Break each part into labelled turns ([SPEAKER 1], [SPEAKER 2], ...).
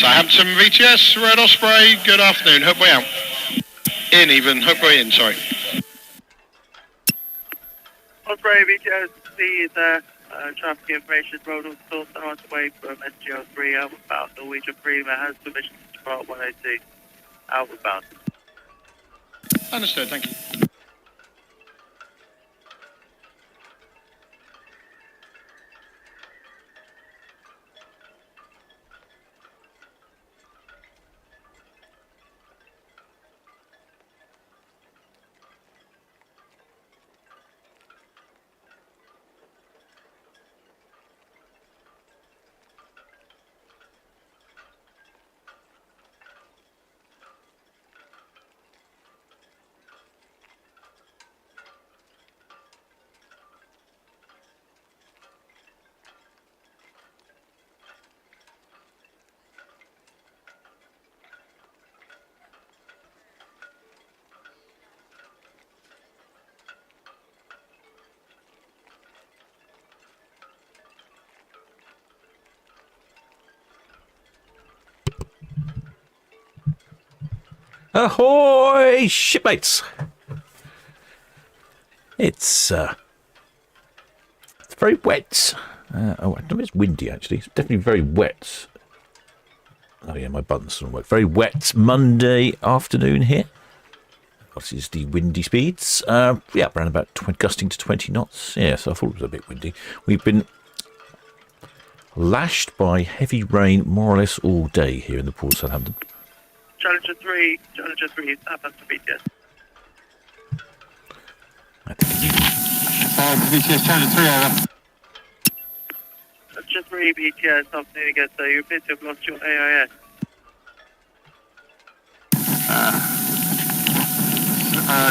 [SPEAKER 1] Southampton VTS, Red Osprey, good afternoon, hook way out. Hook way in, sorry.
[SPEAKER 2] Osprey VTS, see the traffic information, road on Storm, on its way from SGL3 outbound. Norwegian Prima has permission to depart 102 outbound.
[SPEAKER 1] Understood, thank you.
[SPEAKER 3] Ahoy, shipmates! It's very wet. I don't know, it's windy actually. It's definitely very wet. Oh yeah, my buttons don't work. Very wet Monday afternoon here. What is the windy speeds? Yeah, around about gusting to 20 knots. Yeah, so I thought it was a bit windy. We've been lashed by heavy rain more or less all day here in the port of Southampton.
[SPEAKER 2] Challenger 3, Southampton VTS.
[SPEAKER 4] VTS Challenger 3, over.
[SPEAKER 2] Challenger 3 VTS, afternoon again, so you appear to have lost your AIS.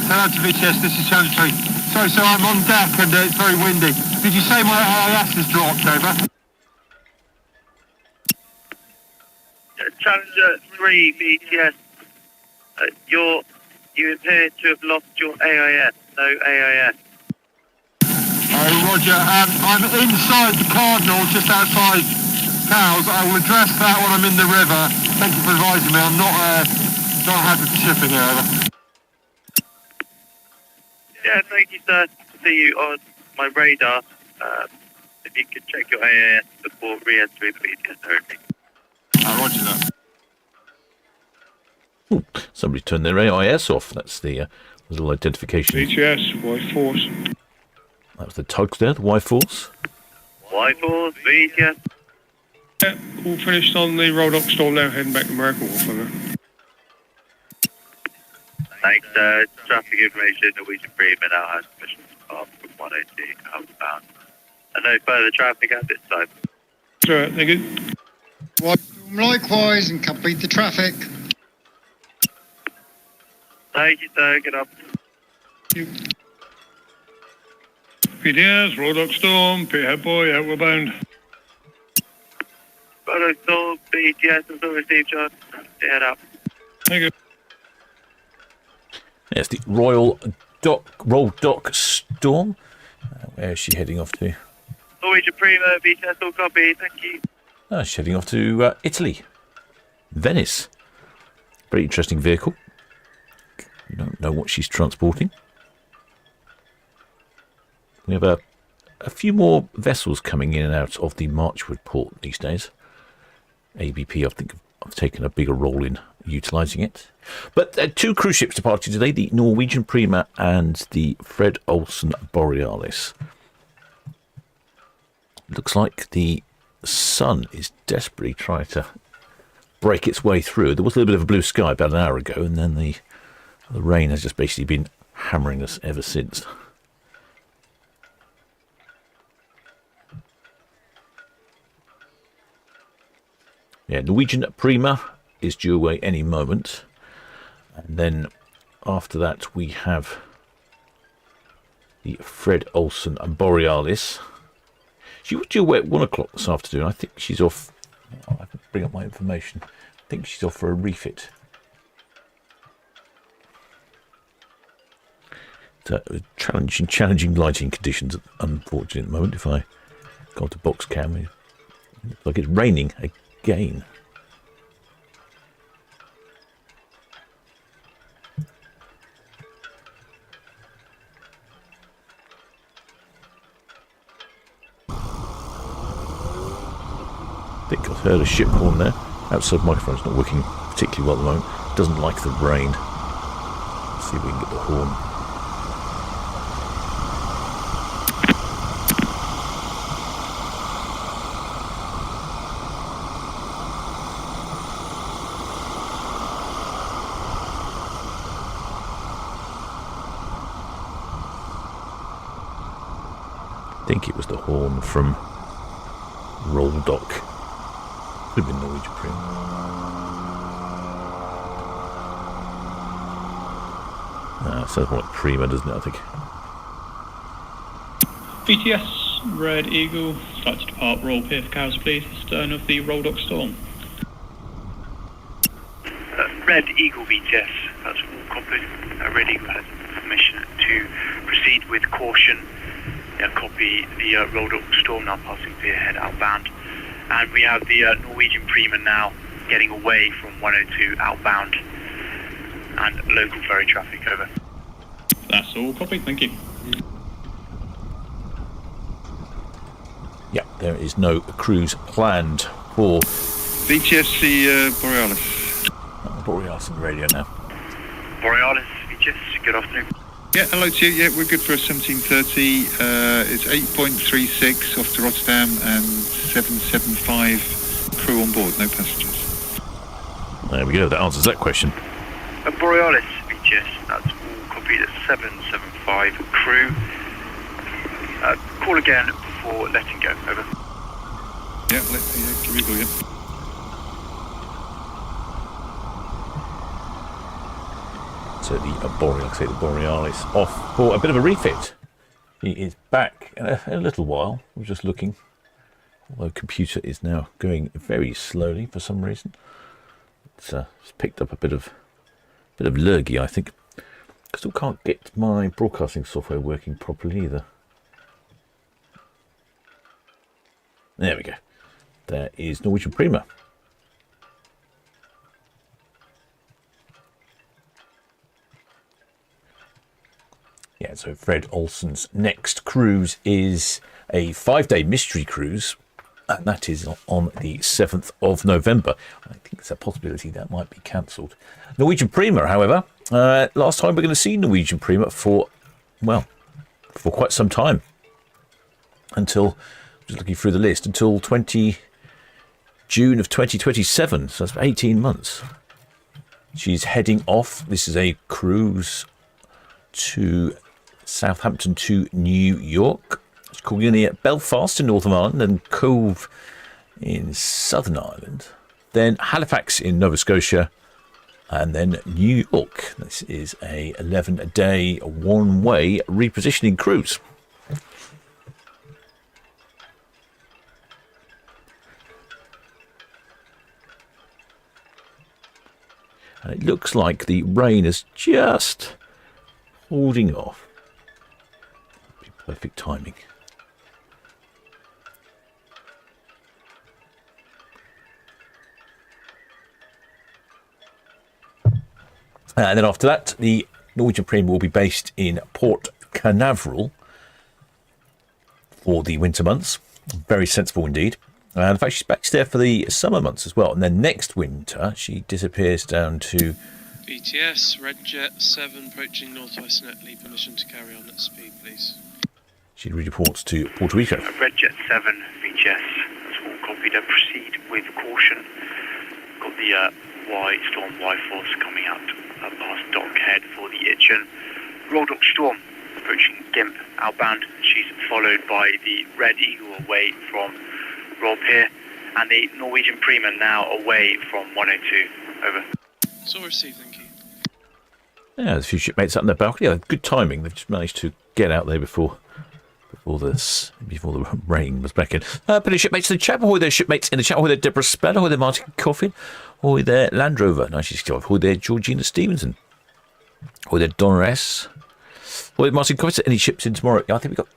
[SPEAKER 4] Southampton VTS, this is Challenger 3. Sorry, so I'm on deck and it's very windy. Did you say my AIS has dropped, over?
[SPEAKER 2] Challenger 3 VTS, you appear to have lost your AIS, no AIS.
[SPEAKER 4] Oh, Roger, I'm inside the Cardinal, just outside Cowes. I will address that when I'm in the river. Thank you for advising me. I'm not happy for shipping here, over.
[SPEAKER 2] Yeah, thank you, sir. See you on my radar. If you could check your AIS before re-entering the VTS territory.
[SPEAKER 4] Roger that.
[SPEAKER 3] Ooh, somebody turned their AIS off. That's the little identification.
[SPEAKER 1] VTS, Y-Force.
[SPEAKER 3] That was the tugs there, the Y-Force.
[SPEAKER 2] Y-Force, VTS.
[SPEAKER 1] Yeah, all finished on the Road Dock Storm now, heading back to America Wharf.
[SPEAKER 2] Thanks, traffic information, Norwegian Prima now has permission to depart from 102 outbound. And no further traffic at this time.
[SPEAKER 1] Sure, thank you.
[SPEAKER 5] Likewise, and complete the traffic.
[SPEAKER 2] Thank you, sir. Good afternoon.
[SPEAKER 1] PDS, Road Dock Storm, Pithead Boy, outward bound.
[SPEAKER 2] Road Dock Storm, BTS, and still received, John. Head up.
[SPEAKER 1] Thank you.
[SPEAKER 3] Yes, the Royal Dock Storm. Where is she heading off to?
[SPEAKER 2] Norwegian Prima, BTS, all copy. Thank you.
[SPEAKER 3] She's heading off to Italy. Venice. Very interesting vehicle. You don't know what she's transporting. We have a few more vessels coming in and out of the Marchwood port these days. ABP, I think, have taken a bigger role in utilising it. But two cruise ships departed today, the Norwegian Prima and the Fred Olson Borealis. Looks like the sun is desperately trying to break its way through. There was a little bit of a blue sky about an hour ago, and then the rain has just basically been hammering us ever since. Yeah, Norwegian Prima is due away any moment. And then after that we have the Fred Olson and Borealis. She was due away at 1 o'clock this afternoon. I think she's off. I have to bring up my information. I think she's off for a refit. Challenging lighting conditions, unfortunately, at the moment. If I go to box cam, it looks like it's raining again. I heard a ship horn there. Outside microphone's not working particularly well at the moment. Doesn't like the rain. Let's see if we can get the horn. I think it was the horn from Roll Dock. Could have been Norwegian Prima. Sounds more like Prima, doesn't it, I think?
[SPEAKER 5] VTS, Red Eagle, start to depart Royal Pier for Cows, please, astern of the Roll Dock Storm.
[SPEAKER 2] Red Eagle VTS, that's all copied. Red Eagle has permission to proceed with caution. Copy the Roll Dock Storm now passing Pier head outbound. And we have the Norwegian Prima now getting away from 102 outbound and local ferry traffic, over.
[SPEAKER 5] That's all copied, thank you.
[SPEAKER 3] Yeah, there is no cruise planned for
[SPEAKER 6] VTS, the Borealis.
[SPEAKER 3] Borealis on the radio now.
[SPEAKER 2] Borealis, VTS, good afternoon.
[SPEAKER 6] Yeah, hello to you. Yeah, we're good for 17:30. It's 8.36 off to Rotterdam and 775 crew on board, no passengers.
[SPEAKER 3] There we go, that answers that question.
[SPEAKER 2] Borealis, VTS, that's all copied at 775 crew. Call again before letting go, over.
[SPEAKER 6] Yeah, give me a go again.
[SPEAKER 3] So the Borealis off for a bit of a refit. He is back in a little while. I was just looking. Although computer is now going very slowly for some reason. It's picked up a bit of lurgy, I think. I still can't get my broadcasting software working properly either. There we go. There is Norwegian Prima. Yeah, so Fred Olson's next cruise is a 5-day mystery cruise, and that is on the 7th of November. I think there's a possibility that might be cancelled. Norwegian Prima, however, last time we're going to see Norwegian Prima for quite some time. Until, just looking through the list, until June of 2027, so that's 18 months. She's heading off. This is a cruise to Southampton to New York. It's calling in at Belfast in Northern Ireland and Cove in Southern Ireland. Then Halifax in Nova Scotia and then New York. This is a 11-day one-way repositioning cruise. And it looks like the rain is just holding off. Be perfect timing. And then after that, the Norwegian Prima will be based in Port Canaveral for the winter months. Very sensible indeed. And in fact, she's based there for the summer months as well. And then next winter, she disappears down to
[SPEAKER 7] VTS, Red Jet 7 approaching northwest Netley. Permission to carry on at speed, please.
[SPEAKER 3] She reports to Puerto Rico.
[SPEAKER 2] Red Jet 7, VTS, that's all copied. Proceed with caution. Got the Storm Y Force coming out past Dockhead for the Itchen. Roll Dock Storm approaching Gimp outbound. She's followed by the Red Eagle away from Royal Pier and the Norwegian Prima now away from 102. Over.
[SPEAKER 7] It's all received, thank you.
[SPEAKER 3] Yeah, there's a few shipmates up in the balcony. Yeah, good timing. They've just managed to get out there before the rain was back in. Put shipmates in the chat. Ahoy there, shipmates in the chat. Ahoy there, Deborah Spell. Ahoy there, Martin Coffin. Ahoy there, Land Rover 1965. Ahoy there, Georgina Stevenson. Ahoy there, Donna S. Ahoy there, Martin Coffin. Any ships in tomorrow? I think we've got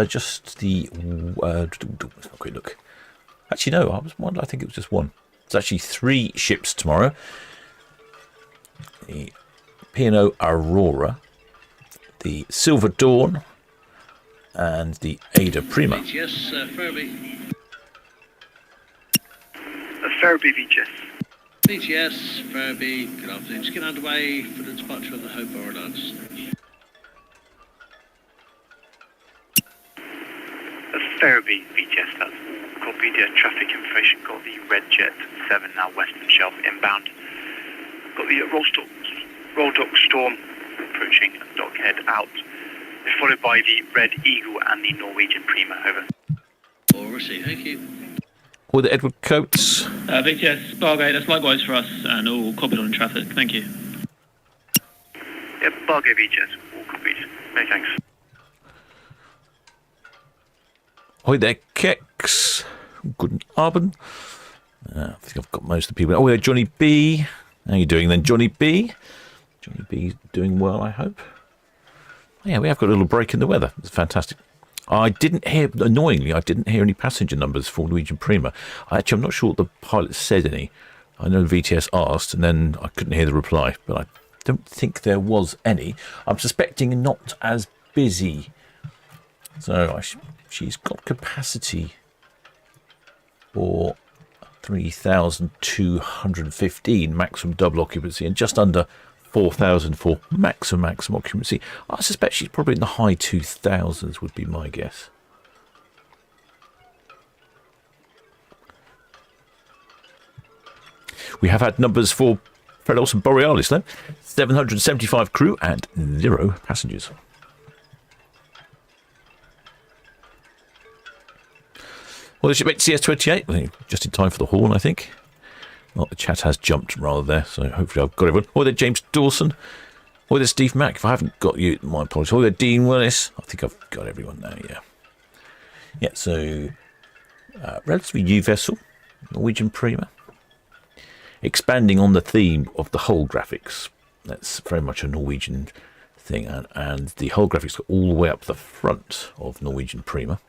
[SPEAKER 3] just the... let's have a quick look. Actually, no, I think it was just one. It's actually 3 ships tomorrow. The P&O Aurora, the Silver Dawn, and the Ada Prima.
[SPEAKER 8] Yes, Furby.
[SPEAKER 2] Ferriby VGS.
[SPEAKER 8] BTS, Ferriby, good afternoon. Just get underway for the departure of the Hope Borealis.
[SPEAKER 2] Ferriby VGS, that's all copied. Traffic information, got the Red Jet 7 now Western Shelf inbound. Got the Roll Dock Storm approaching dockhead out. Followed by the Red Eagle and the Norwegian Prima, over.
[SPEAKER 8] All received, thank you.
[SPEAKER 3] Or the Edward Coates.
[SPEAKER 5] VTS, Bargate, that's likewise for us, and all copied on traffic. Thank you.
[SPEAKER 2] Yep, Bargate VGS, all copied. Many thanks.
[SPEAKER 3] Hi there, Kex. Good Arbon. I think I've got most of the people. Oh, there, Johnny B. How you doing then, Johnny B? Johnny B's doing well, I hope. Yeah, we have got a little break in the weather. It's fantastic. I didn't hear, annoyingly, I didn't hear any passenger numbers for Norwegian Prima. Actually, I'm not sure what the pilot said any. I know VTS asked, and then I couldn't hear the reply, but I don't think there was any. I'm suspecting not as busy. So she's got capacity for 3,215 maximum double occupancy and just under 4,000 for maximum occupancy. I suspect she's probably in the high 2,000s would be my guess. We have had numbers for Fred Olson Borealis though. 775 crew and 0 passengers. Well, the shipmate CS28, just in time for the horn, I think. Well, the chat has jumped rather there, so hopefully I've got everyone. Or there, James Dawson. Or there, Steve Mack. If I haven't got you, my apologies. Or there, Dean Willis. I think I've got everyone now, yeah. Yeah, so relatively new vessel, Norwegian Prima. Expanding on the theme of the hull graphics. That's very much a Norwegian thing. And the hull graphics go all the way up the front of Norwegian Prima.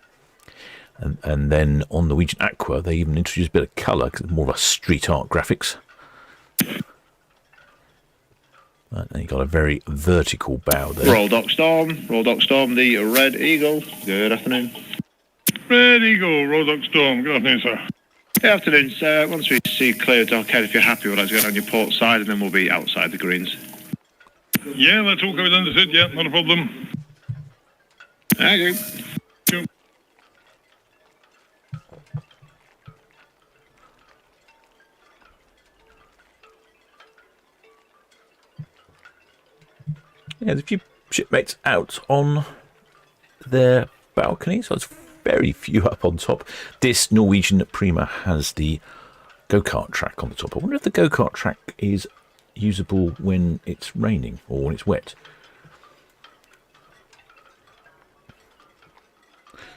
[SPEAKER 3] And then on Norwegian Aqua, they even introduced a bit of colour, because it's more of a street art graphics. And you got a very vertical bow there.
[SPEAKER 9] Roll Dock Storm, the Red Eagle. Good afternoon.
[SPEAKER 4] Red Eagle, Roll Dock Storm. Good afternoon, sir.
[SPEAKER 9] Good afternoon, sir. Once we see clear dockhead, if you're happy, we'd like to get on your port side, and then we'll be outside the greens.
[SPEAKER 4] Yeah, that's all covered, understood. Yeah, not a problem.
[SPEAKER 9] Thank you.
[SPEAKER 3] Yeah, there's a few shipmates out on their balcony, so it's very few up on top. This Norwegian Prima has the go-kart track on the top. I wonder if the go-kart track is usable when it's raining or when it's wet.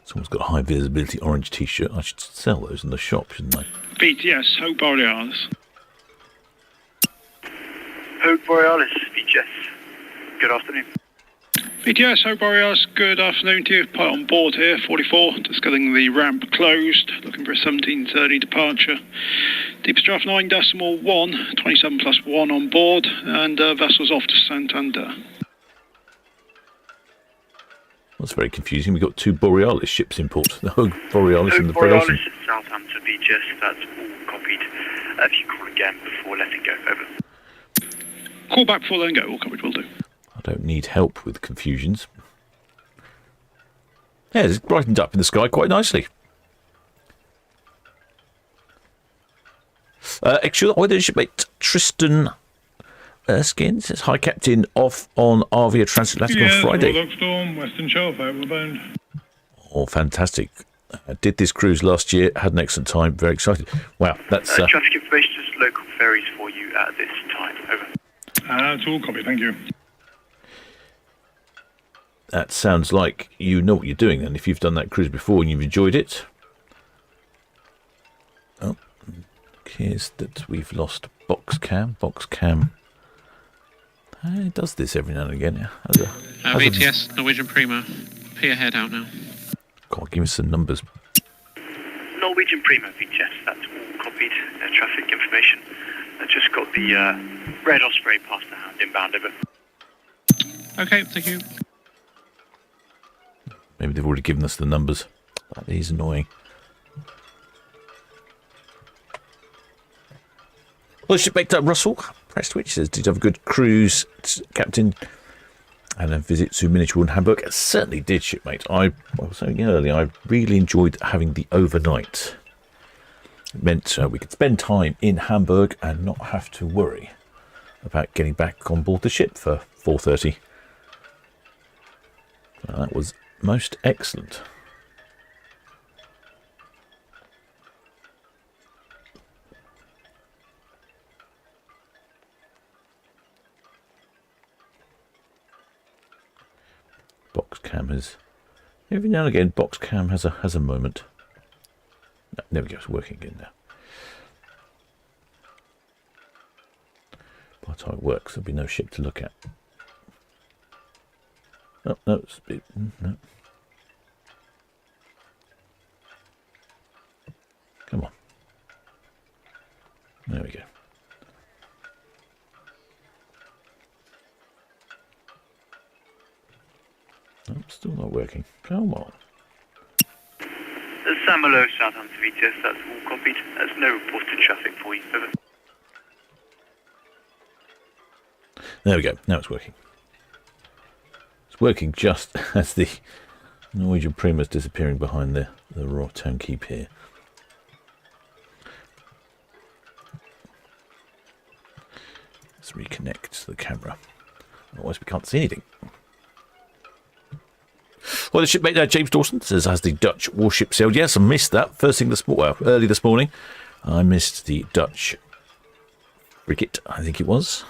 [SPEAKER 3] Someone's got a high visibility orange t-shirt. I should sell those in the shop, shouldn't I?
[SPEAKER 4] BTS, Hope Borealis.
[SPEAKER 2] Hope Borealis, VGS. Good afternoon.
[SPEAKER 4] BTS, Hope Borealis, good afternoon to you. Pilot on board here, 44, just getting the ramp closed, looking for a 17:30 departure. Deepest draft 9.1, 27 plus 1 on board, and vessel's off to Santander.
[SPEAKER 3] That's very confusing. We've got 2 Borealis ships in port. The Hope Borealis and the
[SPEAKER 2] Borealis
[SPEAKER 3] Olson.
[SPEAKER 2] at Southampton VGS, that's all copied. If you call again before letting go, over.
[SPEAKER 4] Call back before letting go, all copied, will do.
[SPEAKER 3] I don't need help with confusions. Yeah, it's brightened up in the sky quite nicely. Actually, weather shipmate Tristan Erskine says, hi Captain, off on Arvia Transatlantic on Friday.
[SPEAKER 4] Roll Dock Storm, Western Shelf, outbound.
[SPEAKER 3] Oh, fantastic. I did this cruise last year, had an excellent time, very excited. Wow, that's...
[SPEAKER 2] traffic information, just local ferries for you at this time, over.
[SPEAKER 4] It's all copied, thank you.
[SPEAKER 3] That sounds like you know what you're doing then, if you've done that cruise before and you've enjoyed it. Oh, here's that we've lost box cam. It does this every now and again.
[SPEAKER 7] VTS, Norwegian Prima. P ahead out now.
[SPEAKER 3] God, give me some numbers.
[SPEAKER 2] Norwegian Prima VGS, that's all copied. Traffic information. I just got the Red Osprey past the hand inbound, over.
[SPEAKER 7] Okay, thank you.
[SPEAKER 3] Maybe they've already given us the numbers. That is annoying. Well, shipmate Russell Prestwich says, did you have a good cruise, Captain? And a visit to Miniature in Hamburg? It certainly did, shipmate. I was saying earlier, I really enjoyed having the overnight. It meant we could spend time in Hamburg and not have to worry about getting back on board the ship for 4:30. That was most excellent. Box cam has every now and again. Box cam has a moment. No, there we go. It's working again now. By the time it works, there'll be no ship to look at. Oh no, it's a bit, no. Come on. There we go. Oh, still not working. Come on.
[SPEAKER 2] Sam Malo, Southampton VTS, that's all copied. There's no reported traffic for you. Over.
[SPEAKER 3] There we go. Now it's working. It's working just as the Norwegian Prima is disappearing behind the Town Quay pier. Let's reconnect the camera. Otherwise we can't see anything. Well, the shipmate James Dawson says, has the Dutch warship sailed? Yes, I missed that. First thing early this morning, I missed the Dutch frigate, I think it was.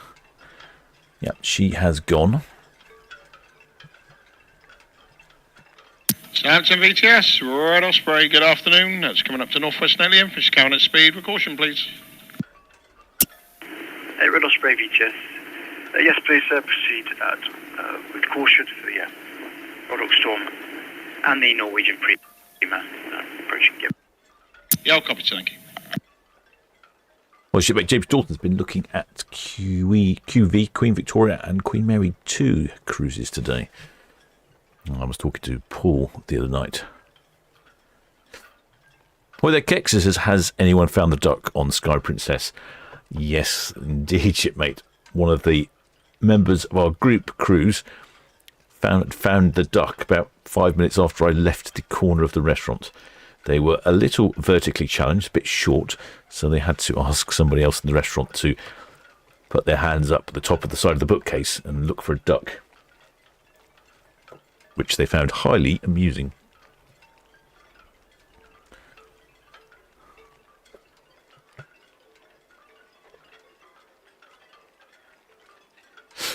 [SPEAKER 3] Yeah, she has gone.
[SPEAKER 1] Southampton VTS, Red Osprey, good afternoon. That's coming up to Northwest Nellian. Fish count at speed. With caution, please.
[SPEAKER 2] Hey, Red Osprey VTS. Yes, please proceed with caution for the Rotterdam storm and the Norwegian Prima approaching.
[SPEAKER 1] Yeah, I'll copy, thank you.
[SPEAKER 3] Well, shipmate James Dalton's been looking at QV, Queen Victoria and Queen Mary 2 cruises today. I was talking to Paul the other night. Well, there Kex says, has anyone found the duck on Sky Princess? Yes, indeed, shipmate. One of the members of our group cruise found the duck about 5 minutes after I left the corner of the restaurant. They were a little vertically challenged, a bit short, so they had to ask somebody else in the restaurant to put their hands up at the top of the side of the bookcase and look for a duck, which they found highly amusing.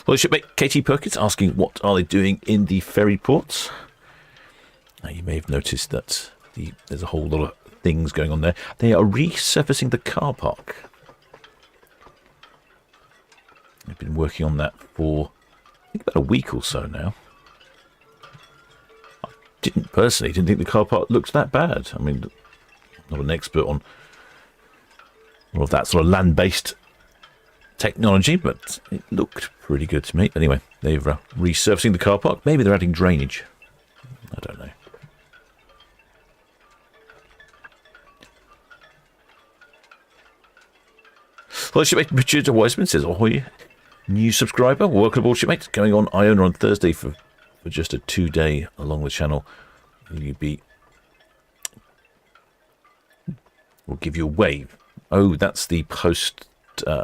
[SPEAKER 3] Well, shipmate Katie Perkins asking, what are they doing in the ferry ports? Now, you may have noticed that there's a whole lot of things going on there. They are resurfacing the car park. They've been working on that for, I think, about a week or so now. I didn't think the car park looked that bad. I mean, I'm not an expert on all of that sort of land-based technology, but it looked pretty good to me. Anyway, they're resurfacing the car park. Maybe they're adding drainage. I don't know. Well, shipmate Richard Wiseman says, ahoy, new subscriber. Welcome aboard, shipmate. Going on Iona on Thursday for just a 2-day along the channel. We'll give you a wave. Oh, that's the post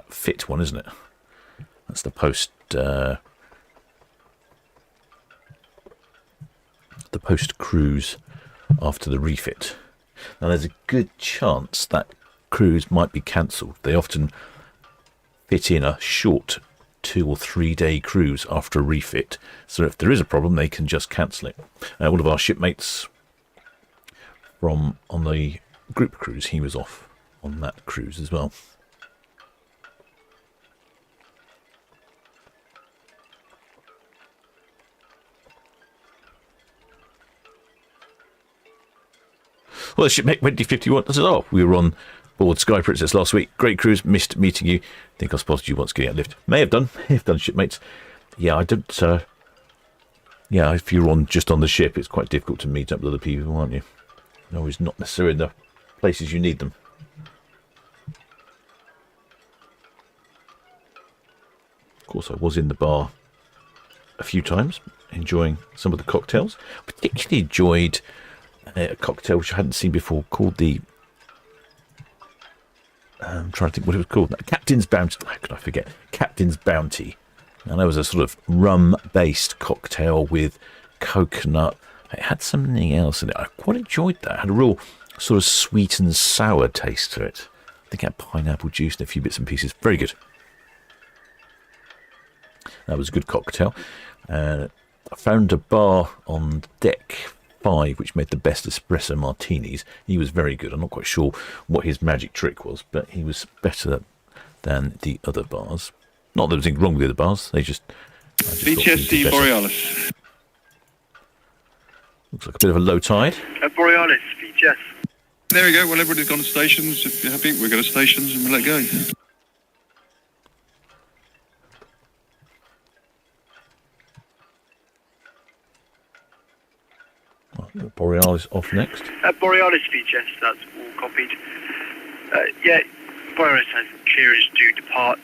[SPEAKER 3] fit one, isn't it? That's the post cruise after the refit. Now, there's a good chance that cruise might be cancelled. They often fit in a short 2 or 3 day cruise after a refit, so if there is a problem they can just cancel it. One of our shipmates on the group cruise, he was off on that cruise as well. Well, shipmate 2051 says, oh, we were on board Sky Princess last week. Great cruise. Missed meeting you. Think I spotted you once getting out lift. May have done, shipmates. Yeah, I don't. Yeah, if you're just on the ship, it's quite difficult to meet up with other people, aren't you? You're always not necessarily in the places you need them. Of course, I was in the bar a few times, enjoying some of the cocktails. Particularly enjoyed a cocktail which I hadn't seen before, called the... I'm trying to think what it was called. Captain's Bounty. How could I forget? Captain's Bounty. And that was a sort of rum-based cocktail with coconut. It had something else in it. I quite enjoyed that. It had a real sort of sweet and sour taste to it. I think it had pineapple juice and a few bits and pieces. Very good. That was a good cocktail. I found a bar on deck 5 which made the best espresso martinis. He was very good. I'm not quite sure what his magic trick was, but he was better than the other bars. Not that there was anything wrong with the other bars. I just
[SPEAKER 6] VTSD Borealis.
[SPEAKER 3] Looks like a bit of a low tide.
[SPEAKER 2] Borealis, VTS.
[SPEAKER 6] There we go. Well, everybody's gone to stations. If you're happy, we'll go to stations and we'll let go.
[SPEAKER 3] Borealis off next.
[SPEAKER 2] Borealis VTS, that's all copied. Yeah, Borealis has clearance to depart.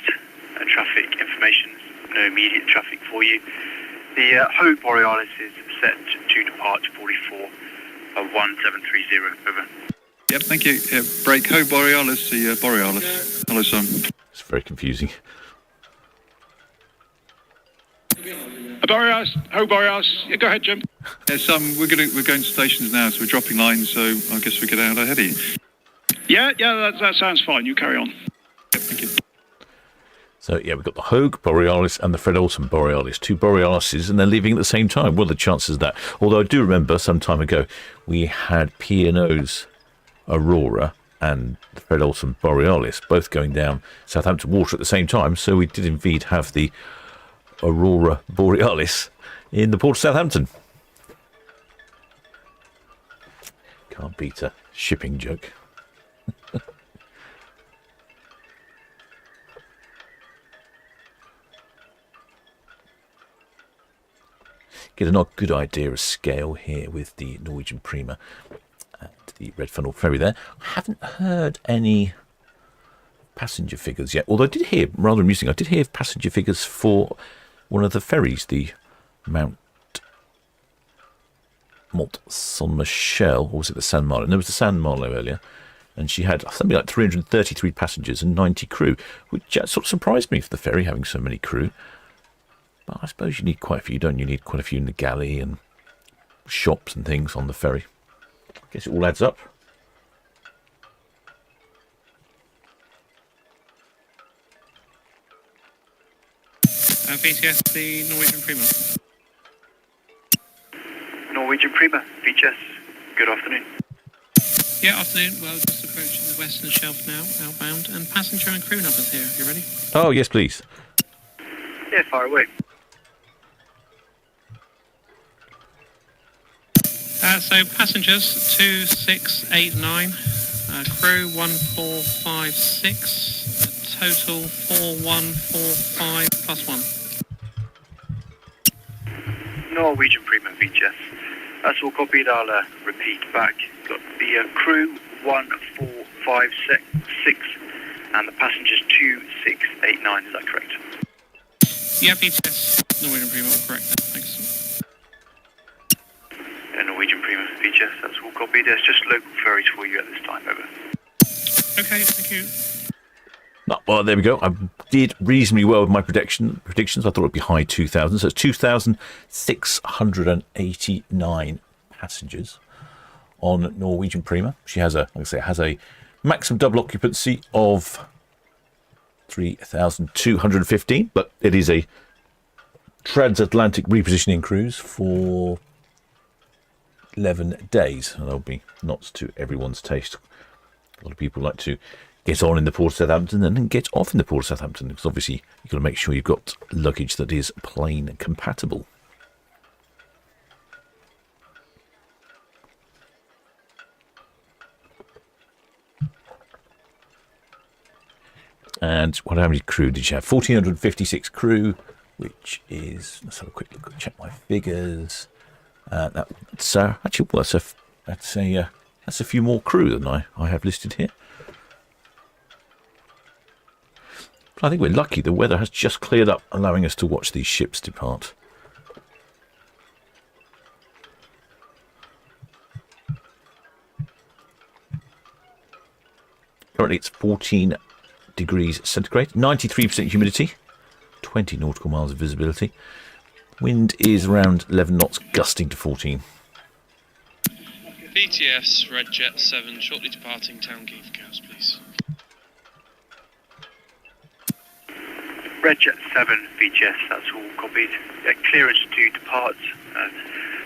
[SPEAKER 2] Traffic information, no immediate traffic for you. The Ho Borealis is set to depart 44 1730. Over.
[SPEAKER 6] Yep, thank you. Yeah, break Ho Borealis, the Borealis. Hello, son.
[SPEAKER 3] It's very confusing.
[SPEAKER 6] Borealis, Ho Borealis. Yeah, go ahead, Jim. Yeah, we're going to stations now, so we're dropping lines. So I guess we get out ahead of you. Yeah, that sounds fine. You carry on. Yep, thank you.
[SPEAKER 3] So, yeah, we've got the Hogue Borealis and the Fred Olsen Borealis. 2 Borealises, and they're leaving at the same time. What are the chances of that? Although I do remember some time ago we had P&O's Aurora and the Fred Olsen Borealis both going down Southampton water at the same time. So we did indeed have the Aurora Borealis in the port of Southampton. Can't beat a shipping joke. Get a not good idea of scale here with the Norwegian Prima and the Red Funnel Ferry there. I haven't heard any passenger figures yet, although I did hear, rather amusing, I did hear passenger figures for one of the ferries, the Mont Saint Michel, or was it the San Marlo? And there was the San Marlo earlier, and she had something like 333 passengers and 90 crew, which sort of surprised me for the ferry having so many crew. But I suppose you need quite a few, don't you? You need quite a few in the galley and shops and things on the ferry. I guess it all adds up.
[SPEAKER 5] VTS, the Norwegian Prima.
[SPEAKER 2] Norwegian Prima, VTS. Good afternoon.
[SPEAKER 5] Yeah, afternoon. Well, just approaching the Western Shelf now, outbound, and passenger and crew numbers here. You ready?
[SPEAKER 3] Oh, yes, please.
[SPEAKER 2] Yeah, far away.
[SPEAKER 5] So passengers 2689, crew 1456, total 4145 plus 1.
[SPEAKER 2] Norwegian Prima VTS. That's all copied. I'll repeat back. Got the crew 1456 and the passengers 2689. Is that correct?
[SPEAKER 5] Yeah, VTS, Norwegian Prima, all correct. Thanks.
[SPEAKER 2] Norwegian Prima VTS. That's all copied. There's just local ferries for you at this time. Over.
[SPEAKER 5] Okay, thank you.
[SPEAKER 3] Well, there we go. I did reasonably well with my predictions. I thought it would be high 2,000. So it's 2,689 passengers on Norwegian Prima. She has like I say, has a maximum double occupancy of 3,215, but it is a transatlantic repositioning cruise for 11 days, and that'll be not to everyone's taste. A lot of people like to get on in the port of Southampton and then get off in the port of Southampton, because obviously you've got to make sure you've got luggage that is plane compatible. And how many crew did you have? 1,456 crew, which is, let's have a quick look, check my figures. That's actually, well, that's a few more crew than I have listed here. I think we're lucky. The weather has just cleared up, allowing us to watch these ships depart. Currently it's 14 degrees centigrade, 93% humidity, 20 nautical miles of visibility. Wind is around 11 knots, gusting to 14.
[SPEAKER 7] VTS, Red Jet 7, shortly departing Town Quay for chaos, please.
[SPEAKER 2] Red Jet 7, VTS, that's all copied. Clearance to depart.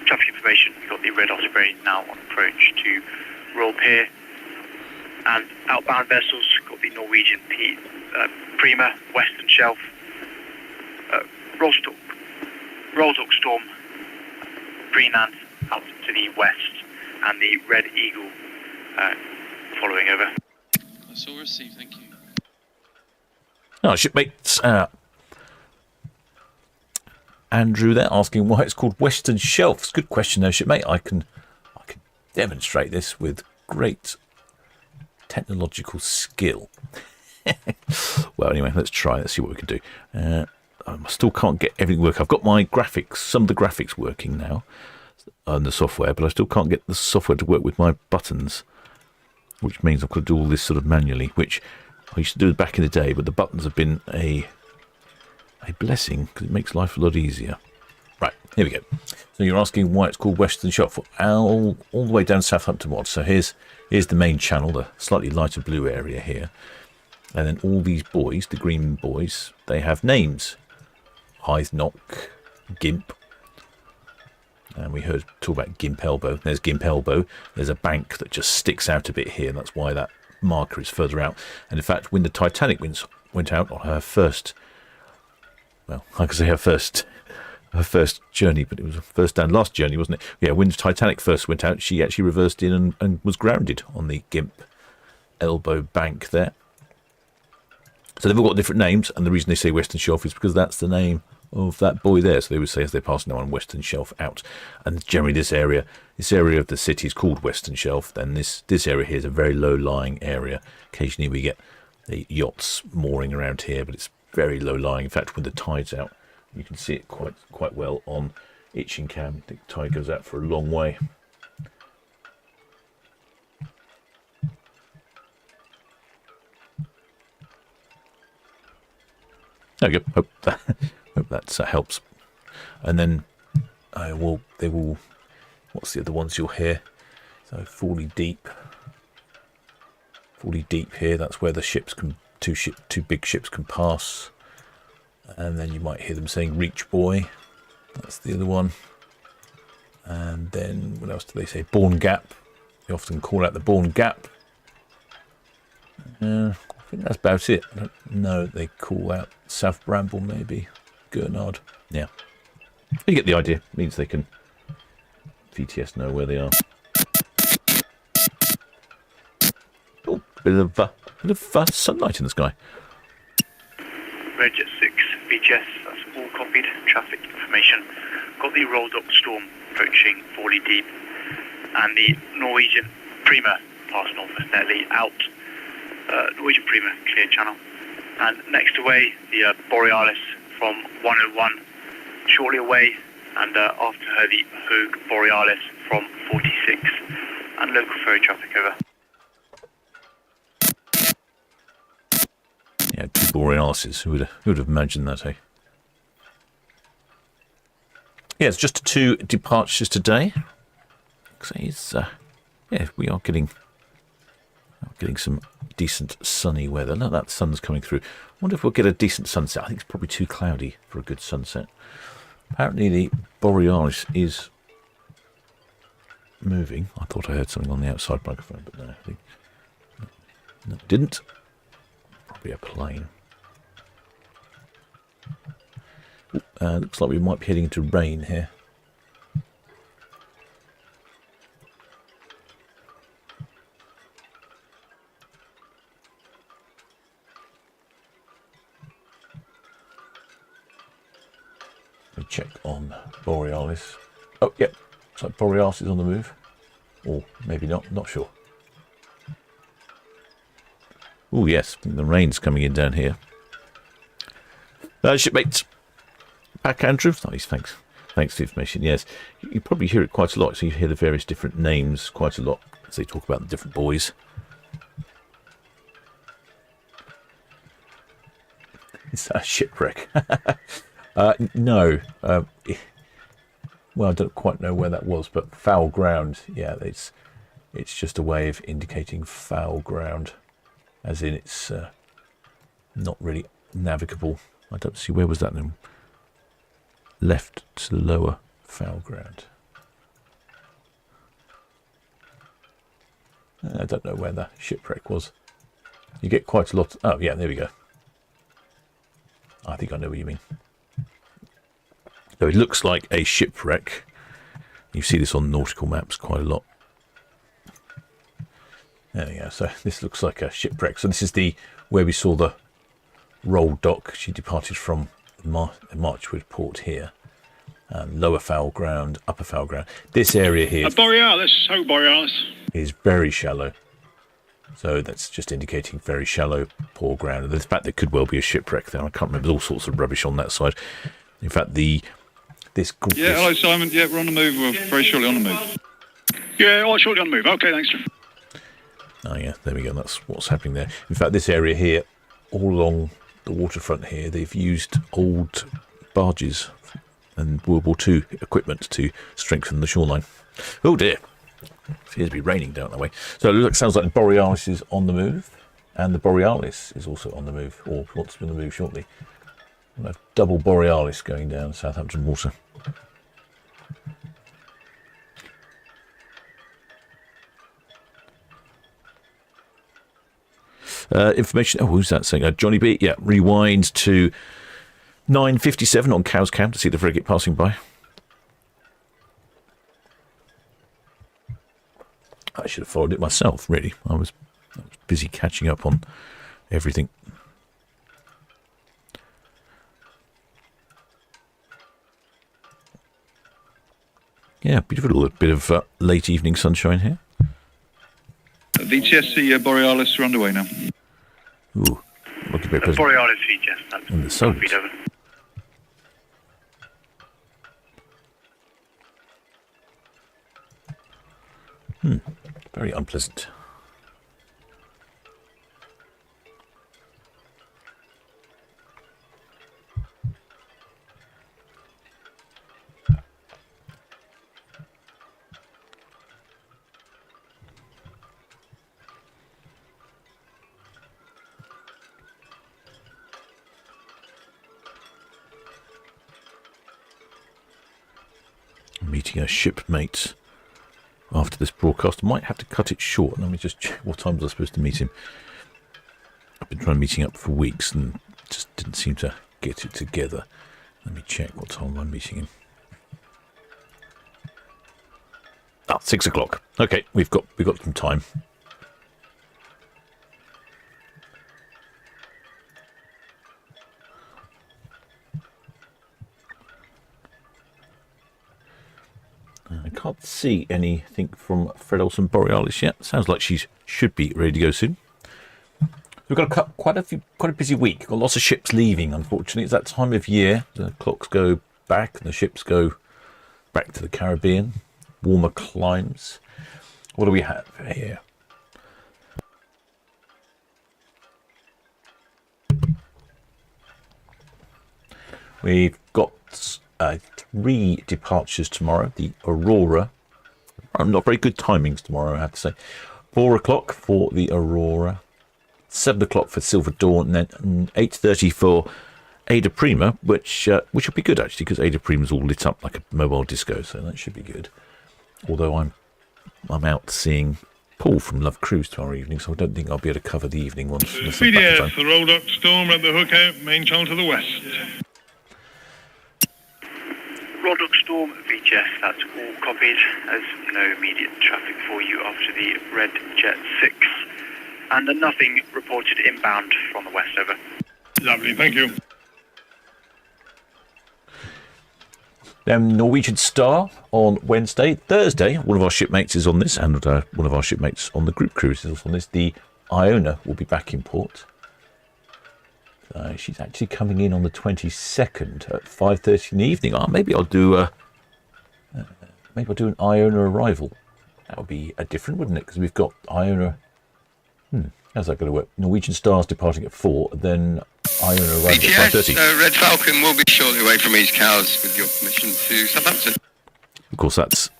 [SPEAKER 2] Traffic information, we've got the Red Osprey now on approach to Royal Pier. And outbound vessels, got the Norwegian Prima, Western Shelf, Rostock Storm, Greenland out to the west, and the Red Eagle following over.
[SPEAKER 7] That's all received, thank you.
[SPEAKER 3] Oh, shipmates, Andrew there asking why it's called Western Shelf. It's a good question though, shipmate. I can demonstrate this with great technological skill. Well, anyway, let's try. Let's see what we can do. I still can't get everything working. I've got my graphics, some of the graphics working now on the software, but I still can't get the software to work with my buttons, which means I've got to do all this sort of manually, which I used to do back in the day, but the buttons have been a blessing because it makes life a lot easier. Right, here we go. So you're asking why it's called Western Shelf. All the way down Southampton Watch. So here's the main channel, the slightly lighter blue area here. And then all these boys, the green boys, they have names. Hythe Knock, Gimp. And we heard talk about Gimp Elbow. There's Gimp Elbow. There's a bank that just sticks out a bit here. And that's why that marker is further out. And in fact, when the Titanic went out on her first, well, I could say her first journey, but it was her first and last journey, wasn't it? Yeah, when the Titanic first went out, she actually reversed in and was grounded on the Gimp Elbow bank there. So they've all got different names, and the reason they say Western Shelf is because that's the name of that buoy there. So they would say as they're passing on Western Shelf out. And generally this area of the city is called Western Shelf. Then this area here is a very low-lying area. Occasionally we get the yachts mooring around here, but it's very low-lying. In fact, when the tide's out, you can see it quite well on Itching Cam. The tide goes out for a long way. There we go. Hope that helps. And then they will. What's the other ones you'll hear? So Fully Deep here. That's where the ships can two big ships can pass. And then you might hear them saying Reach Buoy. That's the other one. And then what else do they say? Bourne Gap. They often call out the Bourne Gap. I think that's about it. I don't know. They call out South Bramble maybe. Gurnard. Yeah. You get the idea. It means they can VTS know where they are. Oh, bit of sunlight in the sky.
[SPEAKER 2] Red Jet 6, VTS, that's all copied. Traffic information. Got the Roll Dock Storm approaching Fully Deep, and the Norwegian Prima passing off steadily out. Norwegian Prima, clear channel. And next away, the Borealis from 101, shortly away, and after her, the Hogue Borealis from 46, and local ferry traffic over.
[SPEAKER 3] Yeah, two Borealises. Who would have imagined that, eh? Yeah, it's just 2 departures today. So it's, yeah, we are getting some decent sunny weather. Look, that sun's coming through. I wonder if we'll get a decent sunset. I think it's probably too cloudy for a good sunset. Apparently the Borealis is moving. I thought I heard something on the outside microphone, but no, I think no, it didn't. Probably a plane. Looks like we might be heading into rain here. We check on Borealis. Oh, yeah. Looks like Borealis is on the move. Or maybe not. Not sure. Oh, yes. I think the rain's coming in down here. Shipmate Pack Andrew. Nice, thanks. Thanks for the information. Yes, you probably hear it quite a lot. So you hear the various different names quite a lot as they talk about the different buoys. Is that a shipwreck? No. Well, I don't quite know where that was, but foul ground. Yeah, it's just a way of indicating foul ground, as in it's not really navigable. I don't see, where was that then? Left to lower foul ground. I don't know where the shipwreck was. You get quite a lot. Oh yeah, there we go. I think I know what you mean. So it looks like a shipwreck. You see this on nautical maps quite a lot. There we go. So this looks like a shipwreck. So this is the where we saw the rolled dock. She departed from Marchwood port here. Lower foul ground, upper foul ground. This area here
[SPEAKER 6] Borealis, Borealis.
[SPEAKER 3] is very shallow. So that's just indicating very shallow, poor ground. And the fact there could well be a shipwreck there. I can't remember, all sorts of rubbish on that side. In fact,
[SPEAKER 6] Hello Simon. Yeah, we're on the move. We're very shortly on the move. Yeah, all shortly on the move. Okay, thanks.
[SPEAKER 3] Oh yeah, there we go. That's what's happening there. In fact, this area here, all along the waterfront here, they've used old barges and World War II equipment to strengthen the shoreline. Oh dear. Appears to be raining down that way. So it sounds like the Borealis is on the move, and the Borealis is also on the move, or wants to be on the move shortly. We'll have double Borealis going down Southampton water. Information. Oh, who's that saying? Johnny B. Yeah, rewind to 9:57 on Cow's Camp to see the frigate passing by. I should have followed it myself, really. I was busy catching up on everything. Yeah, beautiful. A bit of late evening sunshine here.
[SPEAKER 6] VTS, Borealis are underway now.
[SPEAKER 3] Ooh, looking very pleasant.
[SPEAKER 2] Borealis VTS, that's
[SPEAKER 3] And the Solent.
[SPEAKER 2] copied over.
[SPEAKER 3] Very unpleasant. Meeting a shipmate after this broadcast. I might have to cut it short. Let me just check what time was I supposed to meet him. I've been trying meeting up for weeks and just didn't seem to get it together. Let me check what time I'm meeting him. 6 o'clock. Okay, we've got some time. I can't see anything from Fred Olson Borealis yet. Sounds like she should be ready to go soon. We've got quite a busy week. Got lots of ships leaving, unfortunately. It's that time of year. The clocks go back and the ships go back to the Caribbean. Warmer climes. What do we have here? We've got 3 departures tomorrow. The Aurora. Not very good timings tomorrow, I have to say. 4 o'clock for the Aurora. 7 o'clock for Silver Dawn, and then 8:30 for Ada Prima, which will be good actually, because Ada Prima's all lit up like a mobile disco, so that should be good. Although I'm out seeing Paul from Love Cruise tomorrow evening, so I don't think I'll be able to cover the evening ones.
[SPEAKER 6] VDS, the rolled up storm at the hookout, main channel to the west.
[SPEAKER 2] Roddock Storm VTS, that's all copied. As no immediate traffic for you after the Red Jet 6. And nothing reported inbound from the west, over.
[SPEAKER 6] Lovely, thank you.
[SPEAKER 3] Then Norwegian Star on Wednesday. Thursday, one of our shipmates is on this, and one of our shipmates on the group cruise is also on this. The Iona will be back in port. She's actually coming in on the 22nd at 5:30 in the evening. Maybe I'll do an Iona arrival. That would be different, wouldn't it? Because we've got Iona. How's that going to work? Norwegian Stars departing at 4, then Iona arriving at 5:30.
[SPEAKER 10] Red Falcon will be shortly away from East Cowes with your permission to Southampton.
[SPEAKER 3] Of course, that's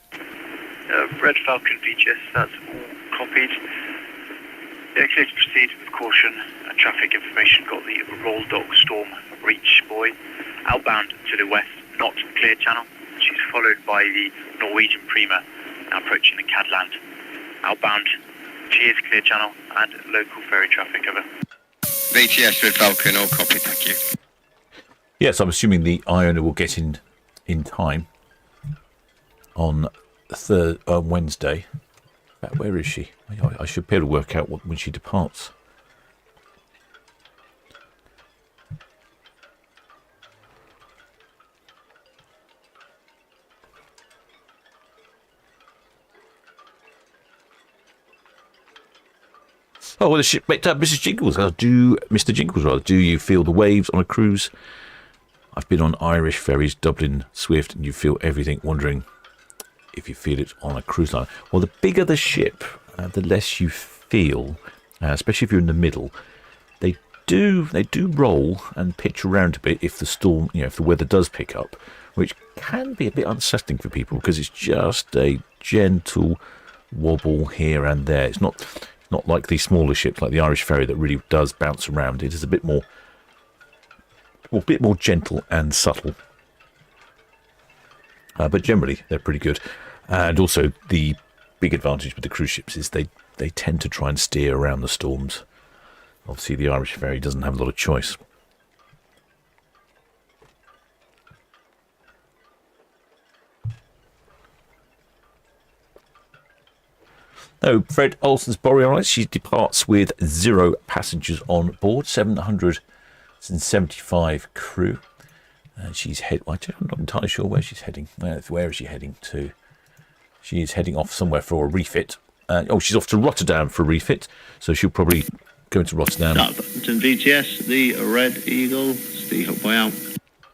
[SPEAKER 2] Red Falcon VGS, that's all copied. Yeah, clear to proceed with caution. Traffic information got the roll dock storm reach buoy outbound to the west, not clear channel. She's followed by the Norwegian Prima, now approaching the Cadland. Outbound, she is clear channel and local ferry traffic, over.
[SPEAKER 10] VTS Red Falcon, all copied, thank you.
[SPEAKER 3] Yes, I'm assuming the Iona will get in time on Wednesday. Where is she? I should be able to work out when she departs. Oh, well, the shipmate, Mrs. Jingles. Mr. Jingles, rather. Do you feel the waves on a cruise? I've been on Irish ferries, Dublin, Swift, and you feel everything, wondering if you feel it on a cruise line. Well, the bigger the ship, the less you feel, especially if you're in the middle. They do roll and pitch around a bit if the storm, if the weather does pick up, which can be a bit unsettling for people because it's just a gentle wobble here and there. It's not like these smaller ships like the Irish ferry that really does bounce around. It is a bit more gentle and subtle. But generally, they're pretty good. And also, the big advantage with the cruise ships is they tend to try and steer around the storms. Obviously, the Irish ferry doesn't have a lot of choice. No, Fred Olson's Borealis, she departs with 0 passengers on board, 775 crew. She's I'm not entirely sure where she's heading. Where is she heading to? She is heading off somewhere for a refit. She's off to Rotterdam for a refit, so she'll probably go into Rotterdam.
[SPEAKER 8] Southampton VTS, the Red Eagle, the Hookboy out.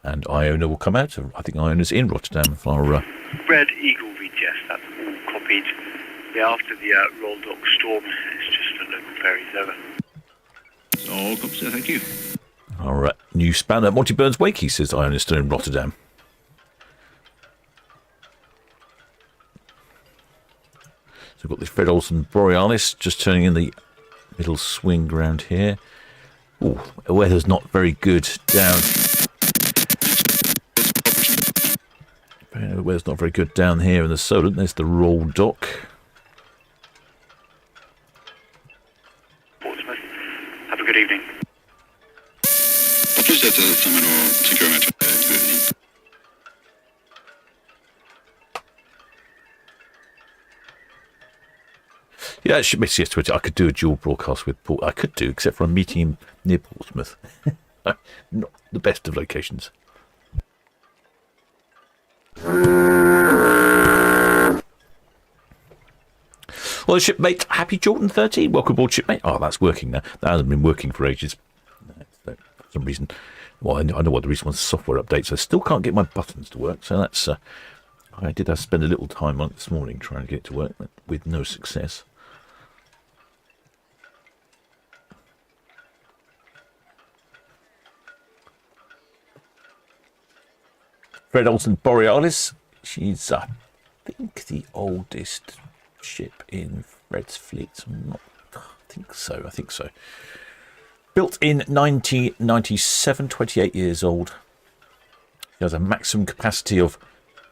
[SPEAKER 3] And Iona will come out. I think Iona's in Rotterdam for
[SPEAKER 2] Red Eagle VTS, that's all copied. Yeah, after the roll dock storm, it's just the local ferries, over.
[SPEAKER 8] All copied, sir, thank you.
[SPEAKER 3] All right, new spanner. Monty Burns Wakey says Iona's still in Rotterdam. So we've got this Fred Olson Borealis just turning in the middle swing round here. Ooh, the weather's not very good down. The weather's not very good down here in the Solent. There's the roll dock.
[SPEAKER 2] Portsmouth, have a good evening.
[SPEAKER 10] Thank you very much.
[SPEAKER 3] Yeah, it should be yes, Twitter. I could do a dual broadcast with Paul. I could do, except for I'm meeting him near Portsmouth. Not the best of locations. Well, shipmate, happy Jordan 13. Welcome aboard, shipmate. Oh, that's working now. That hasn't been working for ages. For some reason. Well, I know what the reason was. Software updates. I still can't get my buttons to work. So that's. I did spend a little time on it this morning trying to get it to work, but with no success. Fred Olson Borealis. She's, I think, the oldest ship in Fred's fleet. I think so. Built in 1997, 28 years old. She has a maximum capacity of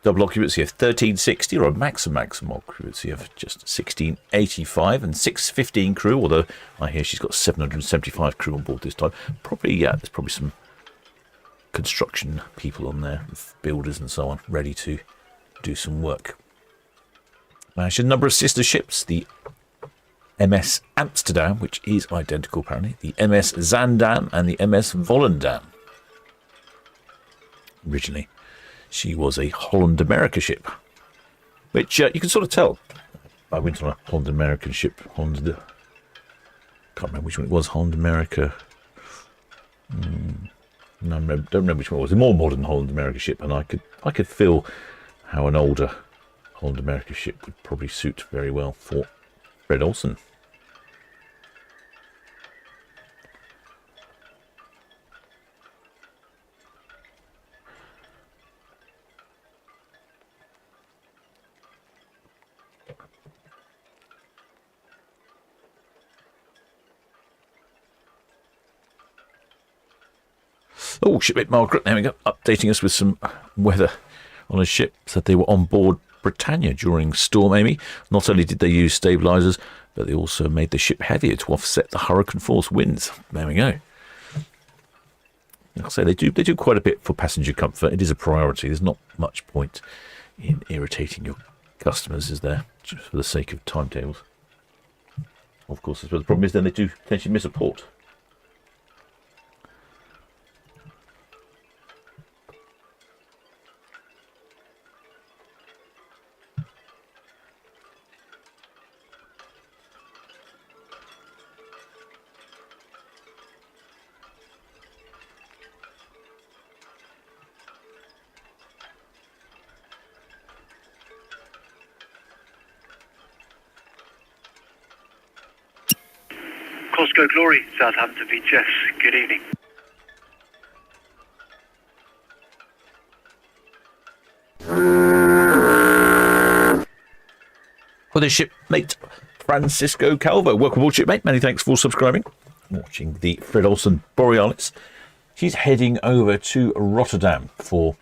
[SPEAKER 3] double occupancy of 1360, or a maximum occupancy of just 1685, and 615 crew, although I hear she's got 775 crew on board this time. There's probably some construction people on there, builders and so on, ready to do some work. She has a number of sister ships, the MS Amsterdam, which is identical apparently, the MS Zaandam and the MS Volendam. Originally, she was a Holland America ship, which you can sort of tell. I went on a Holland American ship, can't remember which one it was, Holland America. No, don't remember which one it was. A more modern Holland America ship, and I could feel how an older Holland America ship would probably suit very well for Fred Olson. Oh, shipmate Margaret, there we go, updating us with some weather on a ship. Said they were on board Britannia during Storm Amy. Not only did they use stabilisers, but they also made the ship heavier to offset the hurricane force winds. There we go. Like I say, they do quite a bit for passenger comfort. It is a priority. There's not much point in irritating your customers, is there? Just for the sake of timetables. Of course, the problem is then they do potentially miss a port.
[SPEAKER 2] Costco Glory, Southampton VHS. Good evening.
[SPEAKER 3] For the shipmate Francisco Calvo. Welcome aboard, shipmate. Many thanks for subscribing. Watching the Fred Olson Borealis. She's heading over to Rotterdam for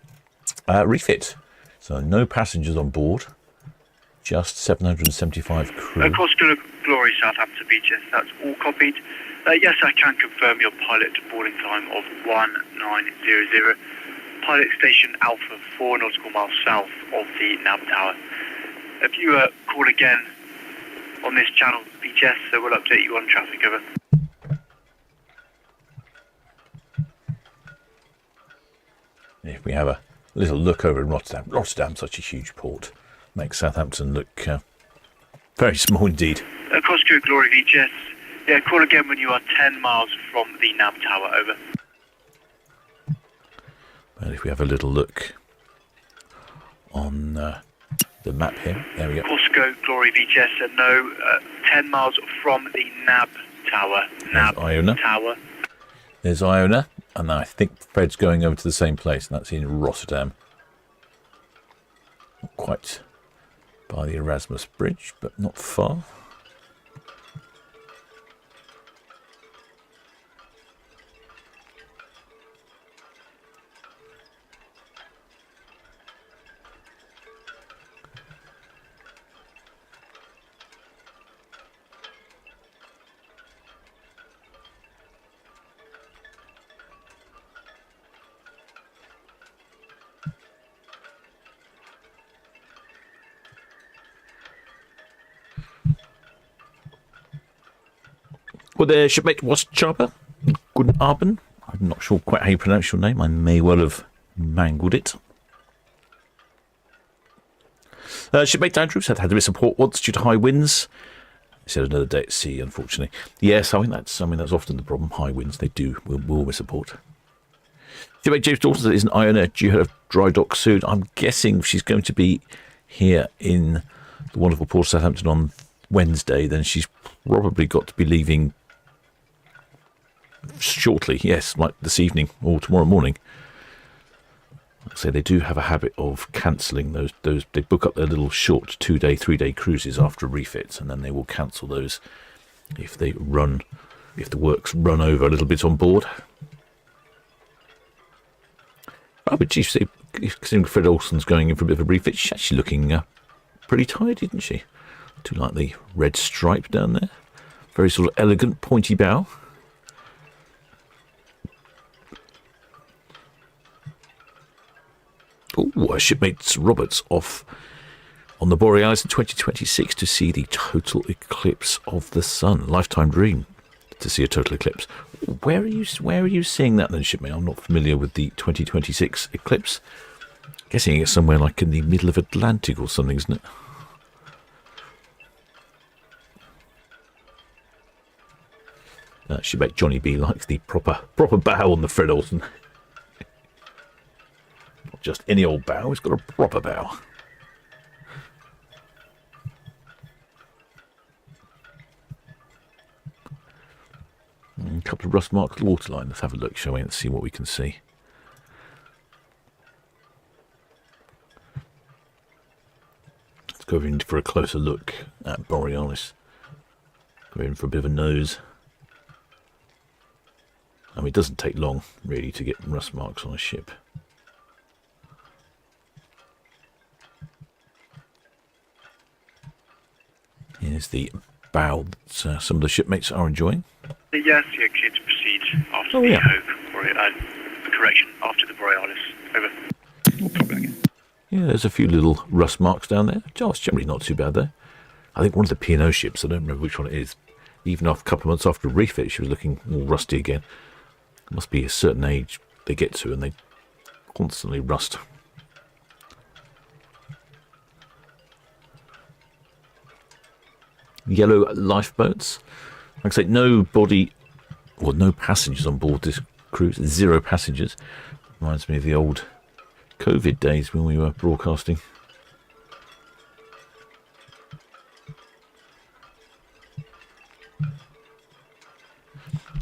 [SPEAKER 3] refit. So no passengers on board. Just 775 crew.
[SPEAKER 2] Costco Glory, Southampton VHS. That's all copied. Yes, I can confirm your pilot boarding time of 1900. Pilot station Alpha 4 nautical miles south of the nav tower. If you call again on this channel, VHS, so we'll update you on traffic, over.
[SPEAKER 3] If we have a little look over in Rotterdam. Rotterdam's such a huge port. Makes Southampton look very small indeed.
[SPEAKER 2] Costco Glory VHS. Yeah, call again when you are 10 miles from the nav tower, over.
[SPEAKER 3] And if we have a little look on the map here, there we go.
[SPEAKER 2] Costco Glory VHS, no, 10 miles from the nav tower. Nav
[SPEAKER 3] Iona.
[SPEAKER 2] Tower.
[SPEAKER 3] There's Iona, and I think Fred's going over to the same place, and that's in Rotterdam. Not quite by the Erasmus Bridge, but not far. Well, their shipmate was Chapa. Guten Abend. I'm not sure quite how you pronounce your name. I may well have mangled it. Shipmate Andrews had to miss a port once due to high winds. He said another day at sea, unfortunately. Yes, I mean that's often the problem. High winds, they will miss a port. Shipmate James Dawson said, isn't Iona due to dry dock soon? I'm guessing she's going to be here in the wonderful port of Southampton on Wednesday. Then she's probably got to be leaving shortly, yes, like this evening or tomorrow morning. So they do have a habit of cancelling those. They book up their little short 2-day, 3-day cruises after refits, and then they will cancel those if the works run over a little bit on board. Oh, but geez, considering Fred Olson's going in for a bit of a refit, she's actually looking pretty tired, isn't she? I do like the red stripe down there. Very sort of elegant, pointy bow. Oh, shipmates Roberts off on the Borealis in 2026 to see the total eclipse of the sun. Lifetime dream to see a total eclipse. Where are you seeing that then, shipmate? I'm not familiar with the 2026 eclipse. Guessing it's somewhere like in the middle of Atlantic or something, isn't it? Shipmate Johnny B likes the proper bow on the Fred Olson. Not just any old bow, it's got a proper bow. A couple of rust marked waterline. Let's have a look, shall we? Let's see what we can see. Let's go in for a closer look at Borealis. Go in for a bit of a nose. I mean, it doesn't take long, really, to get rust marks on a ship. Here's the bow that some of the shipmates are enjoying.
[SPEAKER 2] Yes, you're clear to proceed after
[SPEAKER 3] yeah.
[SPEAKER 2] Correction, after the Borealis. Over.
[SPEAKER 3] Yeah, there's a few little rust marks down there. Oh, it's generally not too bad there. I think one of the P&O ships, I don't remember which one it is, even after a couple of months after a refit, she was looking all rusty again. It must be a certain age they get to and they constantly rust. Yellow lifeboats. Like I say, no passengers on board this cruise. 0 passengers. Reminds me of the old COVID days when we were broadcasting.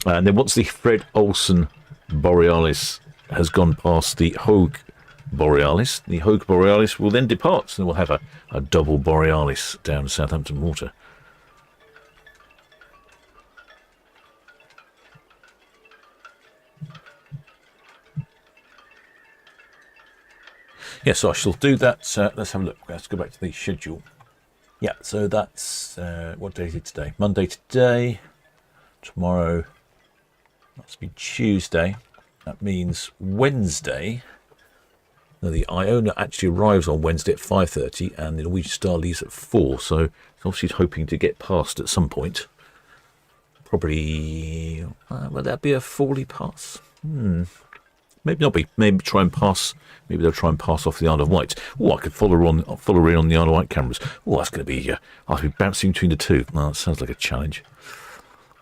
[SPEAKER 3] And then once the Fred Olson Borealis has gone past the Hogue Borealis, the Hogue Borealis will then depart. So we'll have a double Borealis down Southampton water. Yeah, so I shall do that. Let's have a look. Let's go back to the schedule. Yeah, so that's, what day is it today? Monday today. Tomorrow, must be Tuesday. That means Wednesday. Now, the Iona actually arrives on Wednesday at 5:30 and the Norwegian Star leaves at 4. So, obviously hoping to get past at some point. Probably, will that be a Forley pass? Maybe not be. Maybe try and pass. Maybe they'll try and pass off the Isle of Wight. Oh, I could follow her in on the Isle of Wight cameras. Oh, that's going to be. I'll be bouncing between the two. Well, that sounds like a challenge.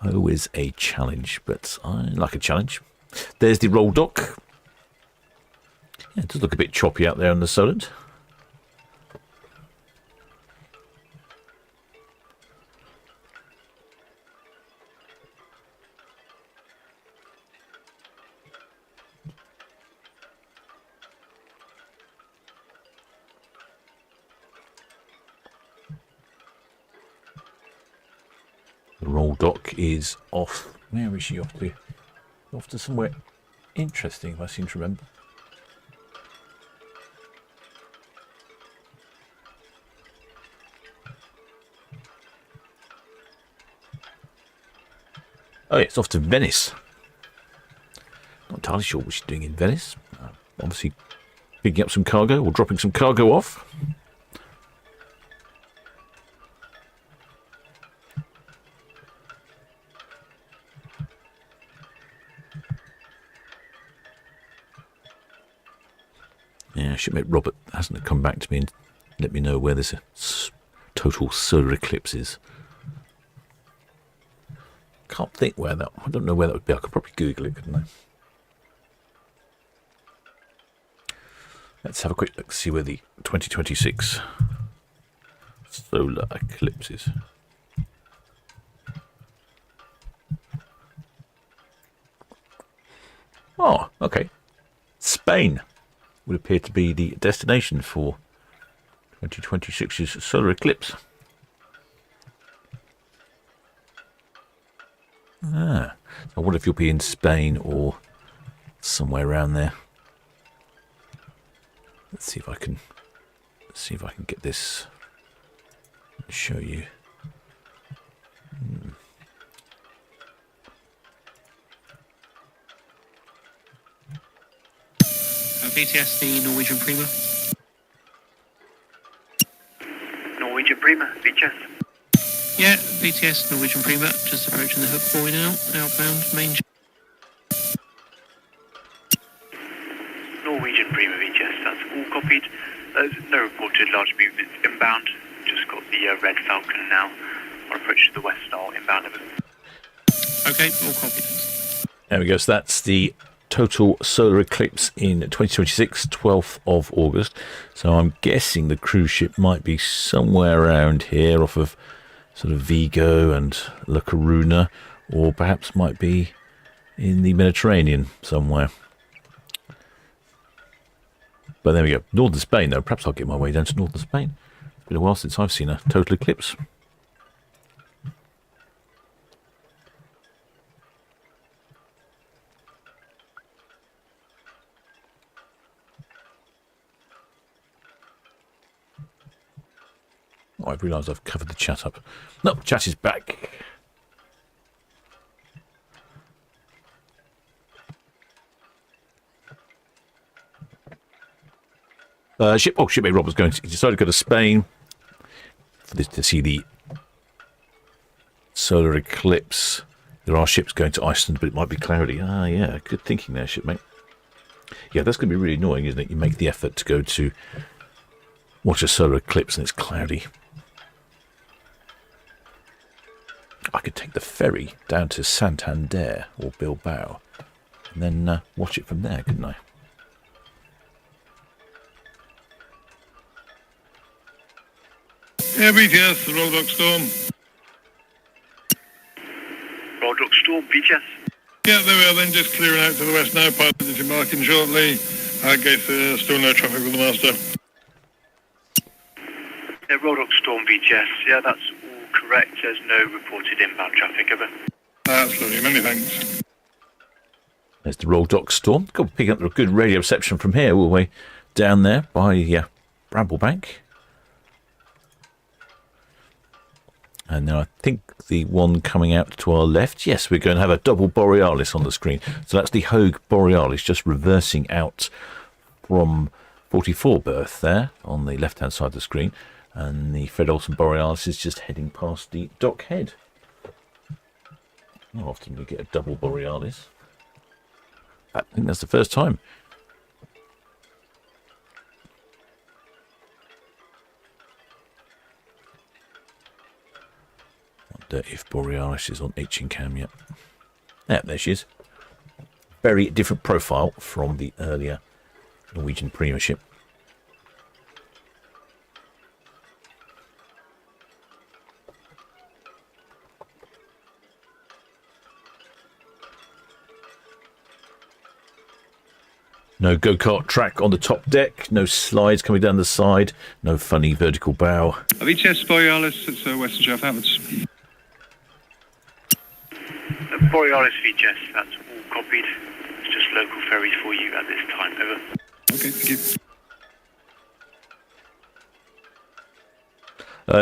[SPEAKER 3] Always a challenge, but I like a challenge. There's the roll dock. Yeah, it does look a bit choppy out there on the Solent. The roll dock is off. Where is she off to? Off to somewhere interesting, if I seem to remember. Oh, yeah, it's off to Venice. Not entirely sure what she's doing in Venice. Obviously, picking up some cargo or dropping some cargo off. Yeah, shipmate Robert hasn't come back to me and let me know where this total solar eclipse is. Can't think where that. I don't know where that would be. I could probably Google it, couldn't I? Let's have a quick look, see where the 2026 solar eclipse is. Oh, okay. Spain would appear to be the destination for 2026's solar eclipse. I wonder if you'll be in Spain or somewhere around there. Let's see if I can get this and show you.
[SPEAKER 5] VTS, the Norwegian Prima.
[SPEAKER 2] Norwegian Prima, VTS.
[SPEAKER 5] Yeah, VTS, Norwegian Prima, just approaching the Hook Buoy now, outbound, main.
[SPEAKER 2] Norwegian Prima, VTS, that's all copied. There's no reported large movements inbound. Just got the Red Falcon now on approach to the West Star inbound.
[SPEAKER 5] Okay, all copy. Thanks.
[SPEAKER 3] There we go. So that's the total solar eclipse in 2026, 12th of August. So I'm guessing the cruise ship might be somewhere around here off of sort of Vigo and La Coruna, or perhaps might be in the Mediterranean somewhere. But there we go. Northern Spain, though. Perhaps I'll get my way down to northern Spain. It's been a while since I've seen a total eclipse. Oh, I've realised I've covered the chat up. No, chat is back. Shipmate Rob was he decided to go to Spain for this, to see the solar eclipse. There are ships going to Iceland, but it might be cloudy. Ah, yeah, good thinking there, shipmate. Yeah, that's going to be really annoying, isn't it? You make the effort to go to watch a solar eclipse and it's cloudy. I could take the ferry down to Santander or Bilbao and then watch it from there, couldn't I?
[SPEAKER 4] Yeah, BTS, the Royal Dog Storm.
[SPEAKER 2] Royal Dog Storm, BTS.
[SPEAKER 4] Yeah, there we are then, just clearing out to the west now, pilots embarking shortly. I guess still no traffic with the master.
[SPEAKER 2] Yeah, Royal Dog Storm, BTS. Yeah, that's all correct. There's no reported inbound traffic, over.
[SPEAKER 4] Absolutely, many thanks.
[SPEAKER 3] There's the Royal Dock Storm. Got to pick up a good radio reception from here, all the way down there by Bramblebank. And now I think the one coming out to our left, yes, we're going to have a double Borealis on the screen. So that's the Hogue Borealis just reversing out from 44 berth there on the left-hand side of the screen. And the Fred Olson Borealis is just heading past the dock head. Not often we get a double Borealis. I think that's the first time. If Borealis is on H&Cam yet. Yeah, there she is. Very different profile from the earlier Norwegian Prima ship. No go-kart track on the top deck, no slides coming down the side, no funny vertical bow.
[SPEAKER 6] VTS Borealis, it's Western Southampton.
[SPEAKER 2] Borealis VTS, that's all copied. It's just local ferries for you at this time, over.
[SPEAKER 6] Okay, thank
[SPEAKER 3] you.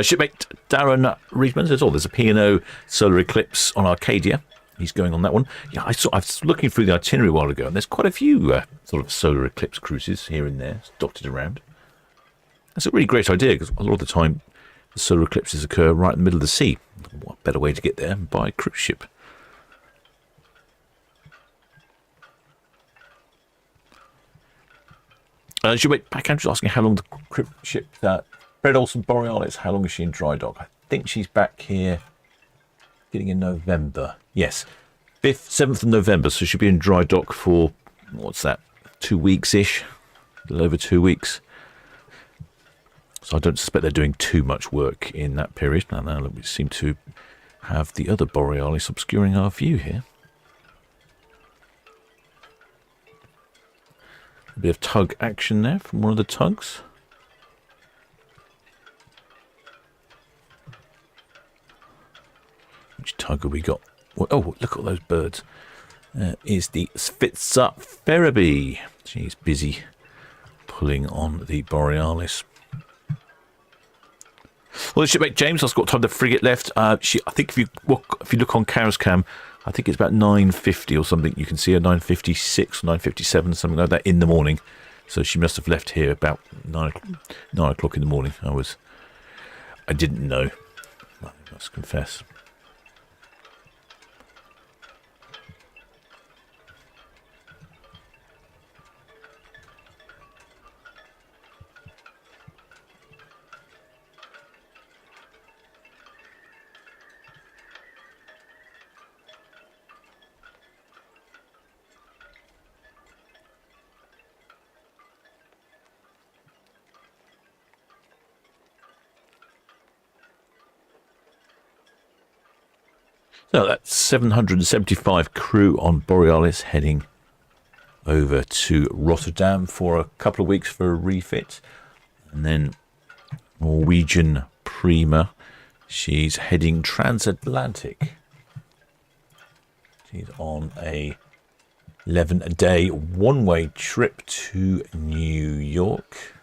[SPEAKER 3] Shipmate Darren Reedman says, there's a P&O solar eclipse on Arcadia. He's going on that one. Yeah, I was looking through the itinerary a while ago, and there's quite a few sort of solar eclipse cruises here and there dotted around. That's a really great idea, because a lot of the time the solar eclipses occur right in the middle of the sea. What better way to get there than by a cruise ship? Shipmate Pack Andrews asking how long the cruise ship Fred Olson Borealis, how long is she in dry dock? I think she's back here getting in November. Yes, 5th, 7th of November, so she'll be in dry dock for, what's that, 2 weeks-ish? A little over 2 weeks. So I don't suspect they're doing too much work in that period. Now we seem to have the other Borealis obscuring our view here. A bit of tug action there from one of the tugs. Which tug have we got? Oh, look at those birds. Is the Svitzer Ferriby. She's busy pulling on the Borealis. Well, the shipmate James, I've got time the frigate left. I think if you look on Car's Cam, I think it's about 9:50 or something. You can see her 9:56, 9:57, something like that in the morning. So she must have left here about 9 o'clock in the morning. I didn't know. I must confess. So that's 775 crew on Borealis heading over to Rotterdam for a couple of weeks for a refit. And then Norwegian Prima, she's heading transatlantic. She's on a 11-day one-way trip to New York.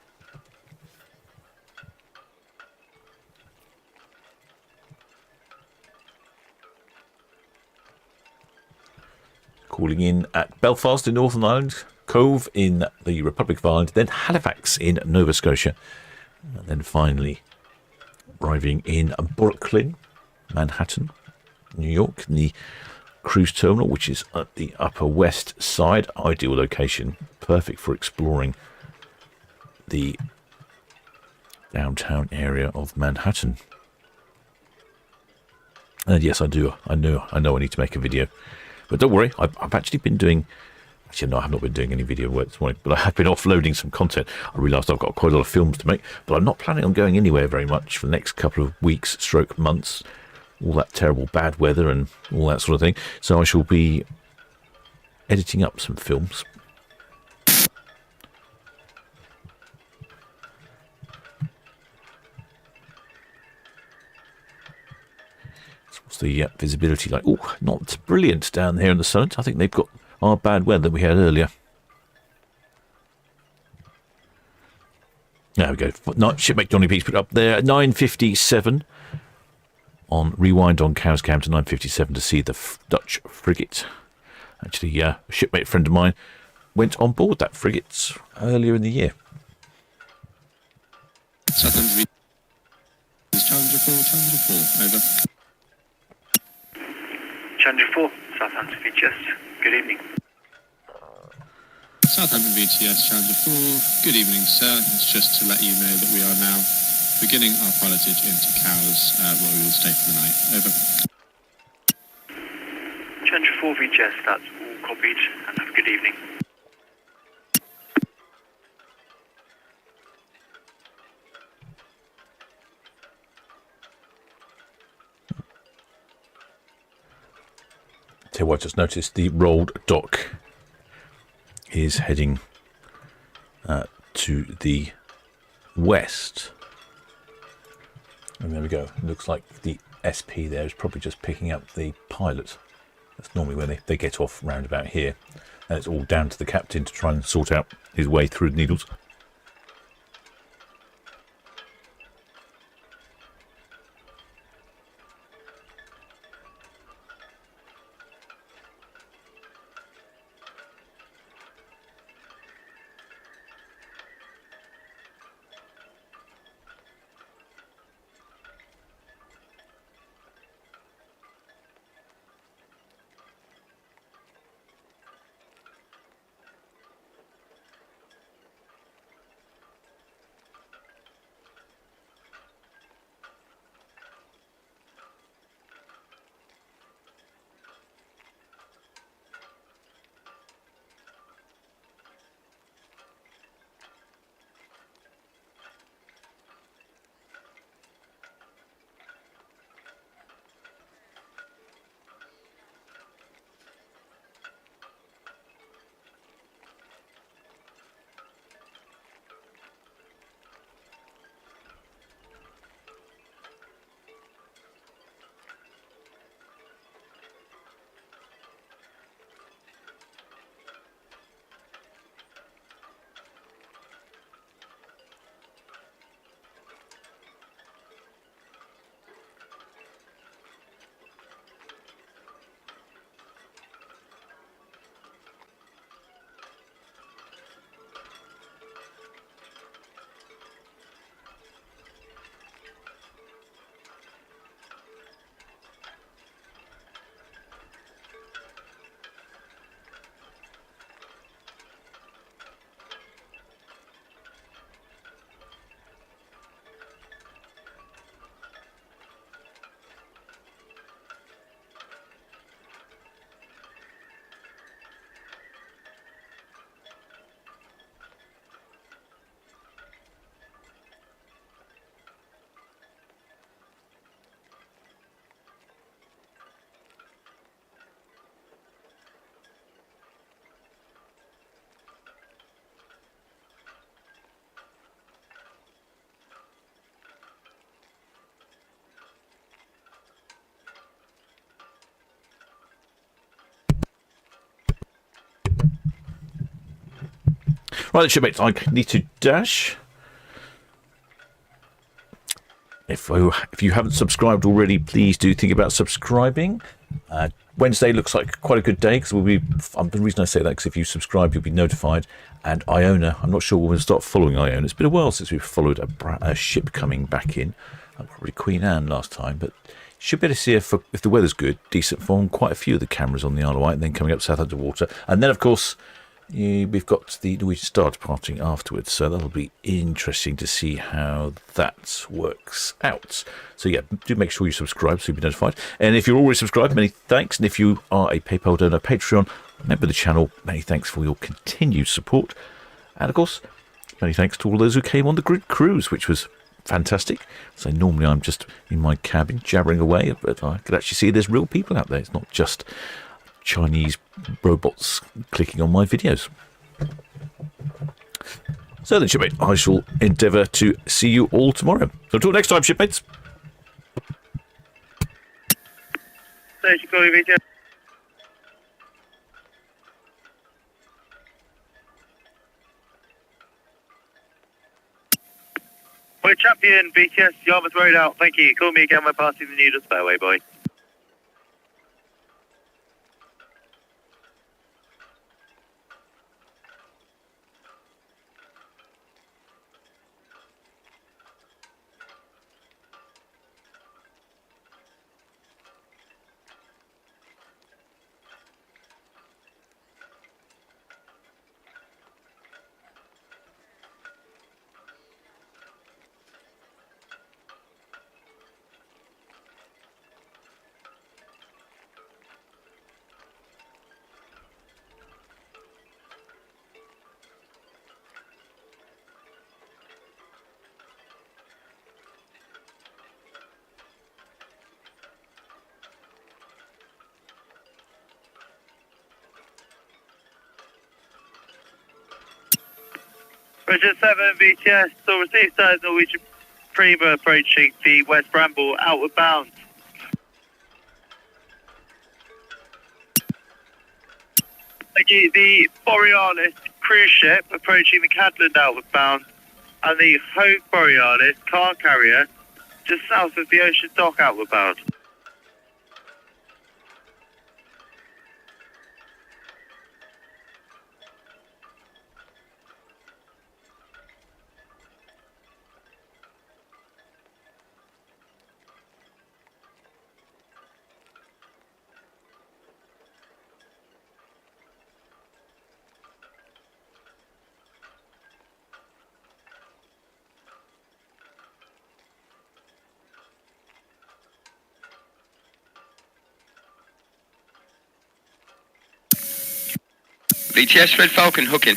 [SPEAKER 3] Calling in at Belfast in Northern Ireland, Cove in the Republic of Ireland, then Halifax in Nova Scotia, and then finally arriving in Brooklyn, Manhattan, New York, in the cruise terminal, which is at the Upper West Side. Ideal location, perfect for exploring the downtown area of Manhattan. And yes, I know I need to make a video. But don't worry, I've actually been doing... Actually, no, I have not been doing any video work this morning, but I have been offloading some content. I realised I've got quite a lot of films to make, but I'm not planning on going anywhere very much for the next couple of weeks, stroke months, all that terrible bad weather and all that sort of thing. So I shall be editing up some films. What's the visibility like? Oh, not brilliant down here in the Solent. I think they've got our bad weather that we had earlier. There we go. Shipmate Johnny Peaks put up there at 9:57 on rewind on Cowes Cam to 9:57 to see the Dutch frigate. Actually, a shipmate friend of mine went on board that frigate earlier in the year.
[SPEAKER 11] Southampton, Challenger 4, over.
[SPEAKER 2] Challenger 4, Southampton VTS, good evening.
[SPEAKER 11] Southampton VTS, Challenger 4, good evening, sir. It's just to let you know that we are now beginning our pilotage into Cowes, where we will stay for the night. Over.
[SPEAKER 2] Challenger 4 VTS, that's all copied, and have a good evening.
[SPEAKER 3] Tell you what, I just noticed the rolled dock is heading to the west. And there we go. It looks like the SP there is probably just picking up the pilot. That's normally where they get off round about here. And it's all down to the captain to try and sort out his way through the needles. Right, shipmates, I need to dash. If you haven't subscribed already, please do think about subscribing. Wednesday looks like quite a good day because the reason I say that because if you subscribe, you'll be notified. And Iona, I'm not sure when we'll start following Iona. It's been a while since we've followed a ship coming back in. Probably Queen Anne last time, but should be able to see if the weather's good, decent form. Quite a few of the cameras on the Isle of Wight, and then coming up Southampton water, and then of course. We've got the Norwegian Star departing afterwards, so that'll be interesting to see how that works out. So yeah, do make sure you subscribe so you'll be notified. And if you're already subscribed, many thanks. And if you are a PayPal donor, Patreon, member of the channel, many thanks for your continued support. And of course, many thanks to all those who came on the grid cruise, which was fantastic. So normally I'm just in my cabin jabbering away, but I could actually see there's real people out there. It's not just Chinese robots clicking on my videos. So then, shipmate, I shall endeavour to see you all tomorrow. So until next time, shipmates.
[SPEAKER 2] Thanks for calling me, Jeff. We're champion, BTS, Yarmouth Road out. Thank you. Call me again when passing the Noodles Fairway, boy. Roger 7 BTS, so received size Norwegian Prima approaching the West Bramble, outward bound. Thank you. The Borealis cruise ship approaching the Cadland, outward bound, and the Hogue Borealis car carrier just south of the Ocean Dock, outward bound.
[SPEAKER 10] BTS Red Falcon hooking.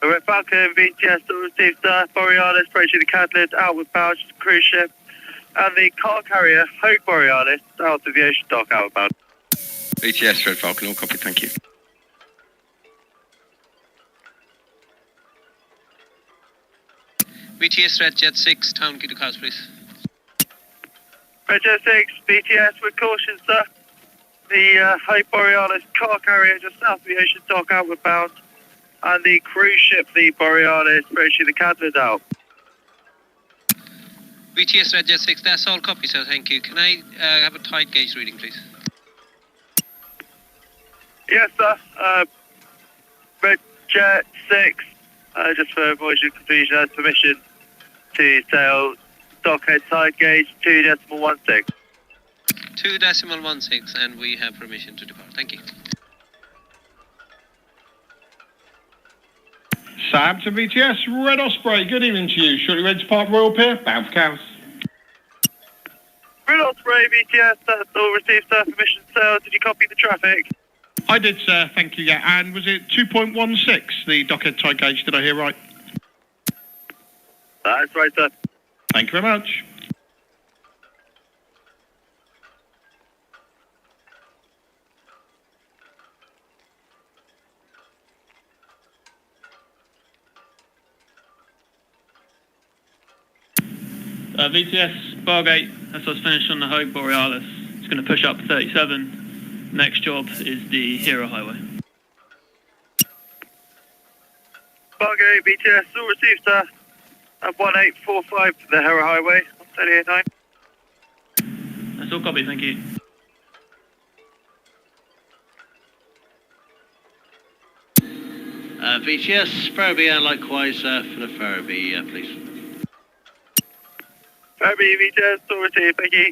[SPEAKER 2] Red Falcon, BTS, still received Borealis approaching the Cadland, outward bound cruise ship, and the car carrier Hogue Borealis out of the Ocean Dock, outward bound.
[SPEAKER 10] BTS Red Falcon, all copy, thank you.
[SPEAKER 5] BTS Red Jet 6, Town Quay to Cows, please.
[SPEAKER 2] Red Jet 6, BTS with caution, sir. The Hogue Borealis car carrier just south of the Ocean Dock, outward bound, and the cruise ship, the Borealis, approaching the Cadland out.
[SPEAKER 5] BTS Red Jet 6, that's all copy, sir, thank you. Can I have a tide gauge reading, please?
[SPEAKER 2] Yes, sir. Red Jet 6, just for avoiding confusion, has permission to sail dockhead tide gauge 2.16.
[SPEAKER 5] 2.16, and we have permission to depart. Thank you.
[SPEAKER 6] Southampton BTS, Red Osprey, good evening to you. Shortly ready to Park Royal Pier, bound for Cows.
[SPEAKER 2] Red Osprey, BTS, that's all received, sir. Permission to sail. Did you copy the traffic?
[SPEAKER 6] I did, sir, thank you, yeah. And was it 2.16, the dockhead tide gauge, did I hear right?
[SPEAKER 2] That's right, sir.
[SPEAKER 6] Thank you very much.
[SPEAKER 12] VTS, Bargate, that's us finished on the Hogue Borealis. It's going to push up 37. Next job is the Hero Highway.
[SPEAKER 2] Fargo, BTS, all received, sir. 1845 to the Hero Highway, 389.
[SPEAKER 12] That's all copy, thank you.
[SPEAKER 8] VTS, Ferriby, and likewise for the Ferriby, please.
[SPEAKER 2] Ferriby, VTS, all received, thank you.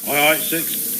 [SPEAKER 6] Aye, 6.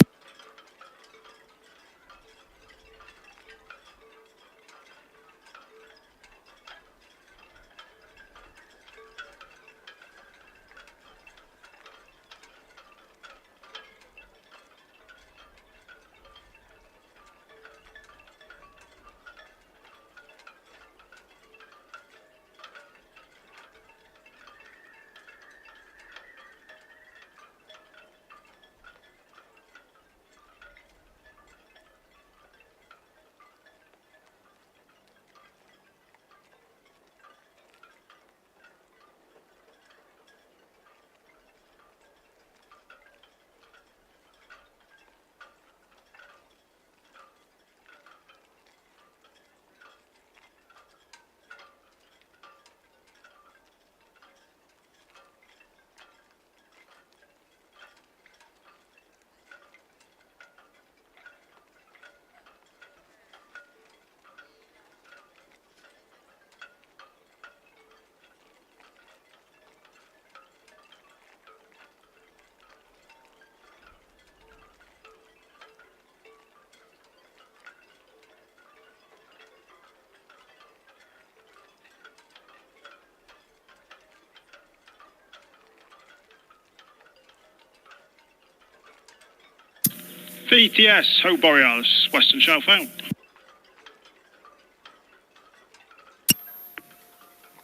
[SPEAKER 6] VTS, Ho Borealis, Western Southbound.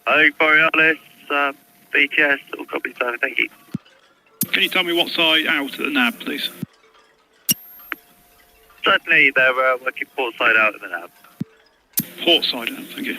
[SPEAKER 2] Ho Borealis, VTS, all copy, sir, thank you.
[SPEAKER 6] Can you tell me what side out at the nav, please?
[SPEAKER 2] Certainly, they're working port side out at the nav.
[SPEAKER 6] Port side out, thank you.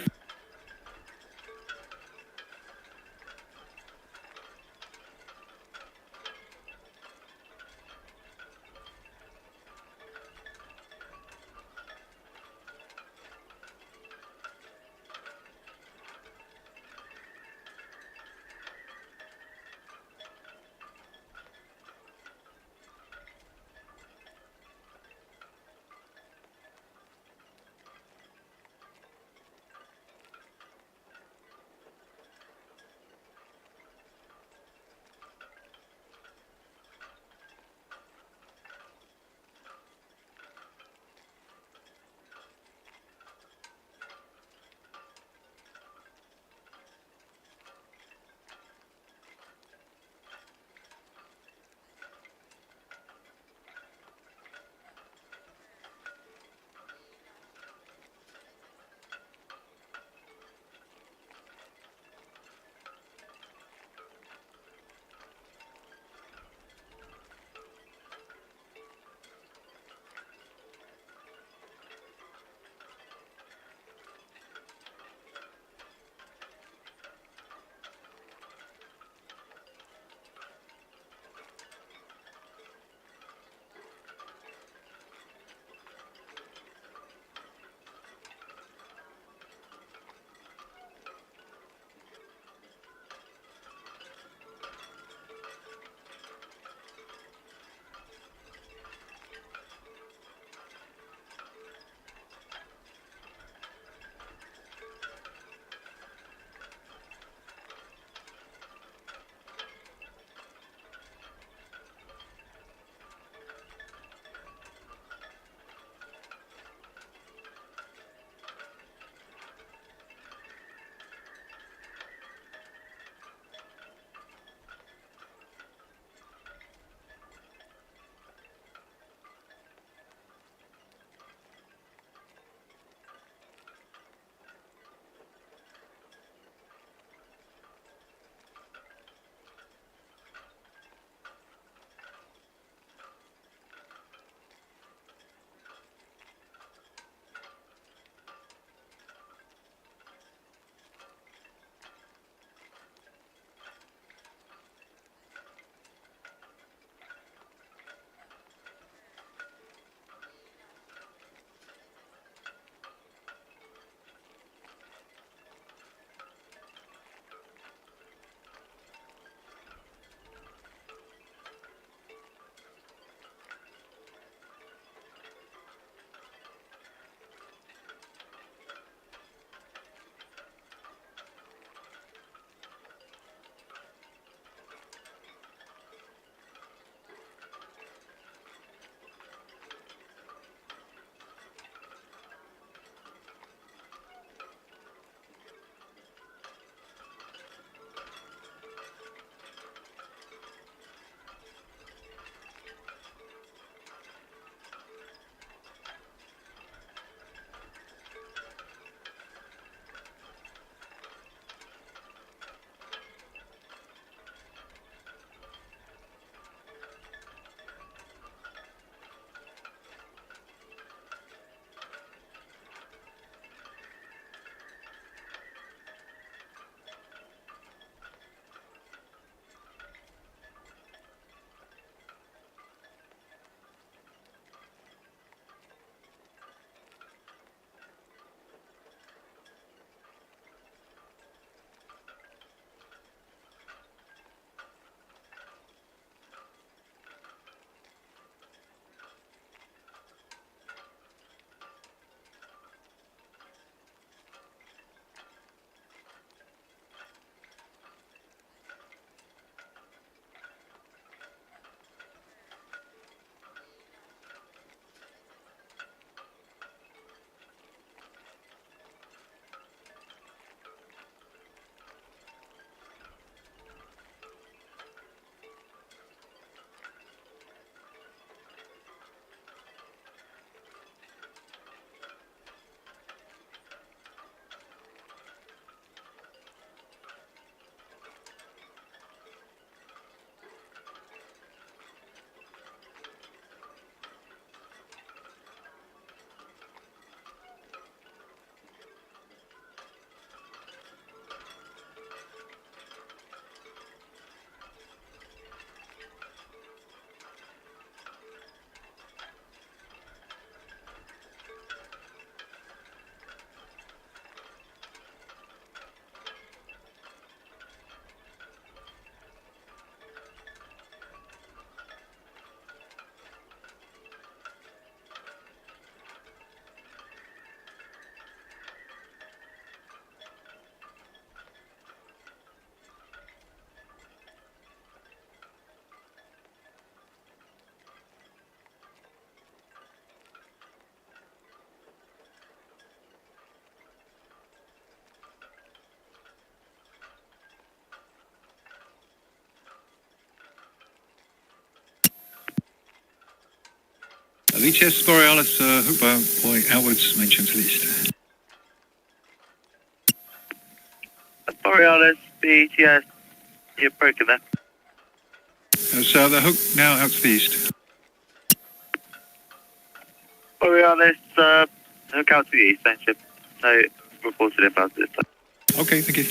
[SPEAKER 6] VTS Borealis, hook point outwards, main channel to the east.
[SPEAKER 2] Borealis, BTS, you're broken there.
[SPEAKER 6] So the hook now out to the east.
[SPEAKER 2] Borealis, hook out to the east, main ship. No reported inbound this time.
[SPEAKER 6] Okay, thank you.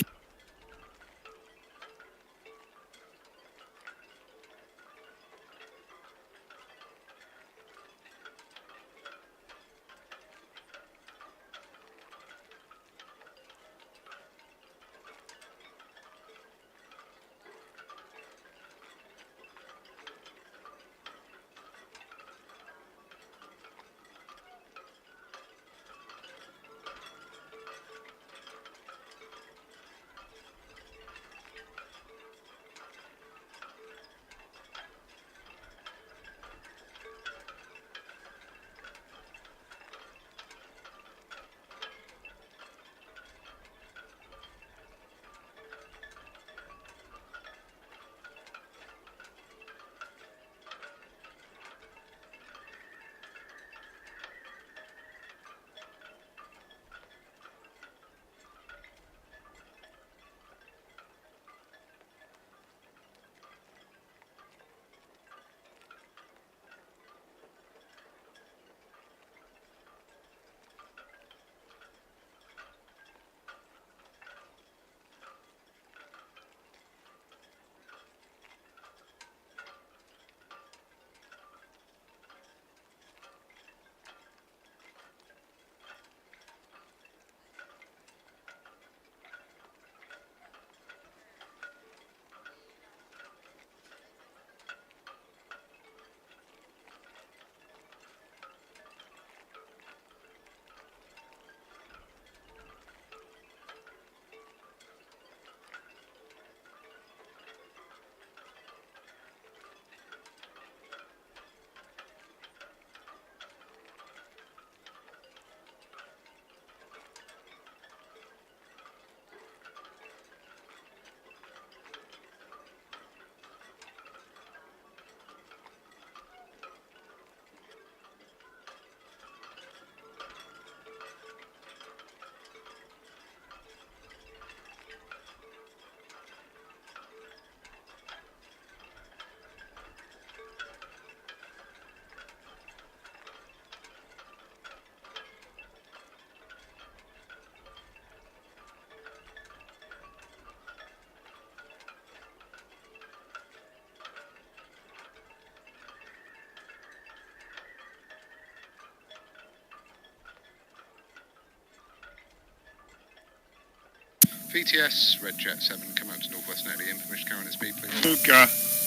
[SPEAKER 10] VTS, Red Jet 7, come out to Northwest Nelly in permission to carry on at speed, please.
[SPEAKER 1] Hook,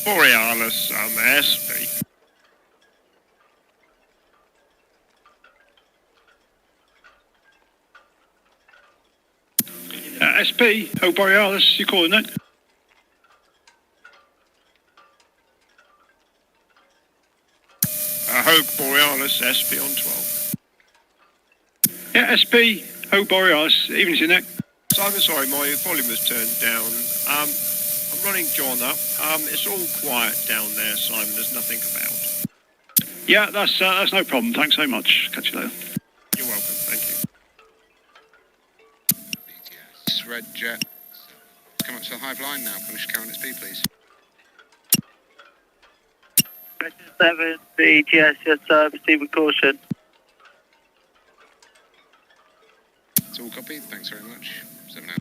[SPEAKER 1] Borealis, SP.
[SPEAKER 6] SP, oh Borealis, you calling that?
[SPEAKER 1] Hope Borealis, SP on 12.
[SPEAKER 6] Yeah, SP, oh Borealis, evening's in that.
[SPEAKER 1] Simon, sorry, my volume was turned down. I'm running John up. It's all quiet down there, Simon. There's nothing about.
[SPEAKER 6] Yeah, that's no problem. Thanks so much. Catch you later.
[SPEAKER 1] You're welcome. Thank you.
[SPEAKER 10] VTS, Red Jet, come up to the hive line now, permission to carry on at speed, please.
[SPEAKER 2] Red 7, BTS, yes sir, proceed with caution.
[SPEAKER 10] It's all copied, thanks very much. 7 out.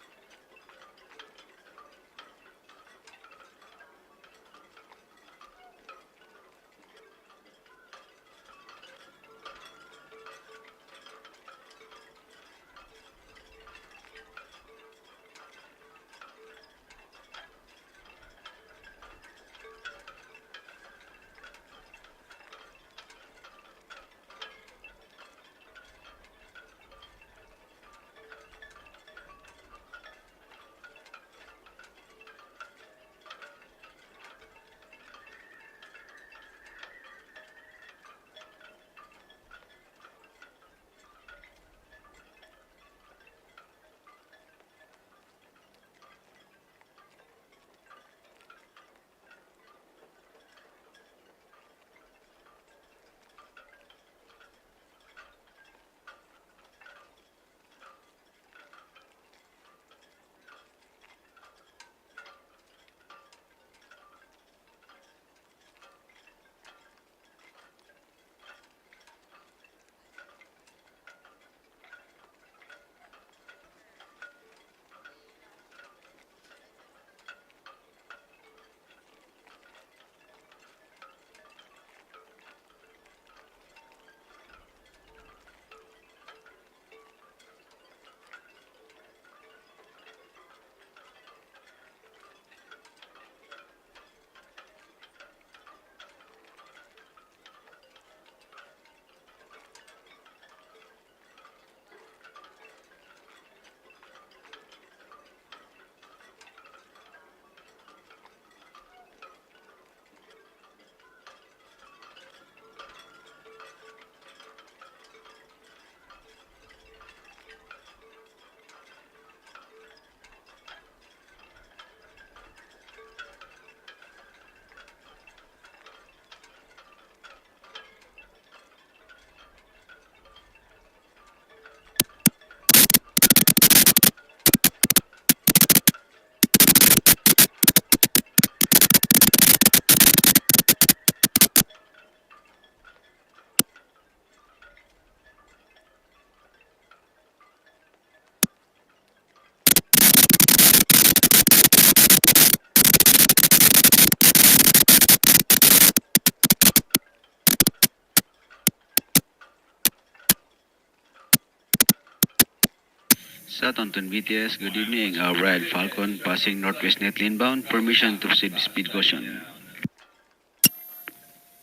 [SPEAKER 13] Southampton VTS, good evening. Red Falcon passing northwest net inbound. Permission to proceed with speed caution.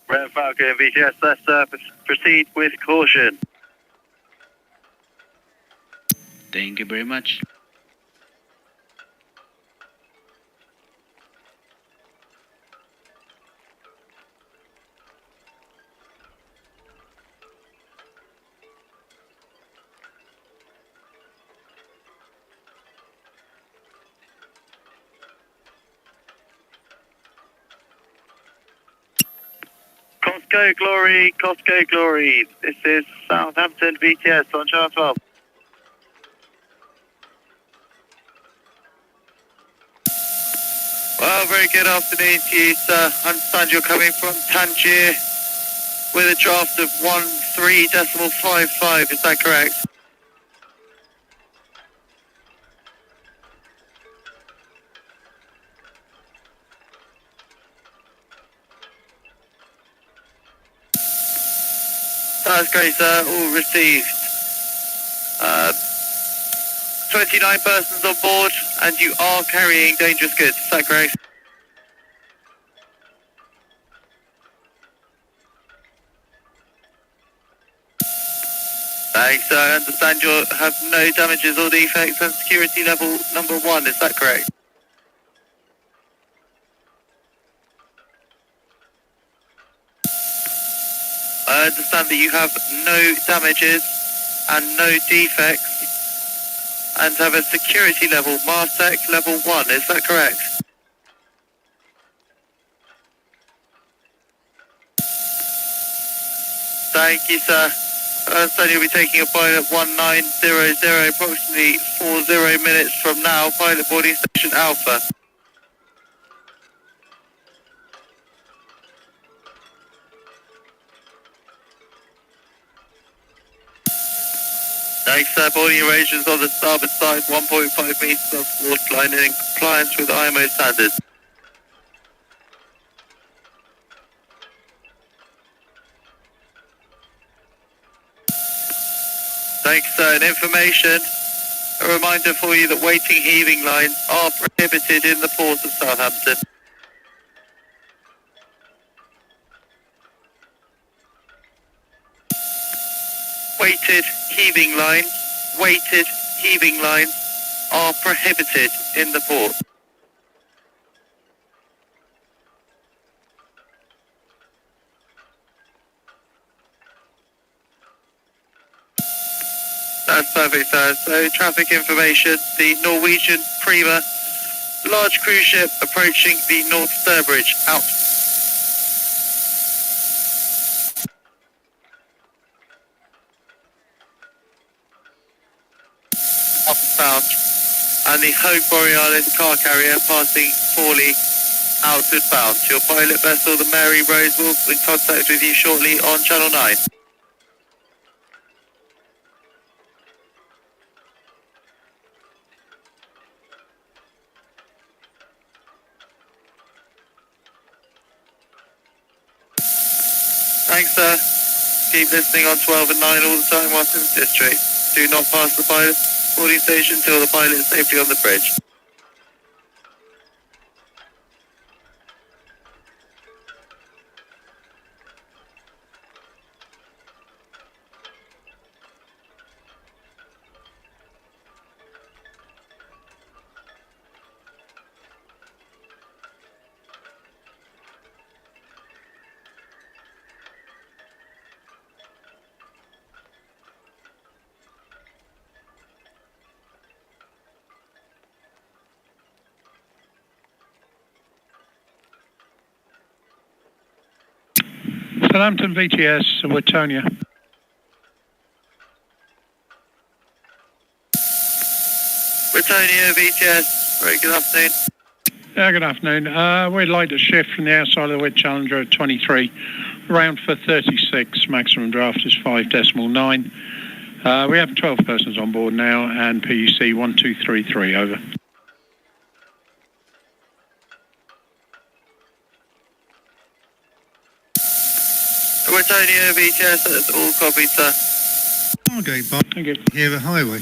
[SPEAKER 2] Red Falcon VTS, let's proceed with caution.
[SPEAKER 13] Thank you very much.
[SPEAKER 2] Costco Glory. This is Southampton VTS on chart 12. Well, very good afternoon to you, sir. I understand you're coming from Town Quay with a draft of 13.55, is that correct? That's great, sir. All received. 29 persons on board, and you are carrying dangerous goods. Is that correct? Thanks, sir. I understand you have no damages or defects and security level number 1. Is that correct? I understand that you have no damages and no defects and have a security level, MARSEC level 1, is that correct? Thank you, sir. I understand you'll be taking a pilot 1900 approximately 40 minutes from now, pilot boarding station Alpha. Thanks, sir. Boarding arrangements on the starboard side, 1.5 metres off waterline and in compliance with IMO standards. Thanks, sir. And information, a reminder for you that waiting heaving lines are prohibited in the port of Southampton. Weighted heaving lines are prohibited in the port. That's perfect, sir. So traffic information, the Norwegian Prima, large cruise ship approaching the North Sturbridge, out. Outbound, and the Hope Borealis car carrier passing Forley outward bound. Your pilot vessel, the Mary Rose, will be in contact with you shortly on Channel 9. Thanks, sir. Keep listening on 12 and 9 all the time whilst in the district. Do not pass the pilot boarding station until the pilot is safely on the bridge.
[SPEAKER 6] Southampton VTS, Wittonia.
[SPEAKER 2] Wittonia VTS, very good afternoon.
[SPEAKER 6] Yeah, good afternoon. We'd like to shift from the outside of the Wind Challenger at 23, round for 36, maximum draft is 5.9. We have 12 persons on board now and PUC 1233, over.
[SPEAKER 2] Wittonia VTS, that's all copied, sir.
[SPEAKER 14] Stargate Bar,
[SPEAKER 6] Thank you.
[SPEAKER 14] here at Highway.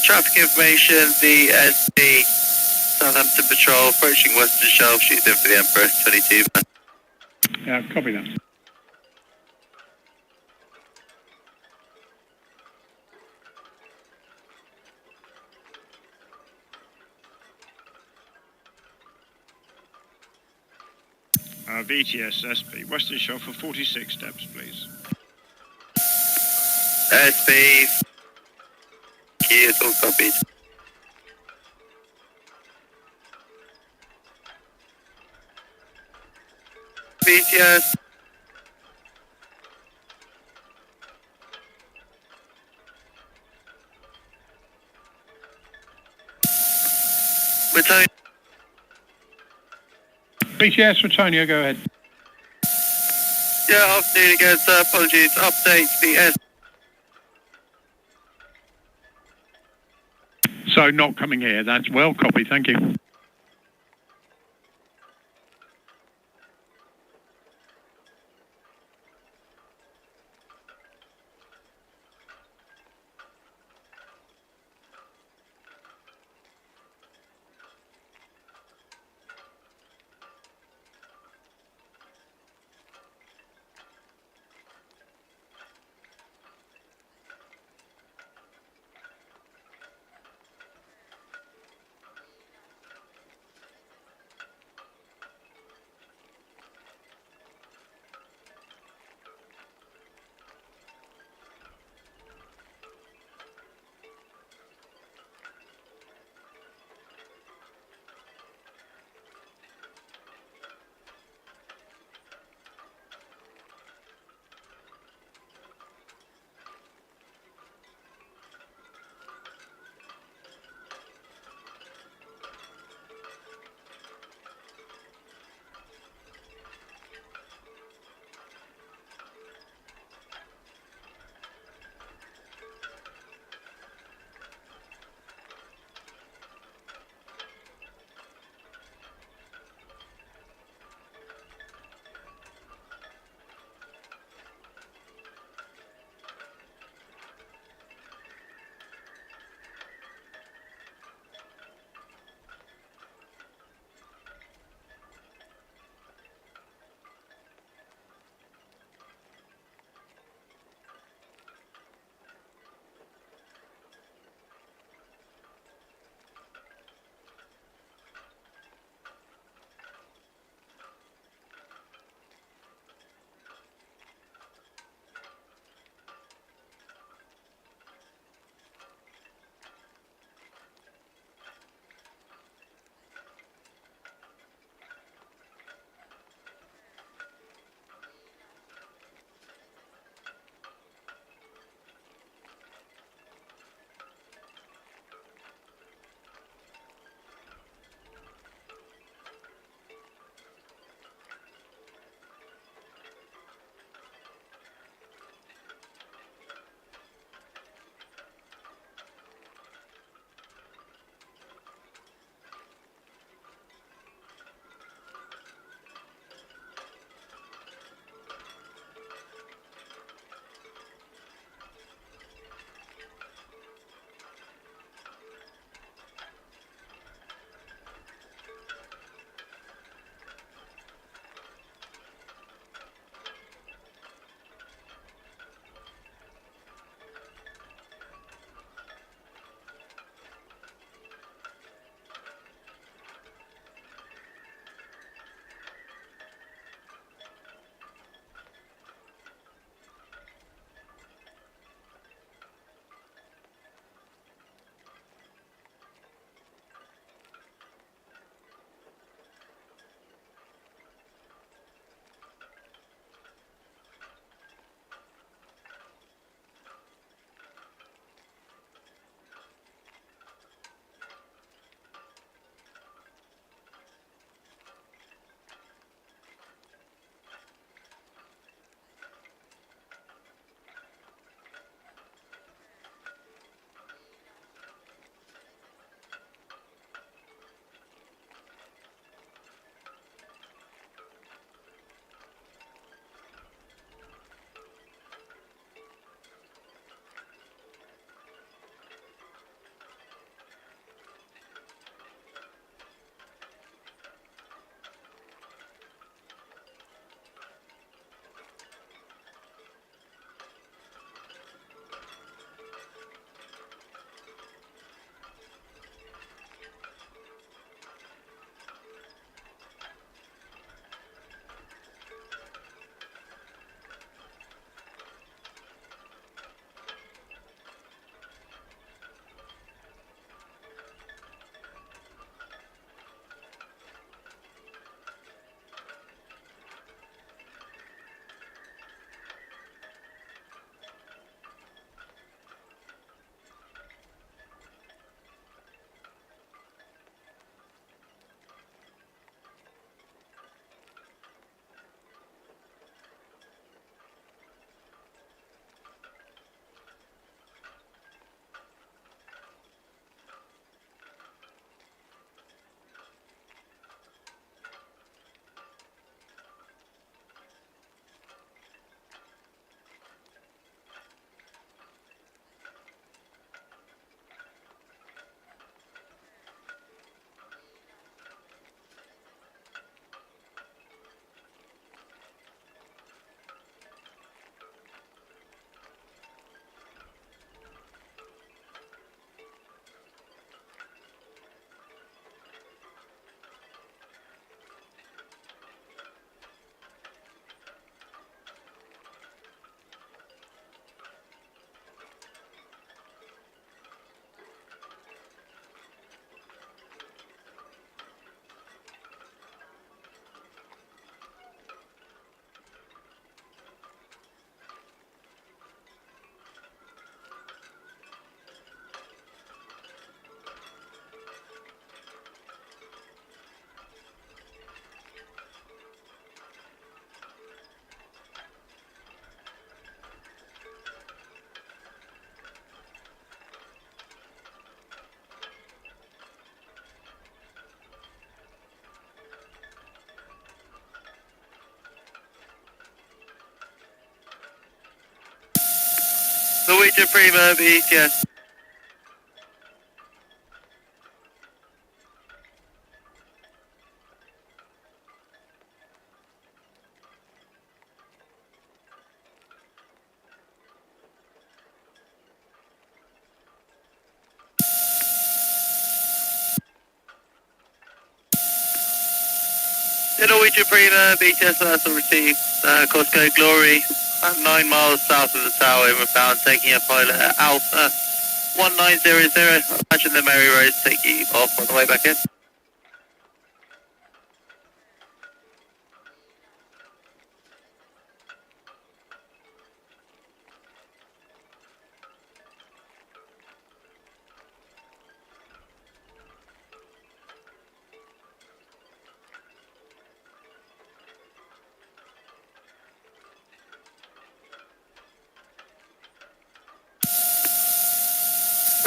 [SPEAKER 2] Traffic information, the SP Southampton Patrol approaching Western Shelf, she's in for the Empress 22.
[SPEAKER 6] Yeah, copy that.
[SPEAKER 1] VTS SP, Western Shelf for 46 steps, please.
[SPEAKER 2] SP, it's all copied. VTS. Return.
[SPEAKER 6] BTS, Ratonia, go ahead.
[SPEAKER 2] Yeah, afternoon again, sir. Apologies. Update the S.
[SPEAKER 6] So not coming here. That's well copy. Thank you.
[SPEAKER 2] Norwegian Prima, BTS. Norwegian Prima, BTS, that's all received. Course code Glory, about 9 miles south of the tower, inbound, taking a pilot at Alpha 1900. Imagine the Mary Rose take you off on the way back in.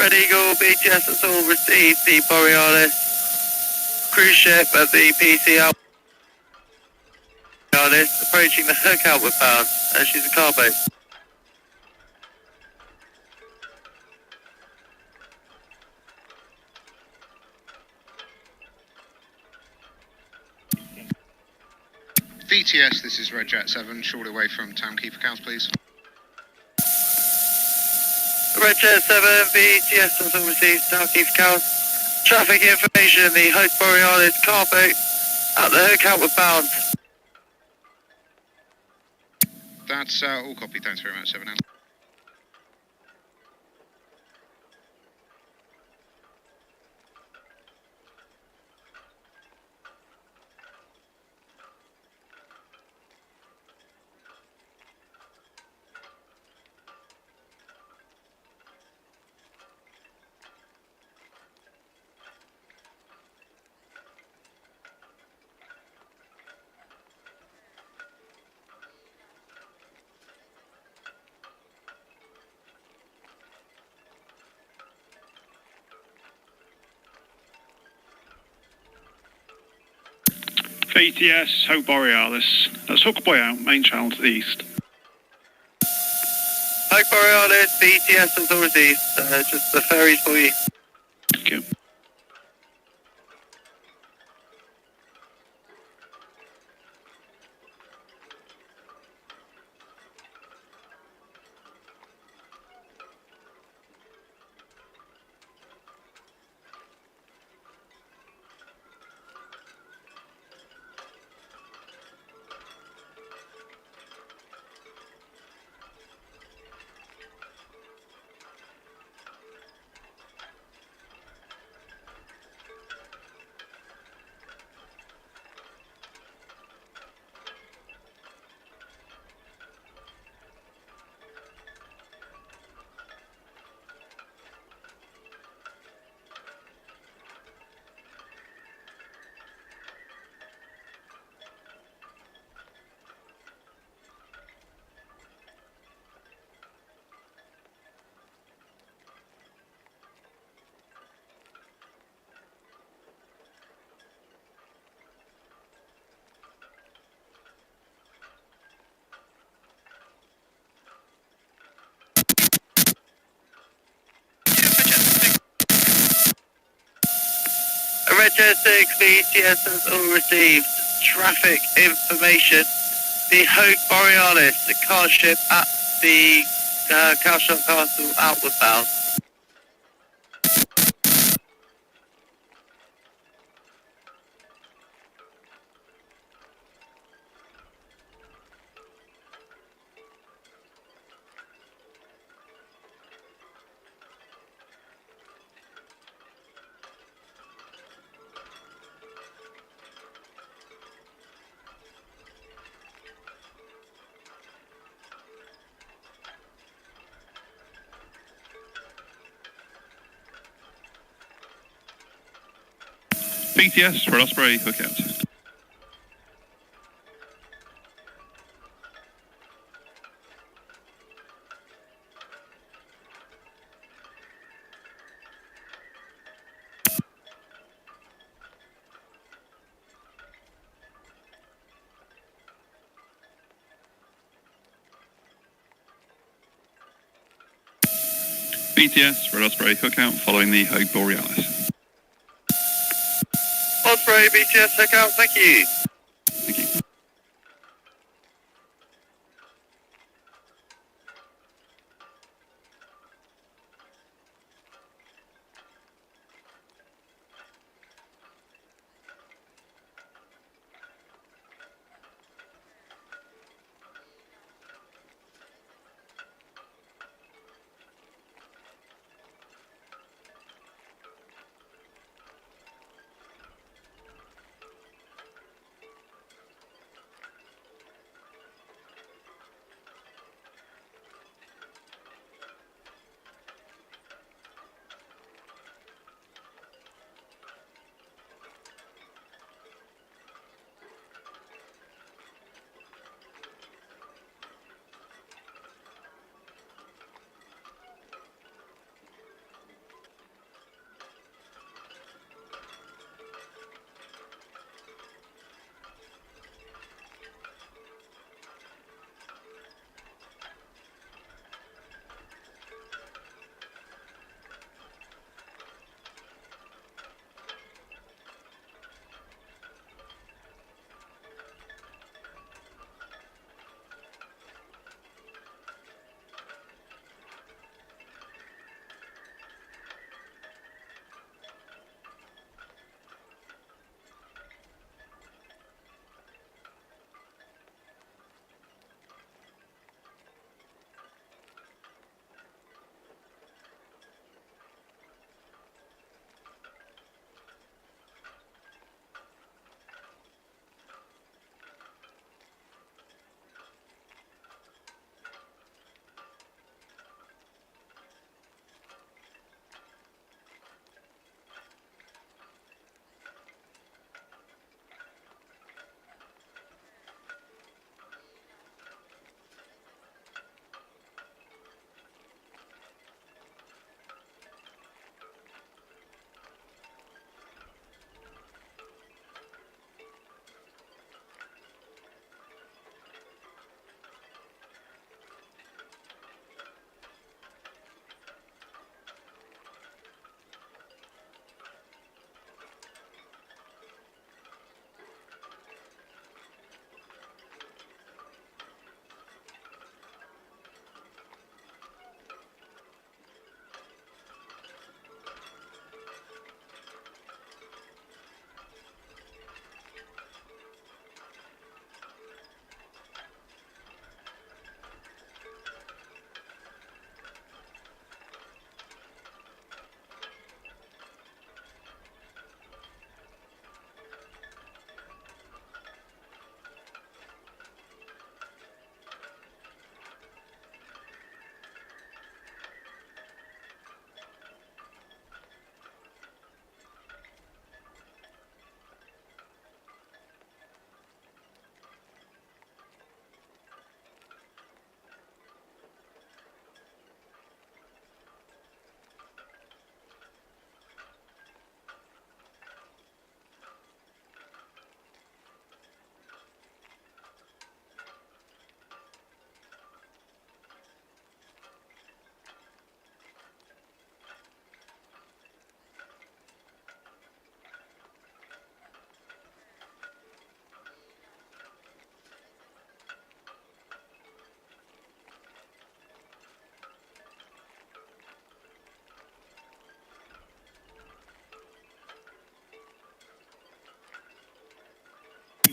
[SPEAKER 2] Red Eagle, BTS has all received the Borealis cruise ship at the PC Borealis approaching the hook outward bound, and she's a car boat.
[SPEAKER 14] VTS, this is Red Jet 7, short away from Town Quay for cows, please.
[SPEAKER 2] Red Jet 7, VTS has all received Town Quay for cows. Traffic information, the Hope Borealis car boat at the hook outward bound.
[SPEAKER 14] That's all copy, thanks very much, 7 out.
[SPEAKER 6] VTS, Hope Borealis. That's Hook Boy out, main channel to the east.
[SPEAKER 2] Hope Borealis, VTS has all received. Just the ferries for you.
[SPEAKER 6] Thank you.
[SPEAKER 2] Red Jet 6, VTS has all received traffic information. The Hope Borealis, the car ship at the Cowshot Castle outward bound.
[SPEAKER 6] VTS, Red Osprey, hook out.
[SPEAKER 15] BTS, Red Osprey, hookout following the Hope Borealis.
[SPEAKER 2] Osprey, BTS, hookout, thank you.
[SPEAKER 15] Thank you.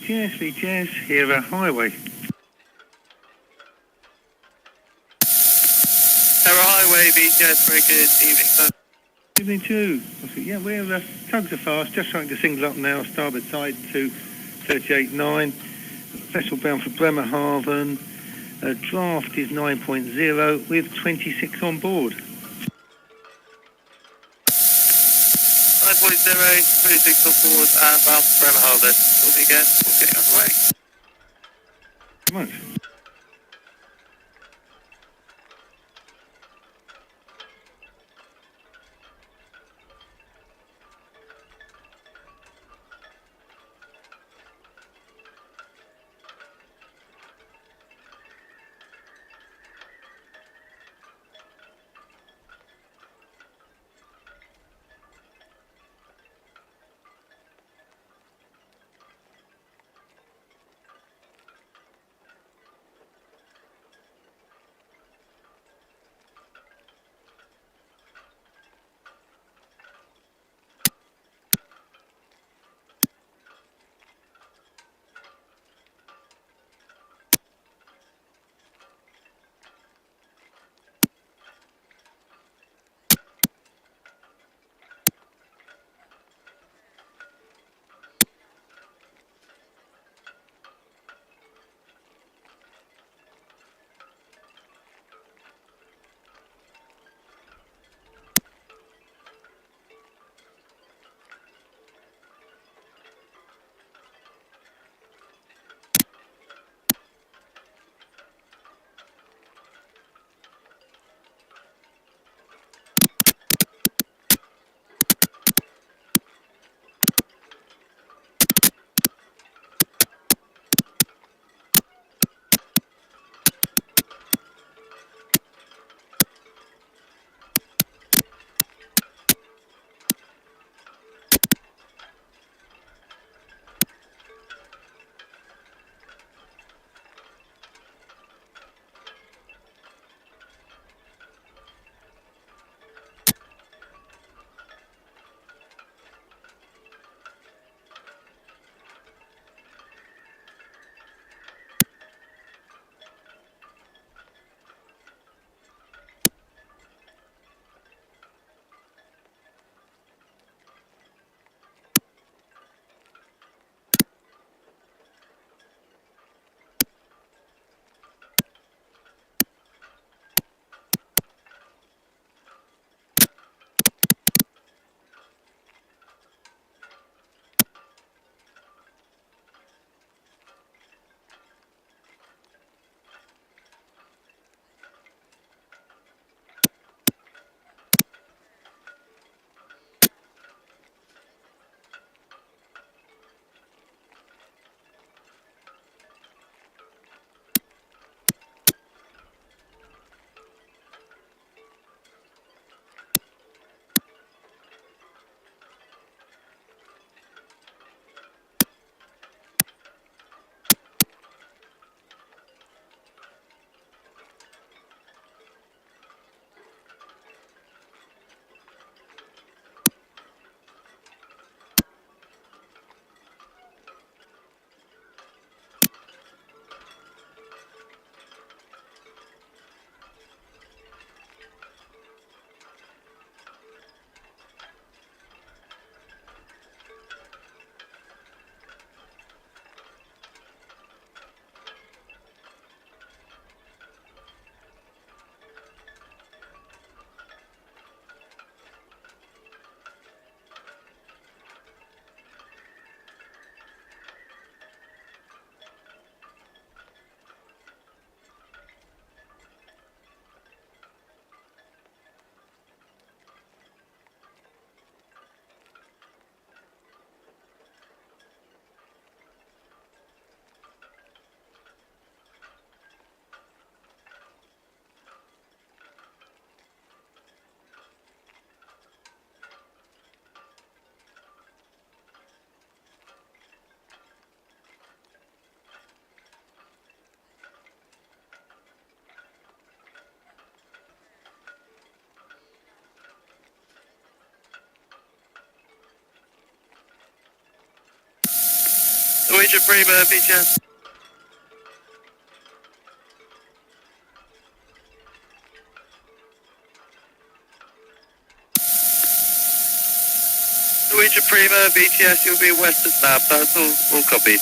[SPEAKER 6] VTS, Hero Highway.
[SPEAKER 2] Terra Highway, BTS, very good evening, sir.
[SPEAKER 6] Evening too. Yeah, we're tugs are fast, just trying to single up now, starboard side to 38.9. Vessel bound for Bremerhaven. Draft is 9.0 with 26 on board.
[SPEAKER 2] 9.0, 26 on board and bound for Bremerhaven. Call me again, we're getting underway.
[SPEAKER 6] Right.
[SPEAKER 16] Norwegian Prima, BTS. Norwegian Prima, BTS, you'll be west of snap, that's all copied.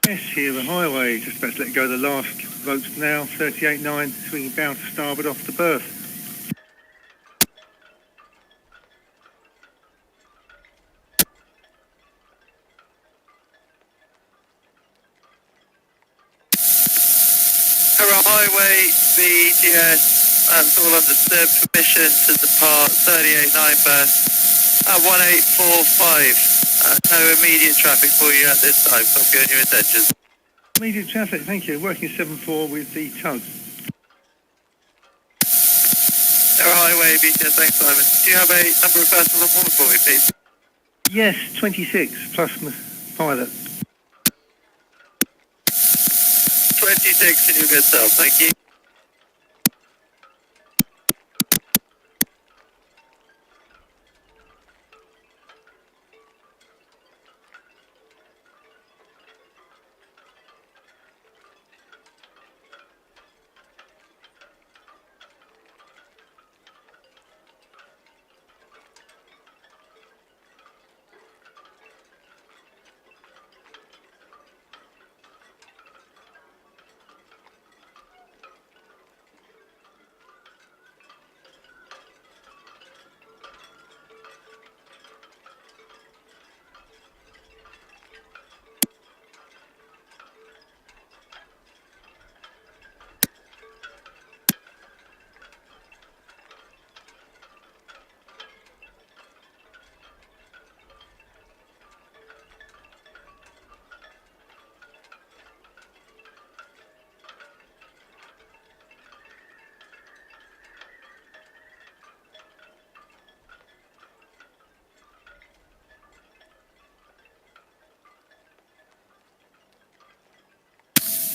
[SPEAKER 6] Yes, here the highway, just about to let go of the last ropes now, 38.9, swinging bound to starboard off the berth.
[SPEAKER 16] Harrow Highway, BTS, that's all understood, permission to depart, 38.9 berth, 1845. No immediate traffic for you at this time, copy on your intentions.
[SPEAKER 6] Immediate traffic, thank you. Working 7-4 with the tug.
[SPEAKER 16] Harrow Highway, BTS, thanks Simon. Do you have a number of persons on board for me, please?
[SPEAKER 6] Yes, 26 plus pilot.
[SPEAKER 16] 26 and your good self, thank you.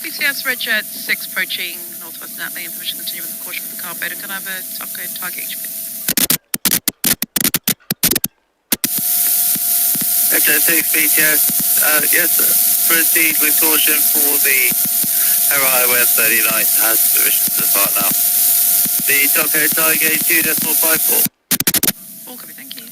[SPEAKER 17] BTS Red Jet 6 approaching northwest Natley and permission to continue with the caution for the carburetor. Can I have a top code target HP?
[SPEAKER 16] Okay, 6 BTS, yes sir. Proceed with caution for the Harrow Highway 39 has permission to depart now. The top code target 2.54.
[SPEAKER 17] All copy, thank you.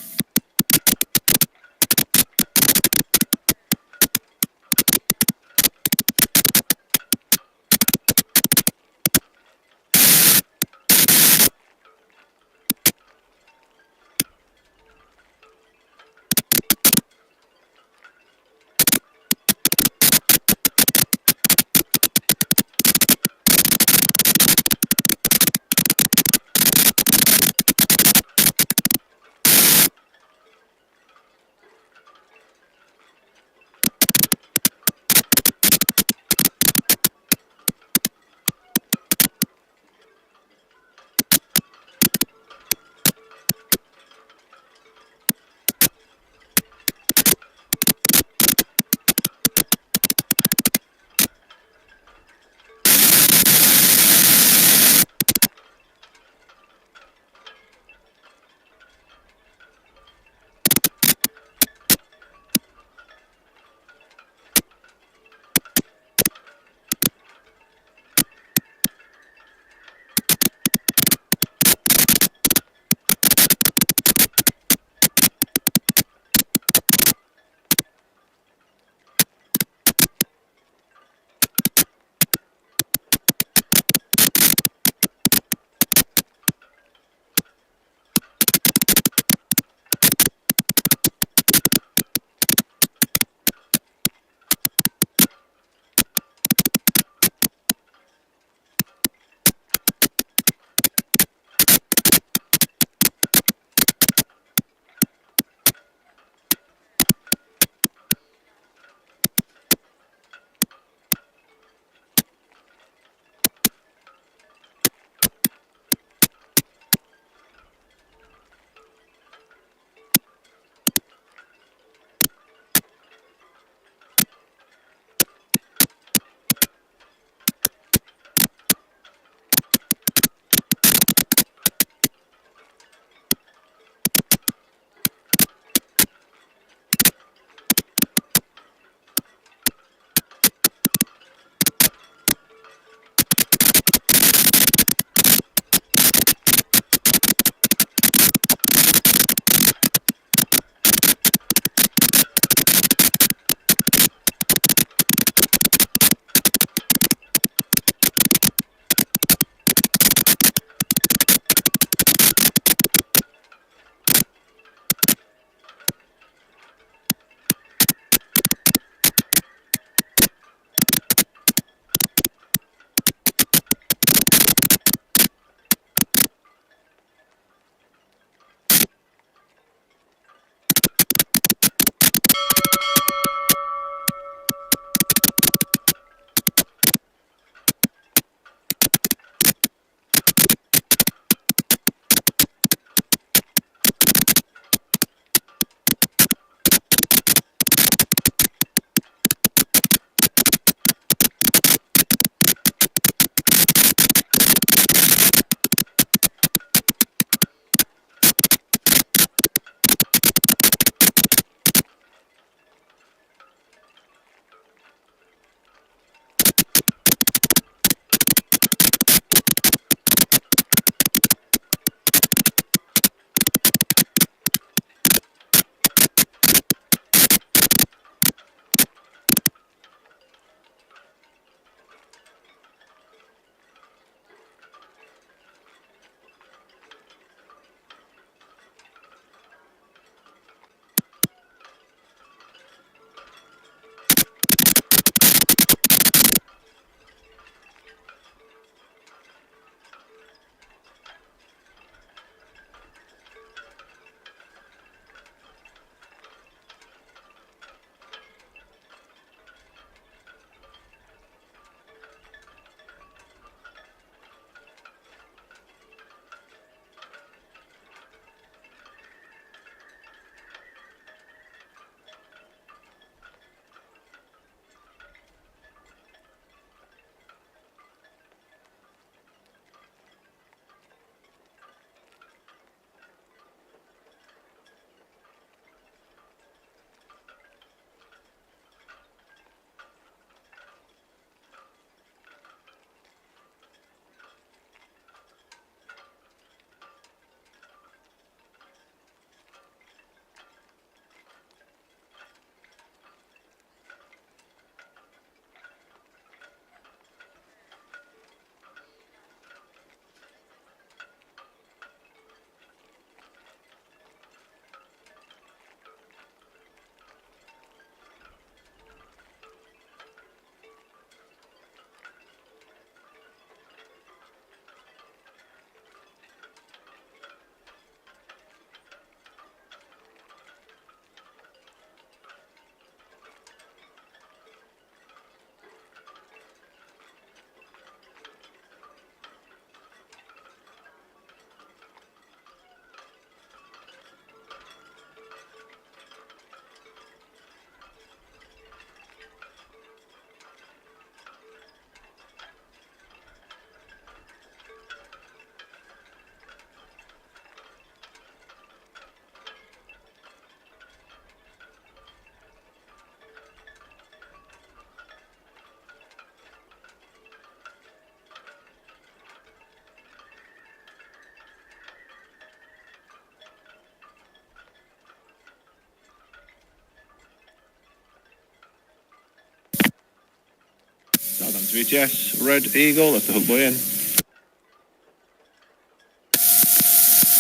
[SPEAKER 9] VTS, Red Eagle, that's the hook buoy in.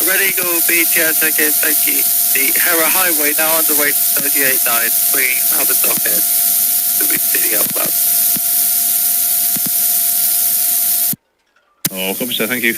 [SPEAKER 18] Red Eagle, BTS, okay, thank you. The Hera Highway now underway to 38.9, swinging out the dockhead. Should be sitting up above.
[SPEAKER 9] Oh, copy, sir, thank you.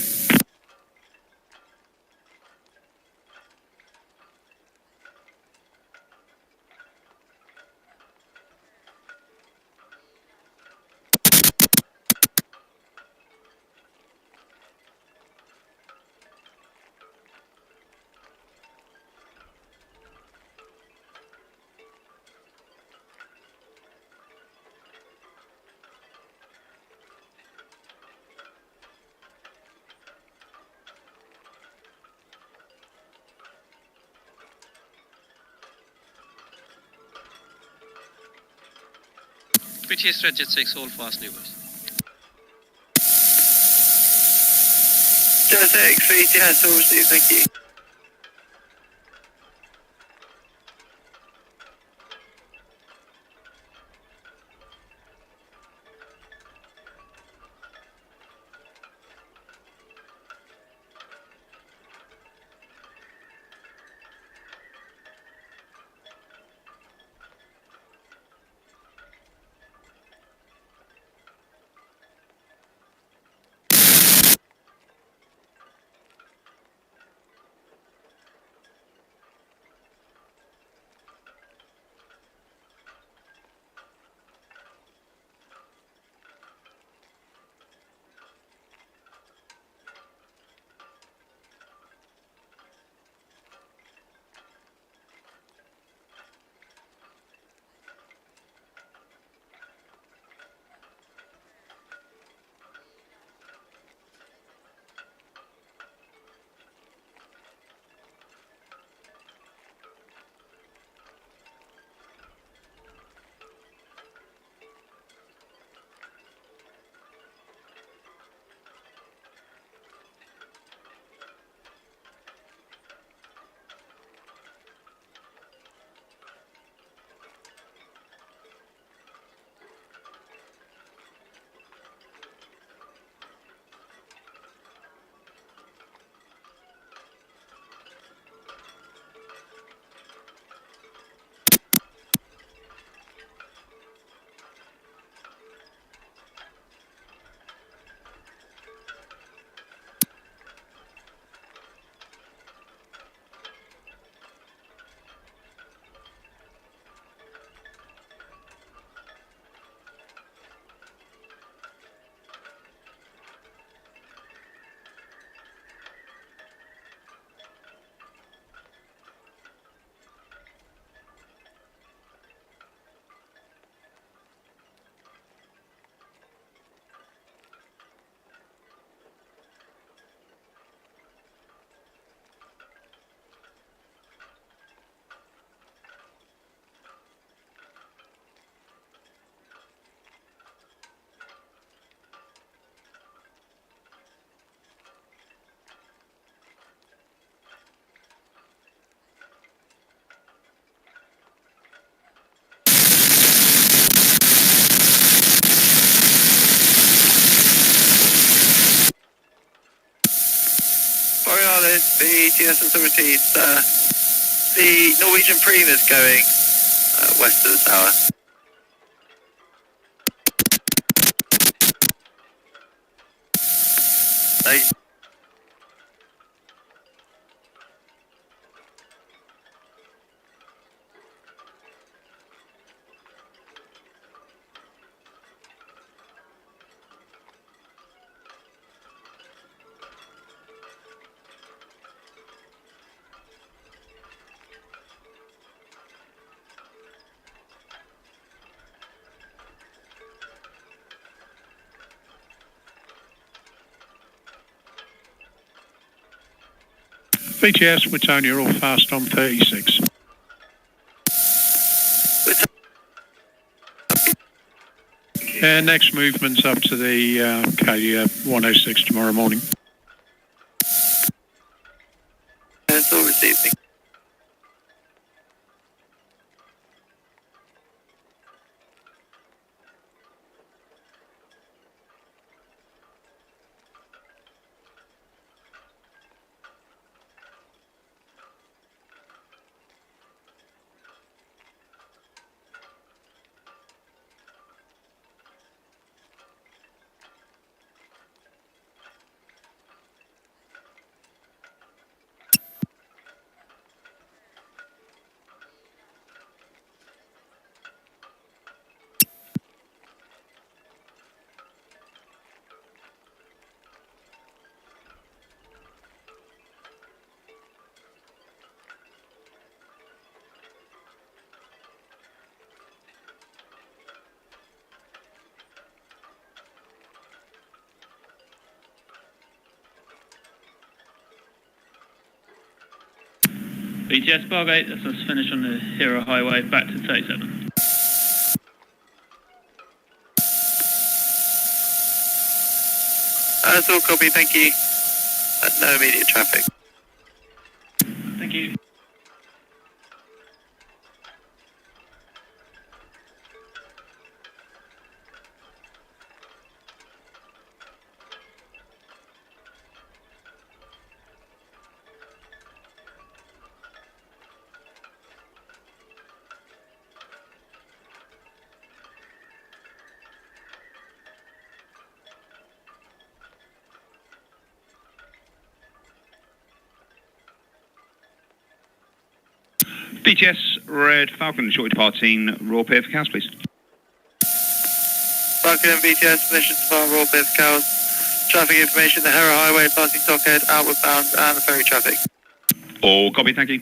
[SPEAKER 7] BTS Red Jet 6, all fast newers.
[SPEAKER 18] Jet 6, VTS, all received, thank you. Borealis, BTS authorities, the Norwegian Prima is going west of the tower. Thanks.
[SPEAKER 6] BTS, Wittonia, all fast on 36. Next movement's up to the K106 tomorrow morning.
[SPEAKER 18] It's all receiving.
[SPEAKER 12] BTS Bargate, that's us finish on the Hero Highway back to 37.
[SPEAKER 2] That's all copy, thank you. No immediate traffic.
[SPEAKER 12] Thank you.
[SPEAKER 15] BTS Red Falcon, shortly departing Raw Pier for Cows, please.
[SPEAKER 2] Falcon and BTS, permission to depart Royal Bears Cows. Traffic information, the Harrow Highway, passing Dockhead, outward bound, and the ferry traffic.
[SPEAKER 15] All copy, thank you.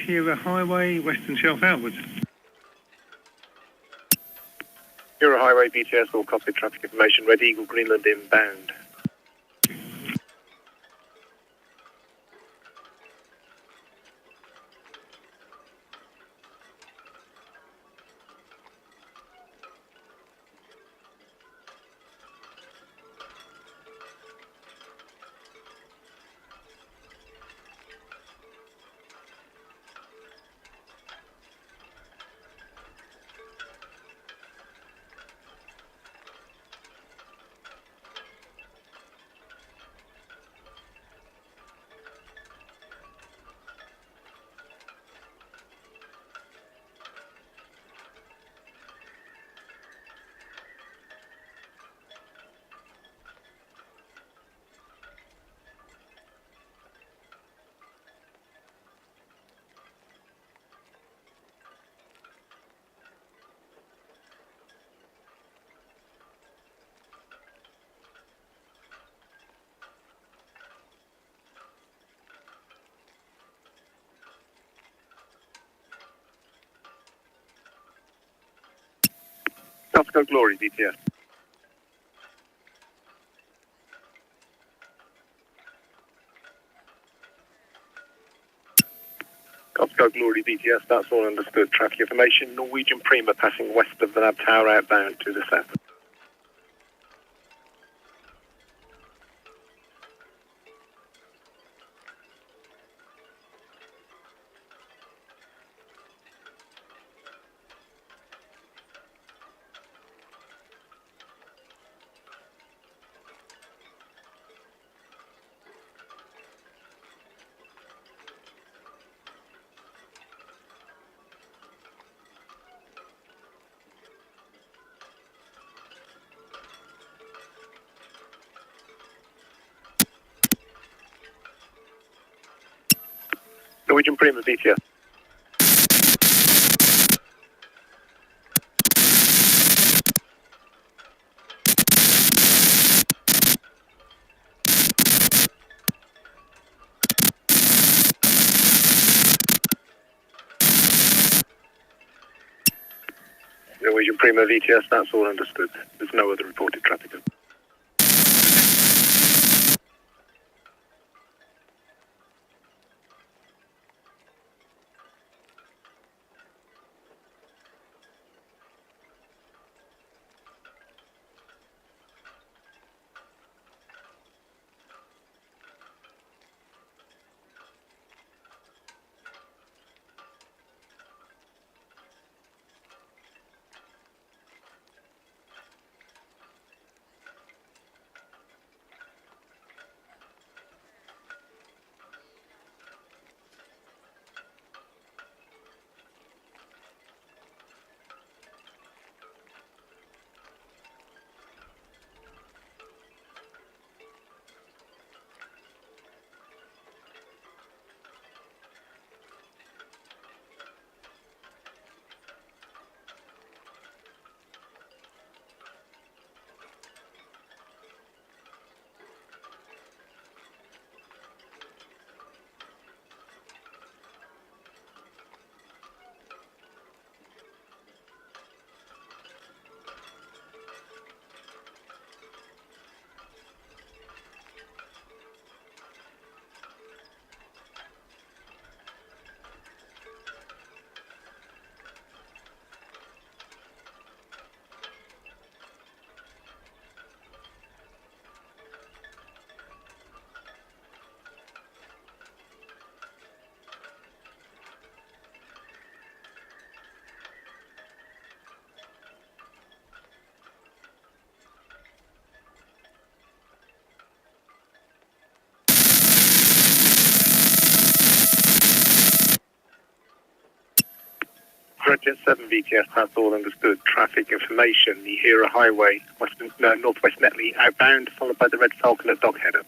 [SPEAKER 6] Hero Highway, Western Shelf outwards.
[SPEAKER 19] Hero Highway, BTS, all copy, traffic information, Red Eagle, Greenland inbound. Gulf Glory, BTS. Gulf Glory, BTS, that's all understood. Traffic information, Norwegian Prima passing west of the Nav Tower outbound to the south. Norwegian Prima VTS. Norwegian Prima VTS, that's all understood. There's no other reported traffic. Jet 7 VTS, that's all understood. Traffic information, the Hera Highway, northwest Netley outbound, followed by the Red Falcon at Dockhead up.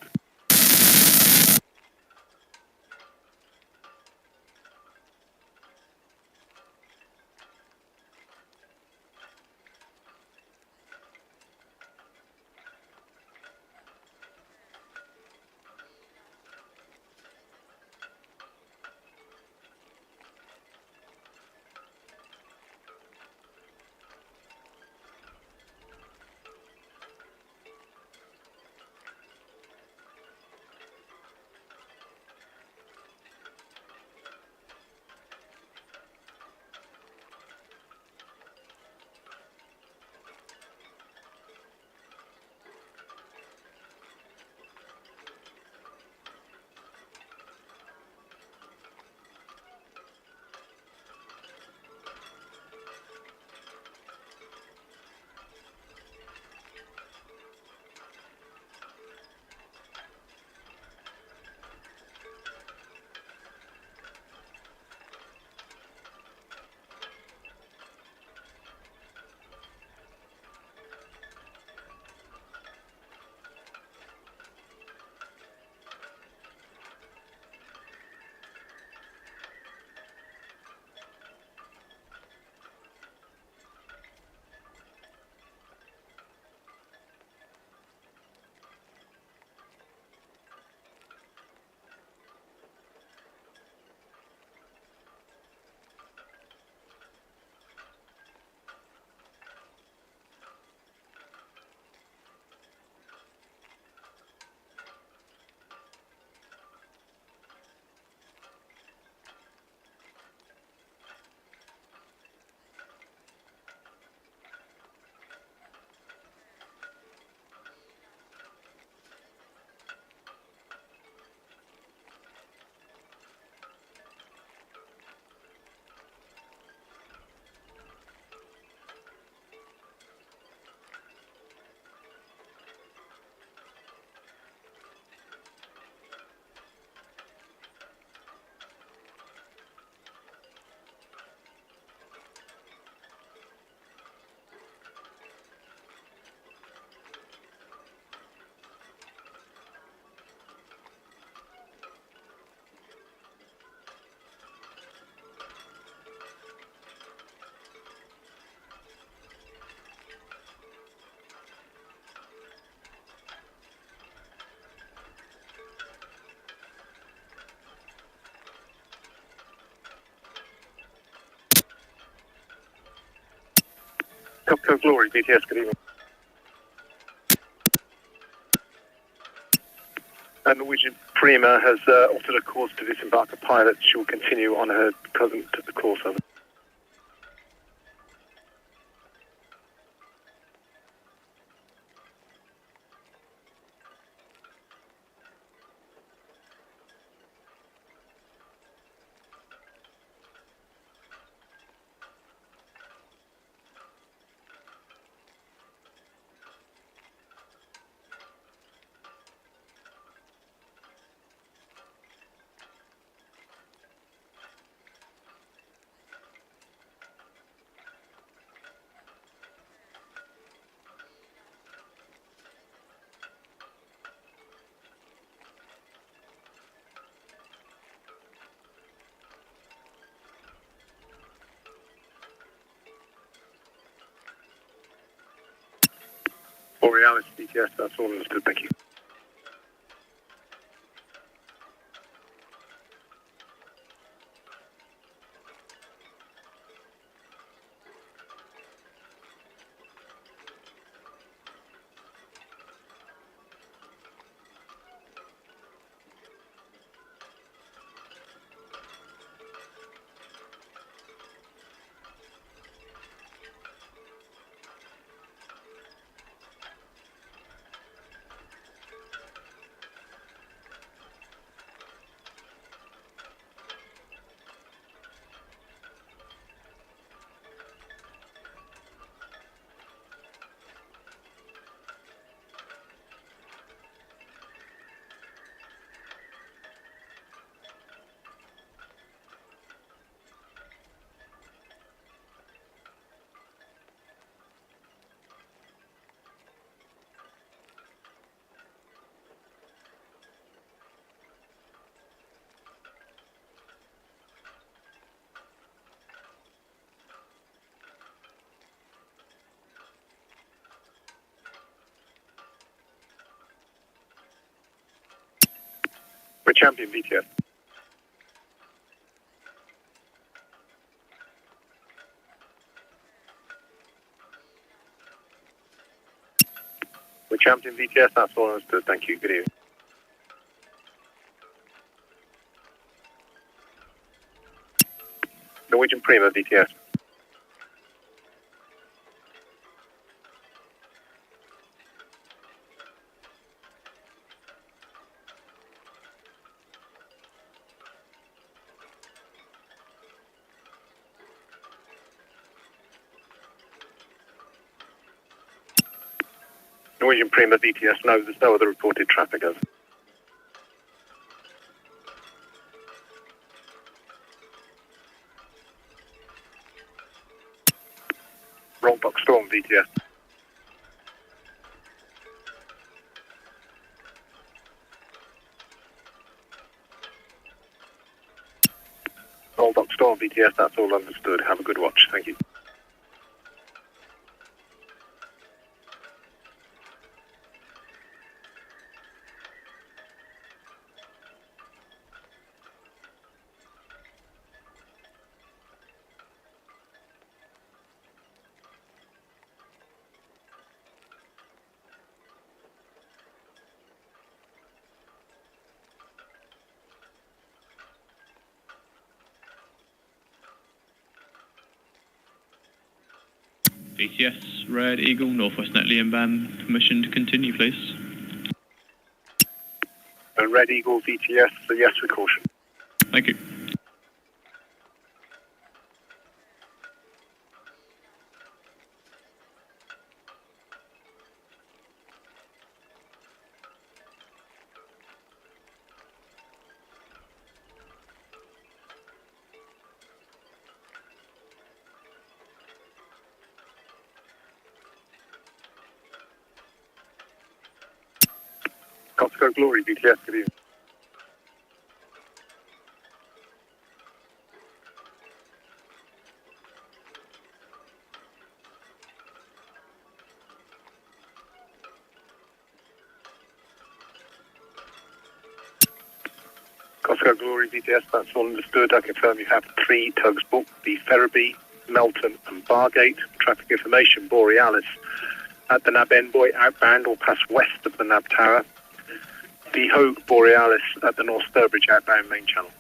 [SPEAKER 19] Copco Glory, BTS, good evening. Norwegian Prima has altered her course to disembark the pilot. She will continue on her present course. Over. Borealis, BTS, that's all understood, thank you. We're champion, BTS. We're champion, BTS, that's all understood, thank you, good evening. Norwegian Prima, BTS. Norwegian Prima, BTS, no, there's no other reported traffic over. Rollbox Storm, BTS. Rollbox Storm, BTS, that's all understood. Have a good watch, thank you.
[SPEAKER 12] BTS, Red Eagle, Northwest Netley inbound. Permission to continue, please.
[SPEAKER 19] Red Eagle, BTS, so yes with caution.
[SPEAKER 12] Thank you.
[SPEAKER 19] Costco Glory, BTS, good evening. Costco Glory, BTS, that's all understood. I confirm you have 3 tugs booked. The Ferriby, Melton and Bargate. Traffic information, Borealis at the Nab End Buoy outbound or pass west of the Nab Tower. The Hogue Borealis at the North Sturbridge outbound main channel.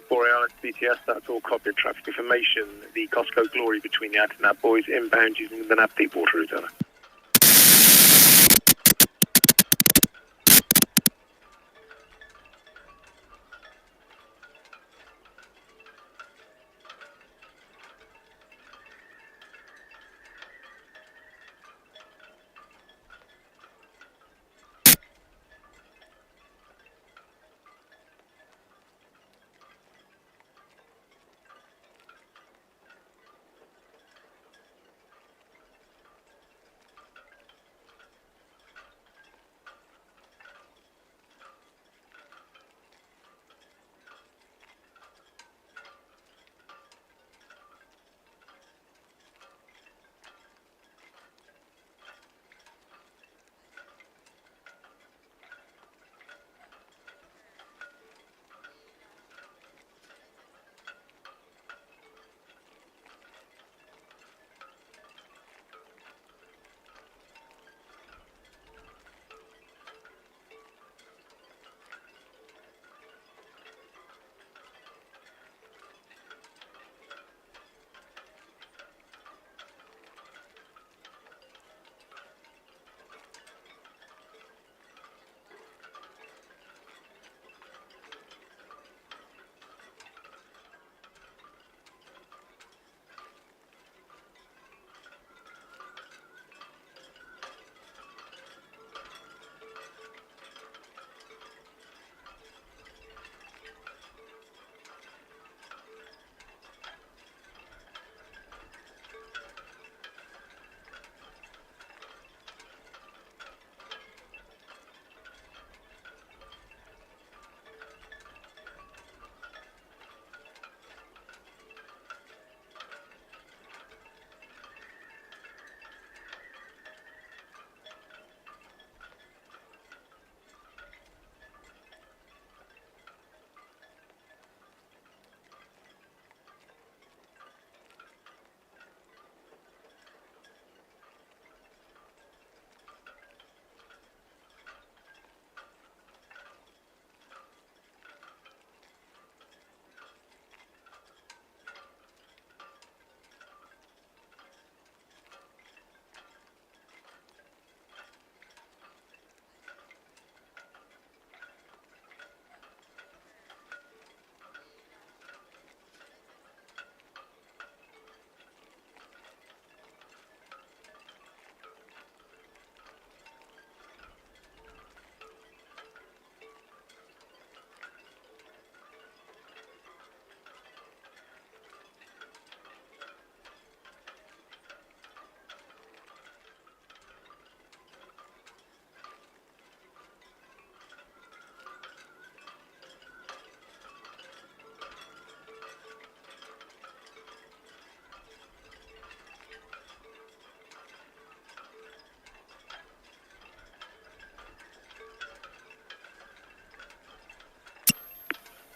[SPEAKER 19] Borealis BTS, that's all copy of traffic information. The Costco Glory between the outer Nab buoys inbound using the Nab Deepwater route.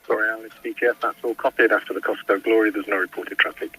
[SPEAKER 19] Borealis BTS, that's all copied. After the Costco Glory, there's no reported traffic.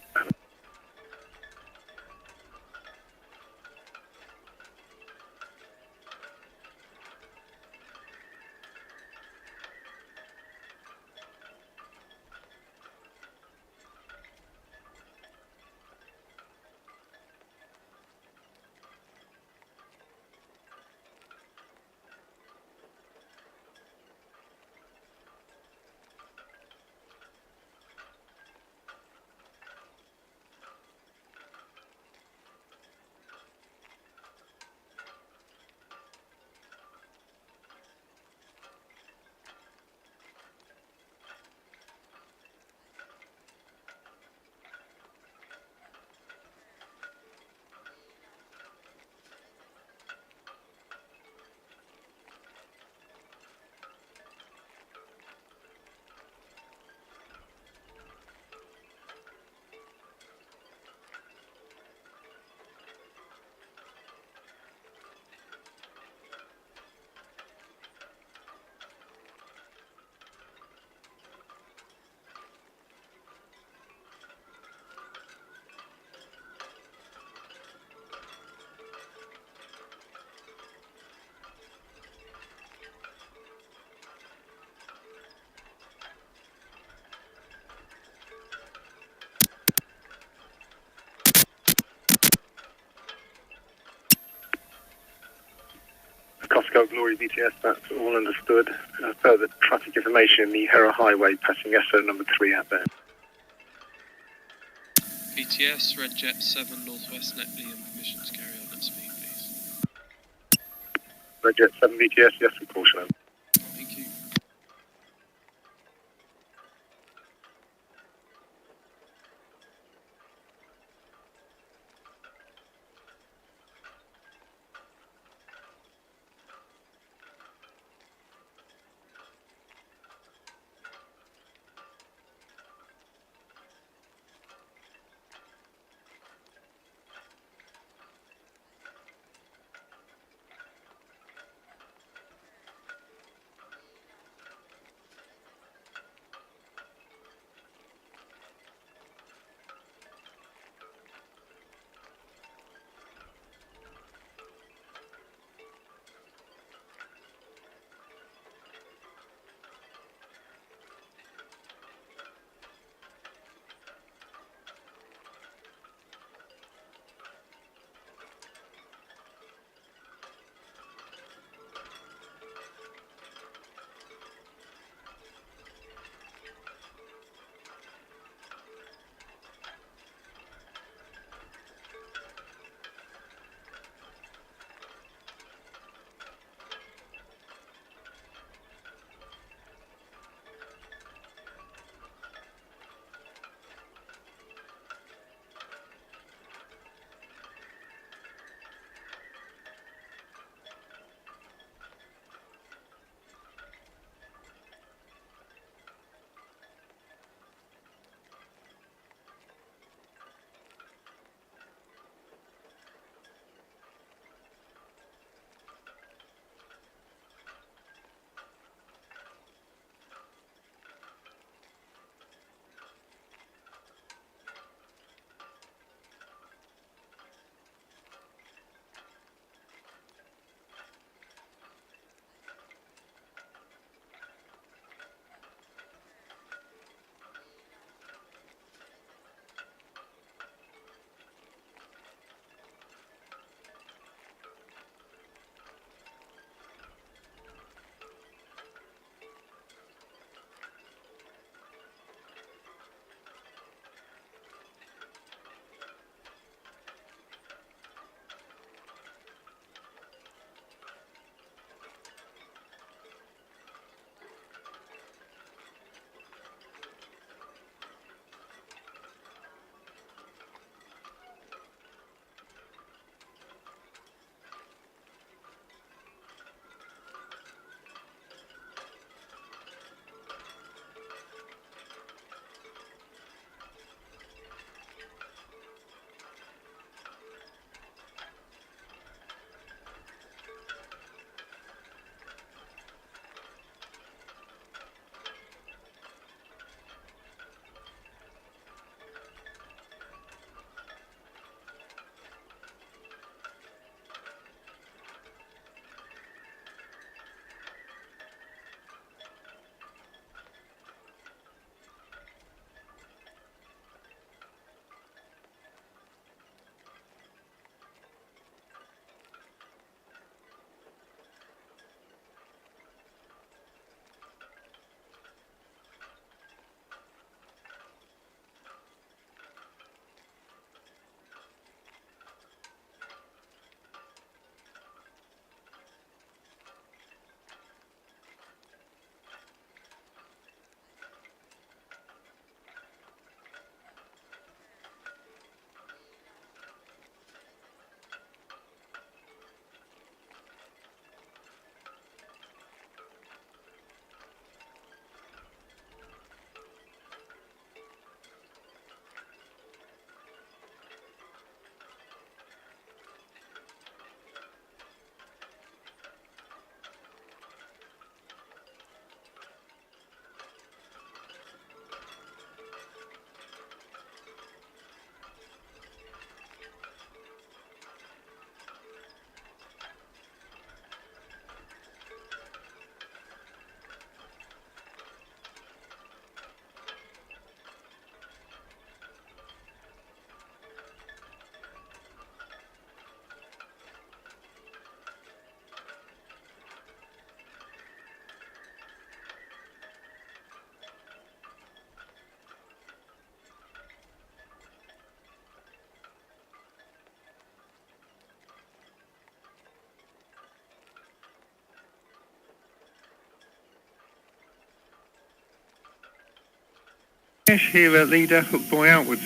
[SPEAKER 19] Costco Glory BTS, that's all understood. Further traffic information, the Hera Highway passing SO number 3 out there.
[SPEAKER 7] BTS, Red Jet 7, Northwest Netley, and permission to carry on at speed, please.
[SPEAKER 19] Red Jet 7 BTS, yes, of course.
[SPEAKER 7] Thank you.
[SPEAKER 6] Here, leader, hook buoy outward.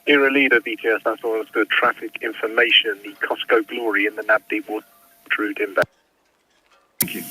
[SPEAKER 19] Era leader, BTS, that's all understood. Traffic information, the Costco Glory in the NAB Deepwater route inbound.
[SPEAKER 6] Thank you.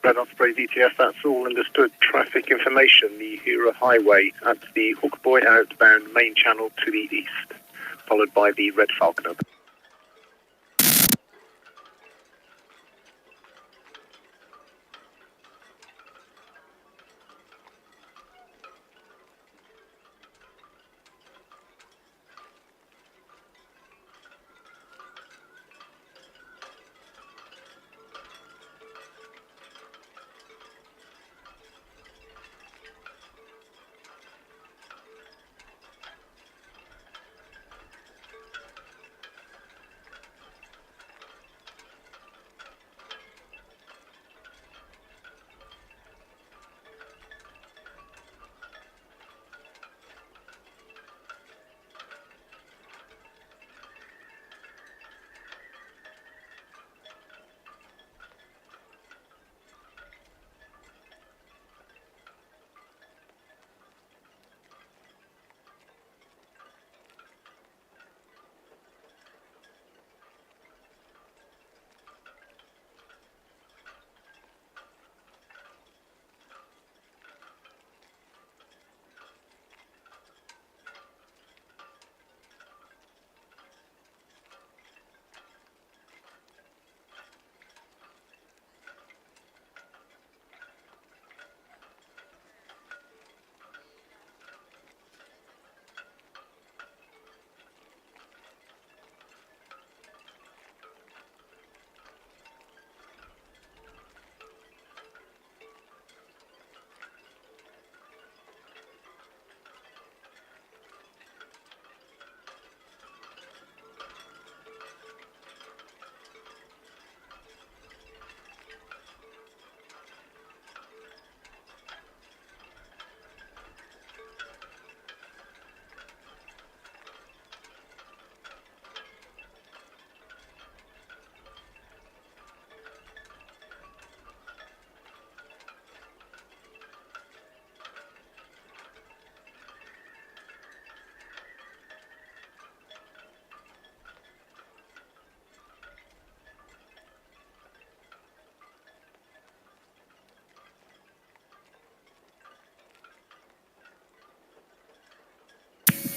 [SPEAKER 19] Red Osprey DTS, that's all understood. Traffic information, the Hira Highway at the hook buoy outbound main channel to the east, followed by the Red Falcon.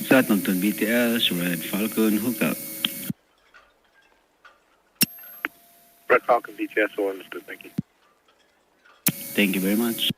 [SPEAKER 13] Southampton BTS, Red Falcon, hook up.
[SPEAKER 19] Red Falcon DTS, all understood, thank you.
[SPEAKER 13] Thank you very much.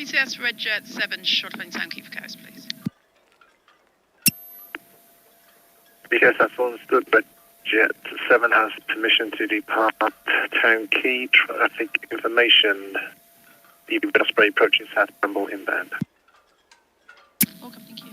[SPEAKER 17] BTS Red Jet 7, short line Town Quay for coast, please.
[SPEAKER 19] Because that's understood, but Jet 7 has permission to depart Town Quay. Traffic information. The Osprey approaching South Bramble inbound.
[SPEAKER 17] Okay, thank you.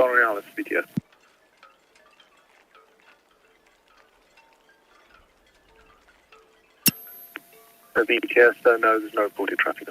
[SPEAKER 19] Borealis, BTS. BTS, no, there's no reported traffic.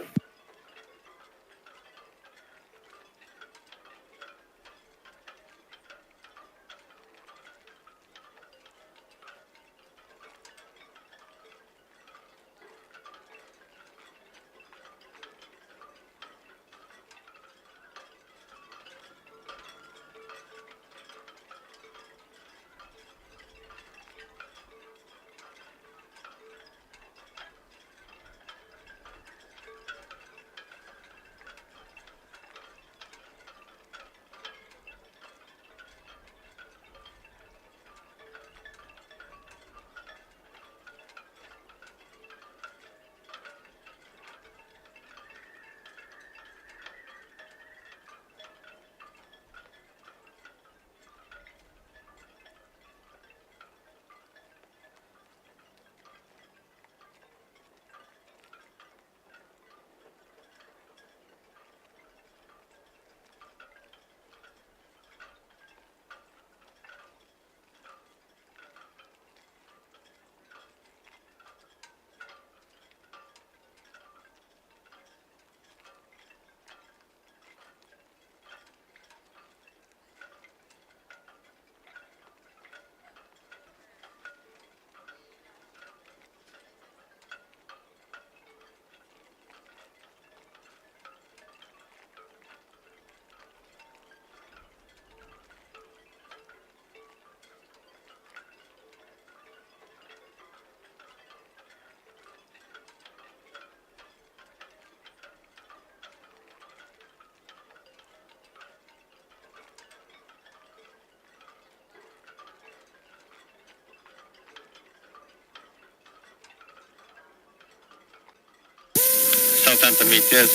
[SPEAKER 10] Southampton BTS,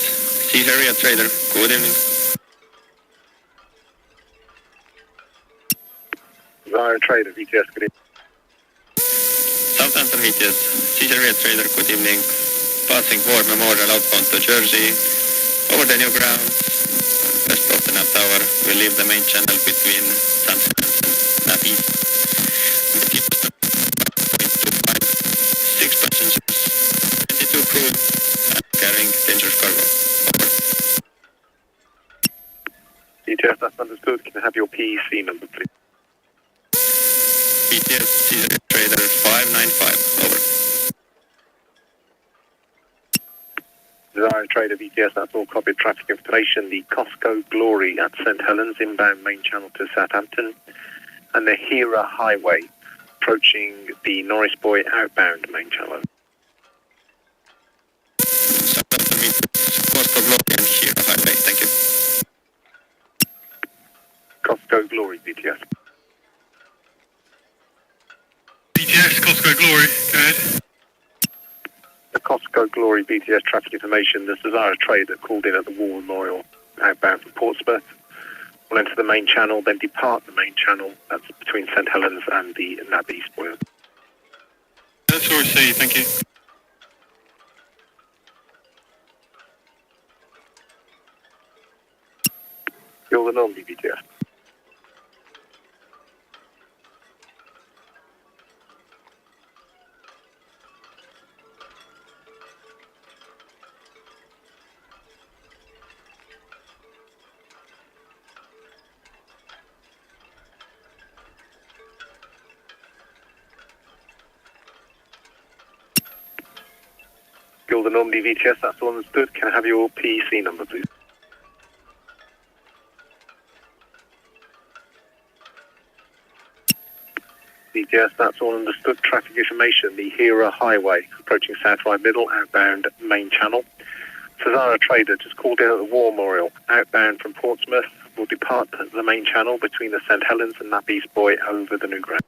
[SPEAKER 10] Sea Area Trader, good evening.
[SPEAKER 19] Trader, BTS, good evening.
[SPEAKER 10] Southampton BTS, Sea Area Trader, good evening. Passing War Memorial outbound to Jersey, over the new ground, west of the nav tower. We leave the main channel between St. Helens and nav east. We keep 6 passengers, 22 crew, and carrying dangerous cargo.
[SPEAKER 19] BTS, that's understood. Can I have your PEC number, please?
[SPEAKER 10] BTS, Sea Area Trader 595, over.
[SPEAKER 19] Desire Trader BTS, that's all copied traffic information. The Costco Glory at St. Helens, inbound main channel to Southampton, and the Hera Highway approaching the Norris Buoy outbound main channel.
[SPEAKER 10] Southampton BTS, Costco Glory and Hera Highway, thank you.
[SPEAKER 19] Costco Glory BTS.
[SPEAKER 4] BTS, Costco Glory, go ahead.
[SPEAKER 19] The Costco Glory BTS traffic information. The Desire Trader called in at the War Memorial outbound from Portsmouth. Will enter the main channel, then depart the main channel. That's between St. Helens and the nav east buoy.
[SPEAKER 4] That's all I see, thank you.
[SPEAKER 19] You're the Normandy BTS. Gilder Normandy VTS, that's all understood. Can I have your PEC number, please? VTS, that's all understood. Traffic information, the Hera Highway, approaching South Rye Middle, outbound main channel. Cesara Trader just called in at the War Memorial, outbound from Portsmouth, will depart the main channel between the St. Helens and nav east buoy over the new ground.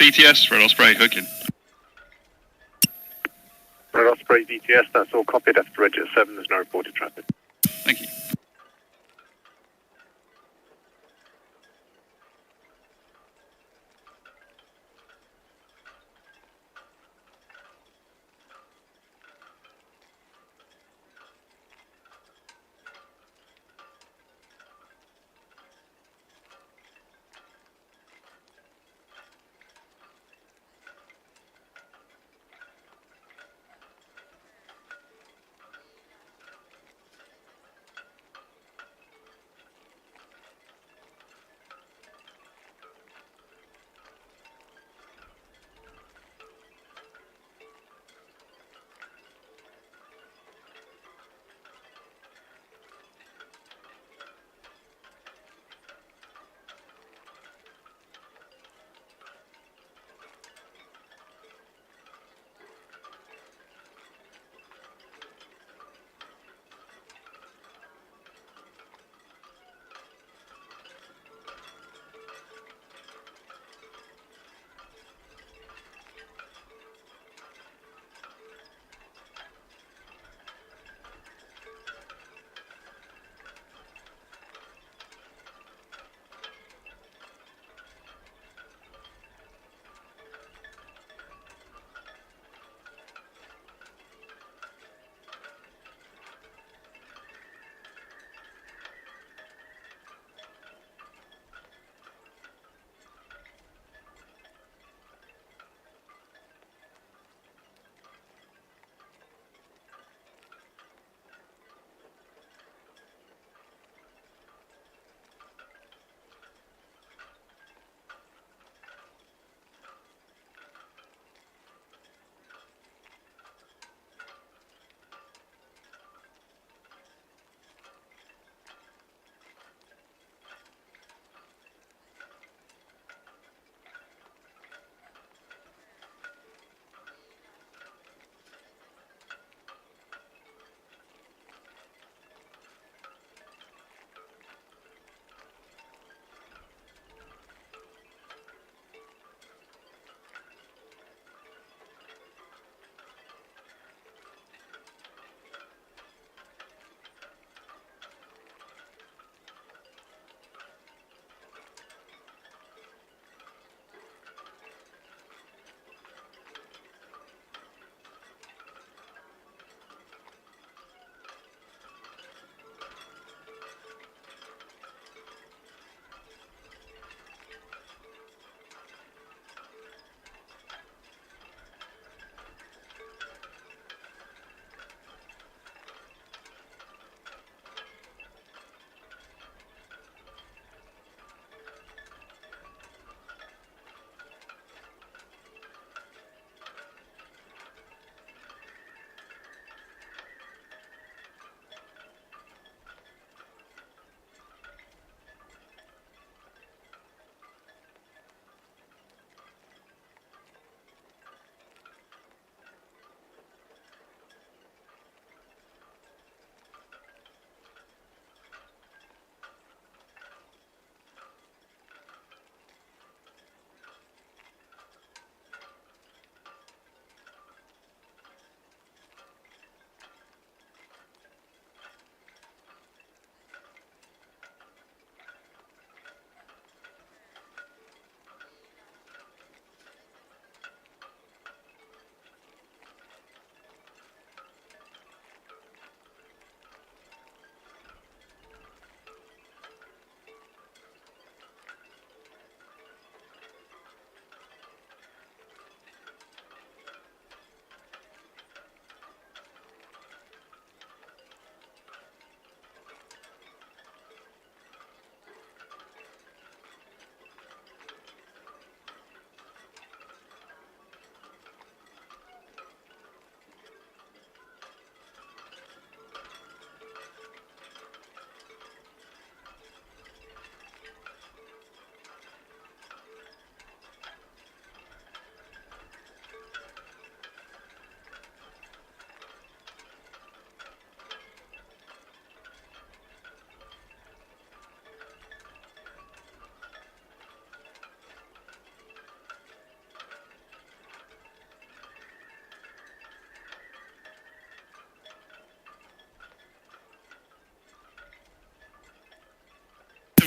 [SPEAKER 20] BTS, Red Osprey, hooking.
[SPEAKER 19] Red Osprey BTS, that's all copied after Red Jet 7, there's no reported traffic.
[SPEAKER 20] Thank you.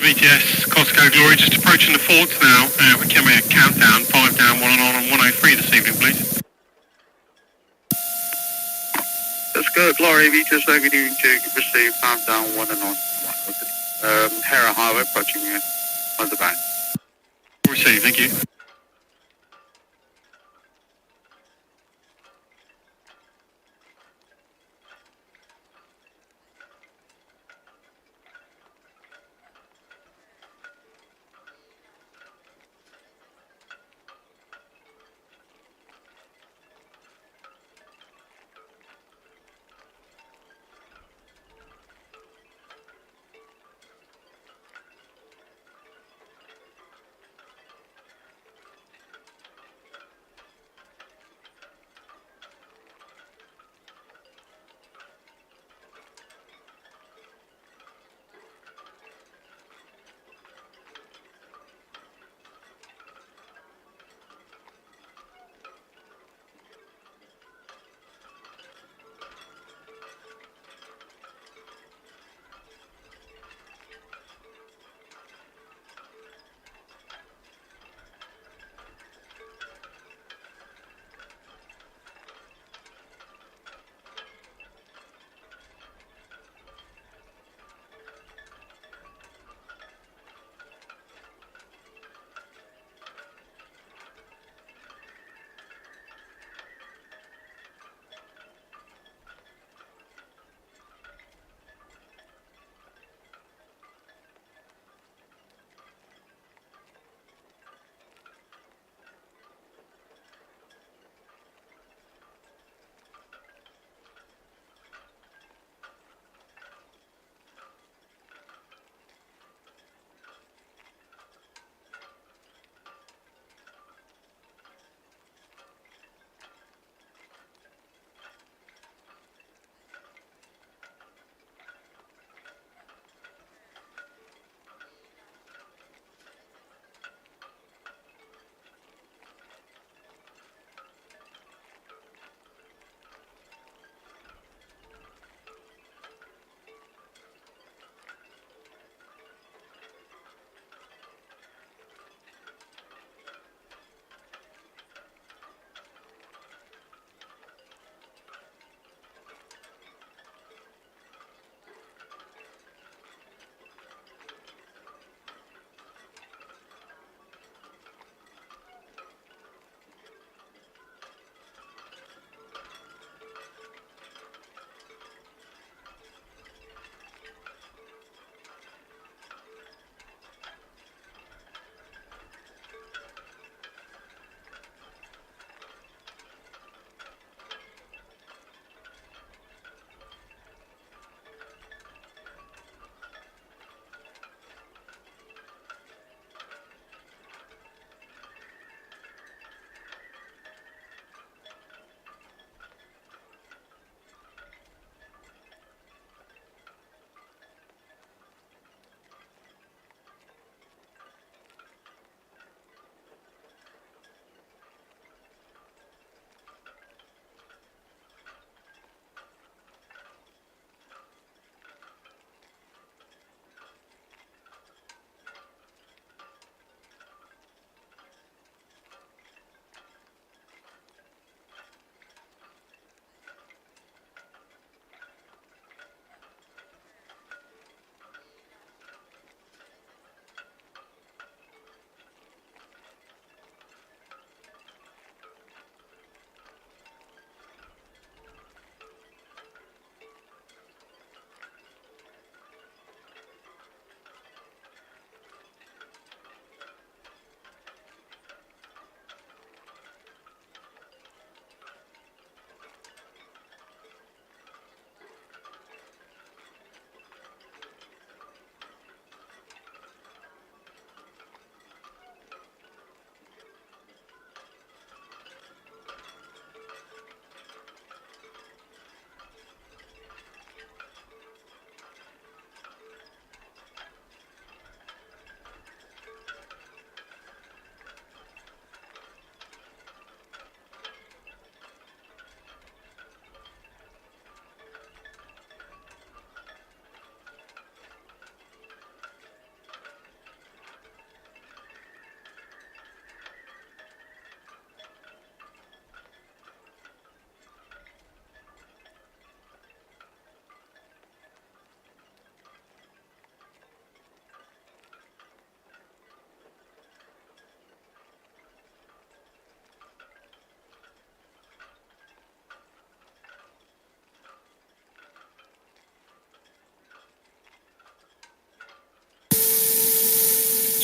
[SPEAKER 4] VTS, Costco Glory, just approaching the forts now. We can make a countdown, 5 down, 1 on 103 this evening, please.
[SPEAKER 21] Let's go, Glory, VTS, good evening to receive 5 down, 1 and on. Hera Highway, approaching on the bank.
[SPEAKER 4] Receive, thank you.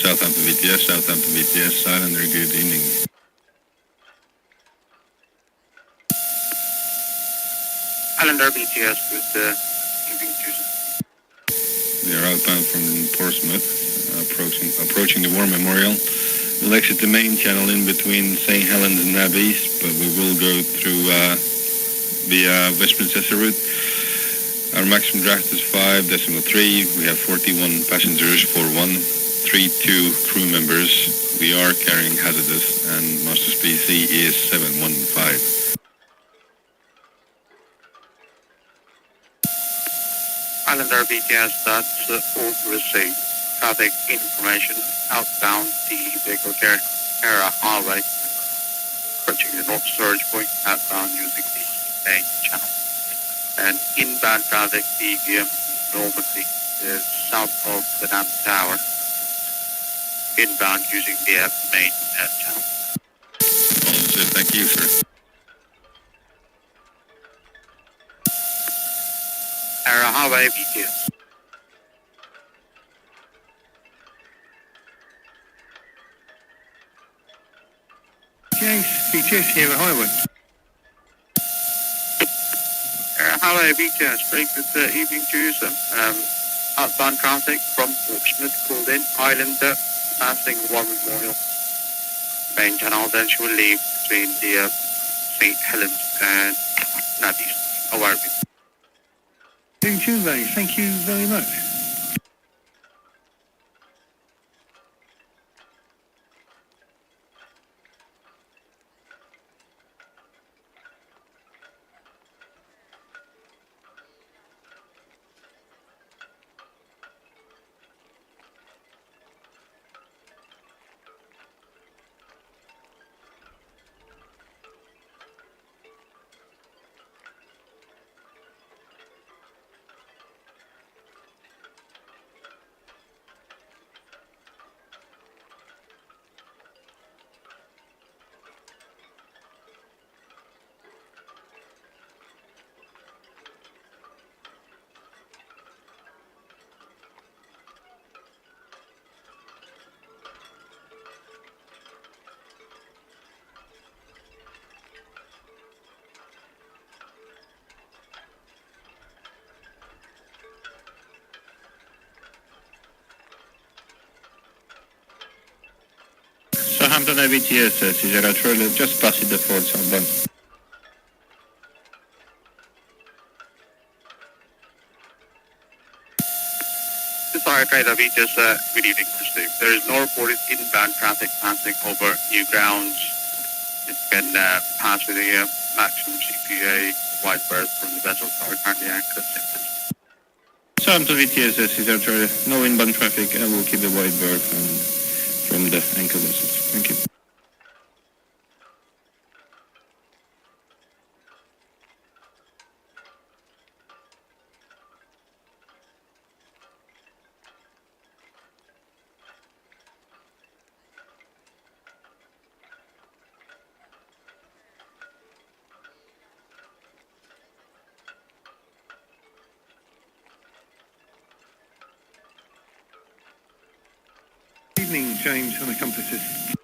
[SPEAKER 11] Southampton VTS, Islander, good evening.
[SPEAKER 21] Islander BTS with evening Tuesday.
[SPEAKER 11] We are outbound from Portsmouth, approaching the War Memorial. We'll exit the main channel in between St. Helens and Nab East, but we will go through the West Princessa route. Our maximum draft is 5.3. We have 41 passengers, 4132 crew members. We are carrying hazardous, and master speed C is 715.
[SPEAKER 21] Islander BTS, that's all received. Traffic information outbound the vehicle Hera Highway, approaching the North Storage Point, outbound using the main channel. And inbound traffic, the Normandy is south of the Dam Tower, inbound using the main channel.
[SPEAKER 11] Thank you, sir.
[SPEAKER 21] Hera Highway BTS.
[SPEAKER 6] James, BTS here at Highway.
[SPEAKER 21] Highway BTS, break with the evening Tuesday. Outbound traffic from Portsmouth called in, Islander, passing War Memorial. Main channel, then she will leave between the St. Helens and Navis. How are we?
[SPEAKER 6] Doing Tuesday, thank you very much.
[SPEAKER 11] Southampton VTS, Sierra Trailer, just past the Fort Southbound.
[SPEAKER 21] Sorry, Trader BTS, good evening, Steve. There is no reported inbound traffic passing over new grounds. It can pass with a maximum CPA wide berth from the vessels that are currently anchored.
[SPEAKER 11] Southampton VTS, Sierra Trailer, no inbound traffic, and we'll keep the wide berth from the anchor vessels. Thank you.
[SPEAKER 6] Evening, James, on the compasses.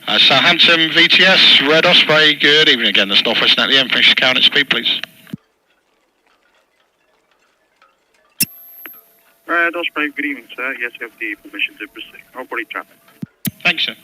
[SPEAKER 3] Southampton VTS, Red Osprey, good evening again. That's Northwest at the end. Finish count at speed, please.
[SPEAKER 21] Red Osprey, good evening, sir. Yes, you have the permission to proceed. No body traffic.
[SPEAKER 3] Thanks, sir.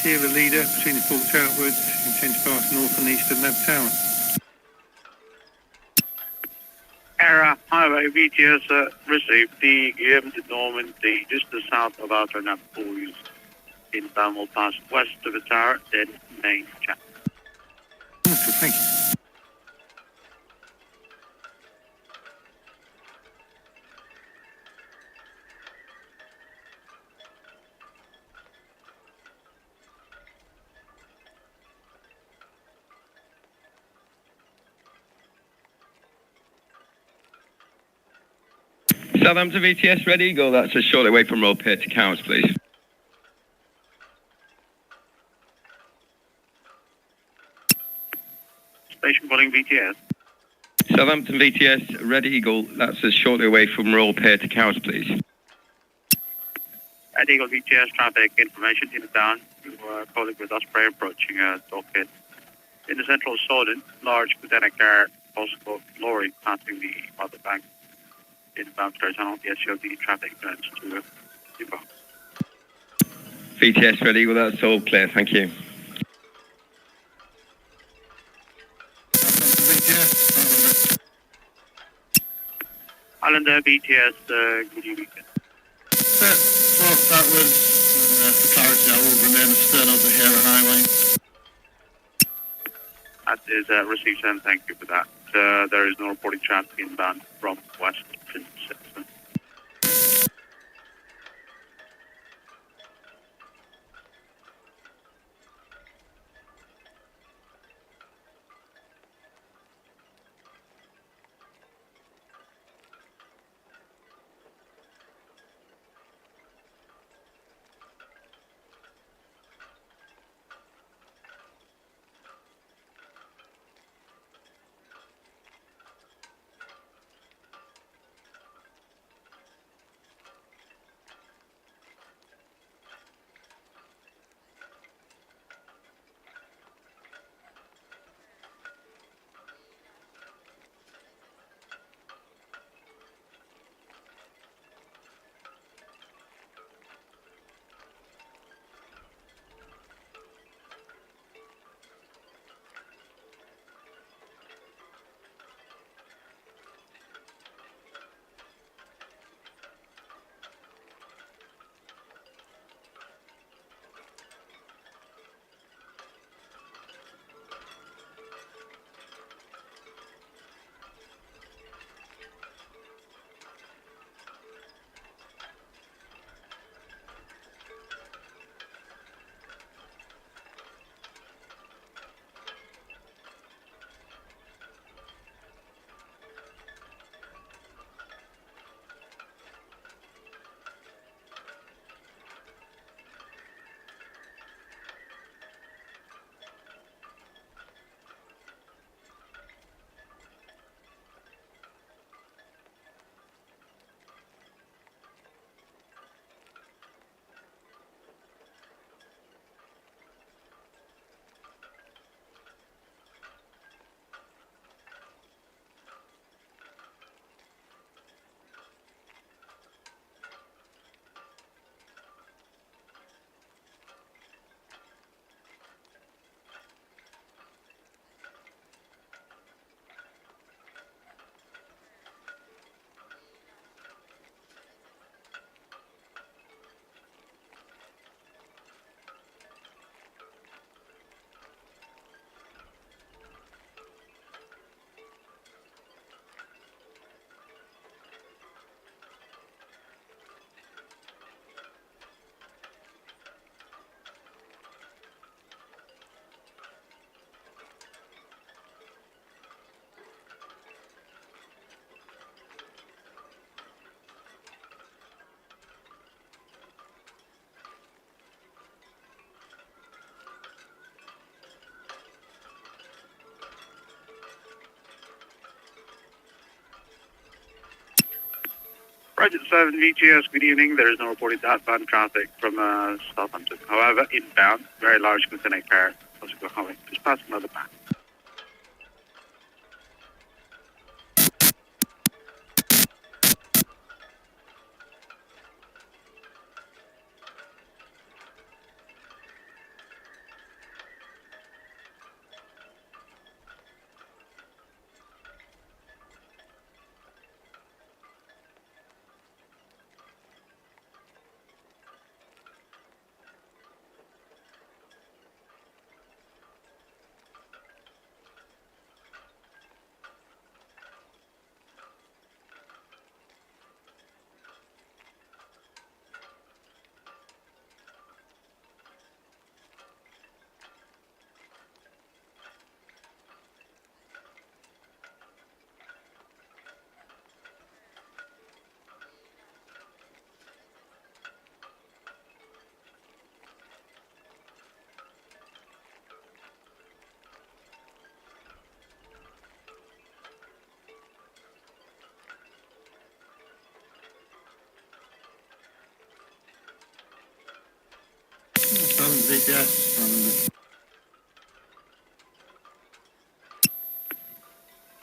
[SPEAKER 6] Sierra leader between the ports outwards, intend to pass north and east of Nav Tower.
[SPEAKER 21] Era Highway VTS received the Guillaume de Normandy just to the south of Outer Nav Boys. Inbound will pass west of the tower, then main channel.
[SPEAKER 6] Thank you.
[SPEAKER 22] Southampton VTS, Red Eagle, that's a short away from Royal Pier to Cows, please.
[SPEAKER 21] Station calling VTS.
[SPEAKER 22] Southampton VTS, Red Eagle, that's a short away from Royal Pier to Cows, please.
[SPEAKER 21] Red Eagle VTS traffic information in the town. You are calling with Osprey approaching Dockhead. In the central Solent, large container car, possible lorry passing the other bank. Inbound car tunnel, yes, you have the traffic turns to depot.
[SPEAKER 22] VTS, Red Eagle, that's all clear, thank you.
[SPEAKER 21] Islander VTS, good evening.
[SPEAKER 4] Well, that was, for clarity, I will remain astern of the Hera Highway.
[SPEAKER 21] That is received, and thank you for that. There is no reporting traffic inbound from west to Simpson. Roger 7 VGS, good evening. There is no reported outbound traffic from Southampton. However, inbound, very large container car. Just pass another man.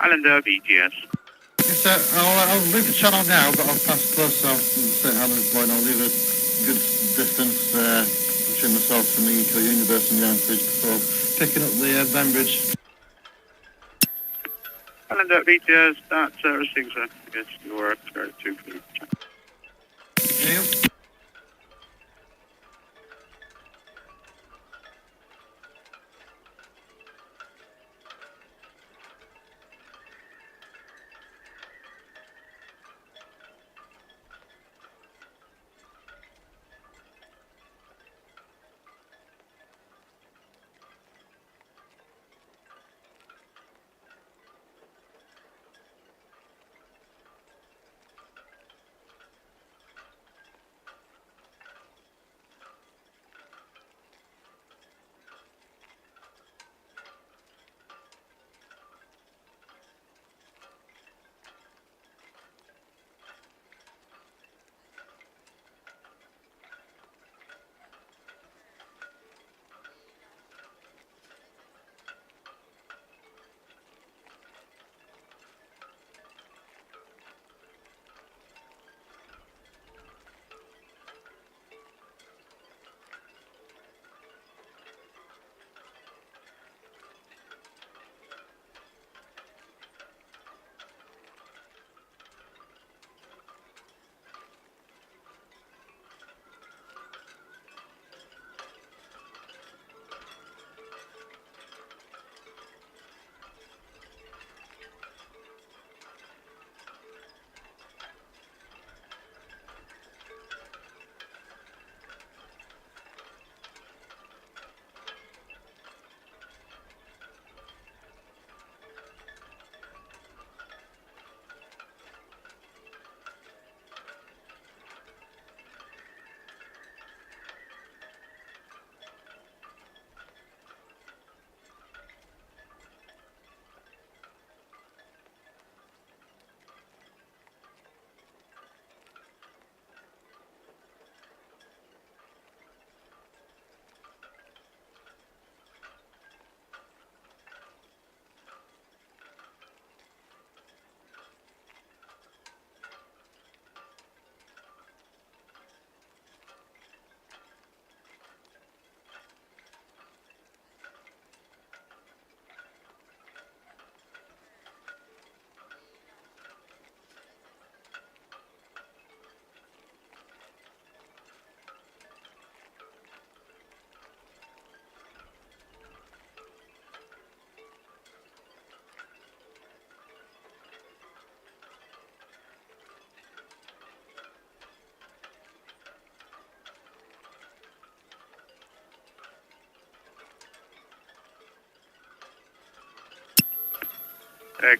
[SPEAKER 21] Islander BGS.
[SPEAKER 4] Yes, sir. I'll leave the channel now, but I'll pass close south to St Helens Point. I'll leave a good distance between myself and the Eco Universe and the anchorage before picking up the Bembridge.
[SPEAKER 21] Islander BGS, that's everything, sir. Yes, you are very too clear.
[SPEAKER 4] Neil?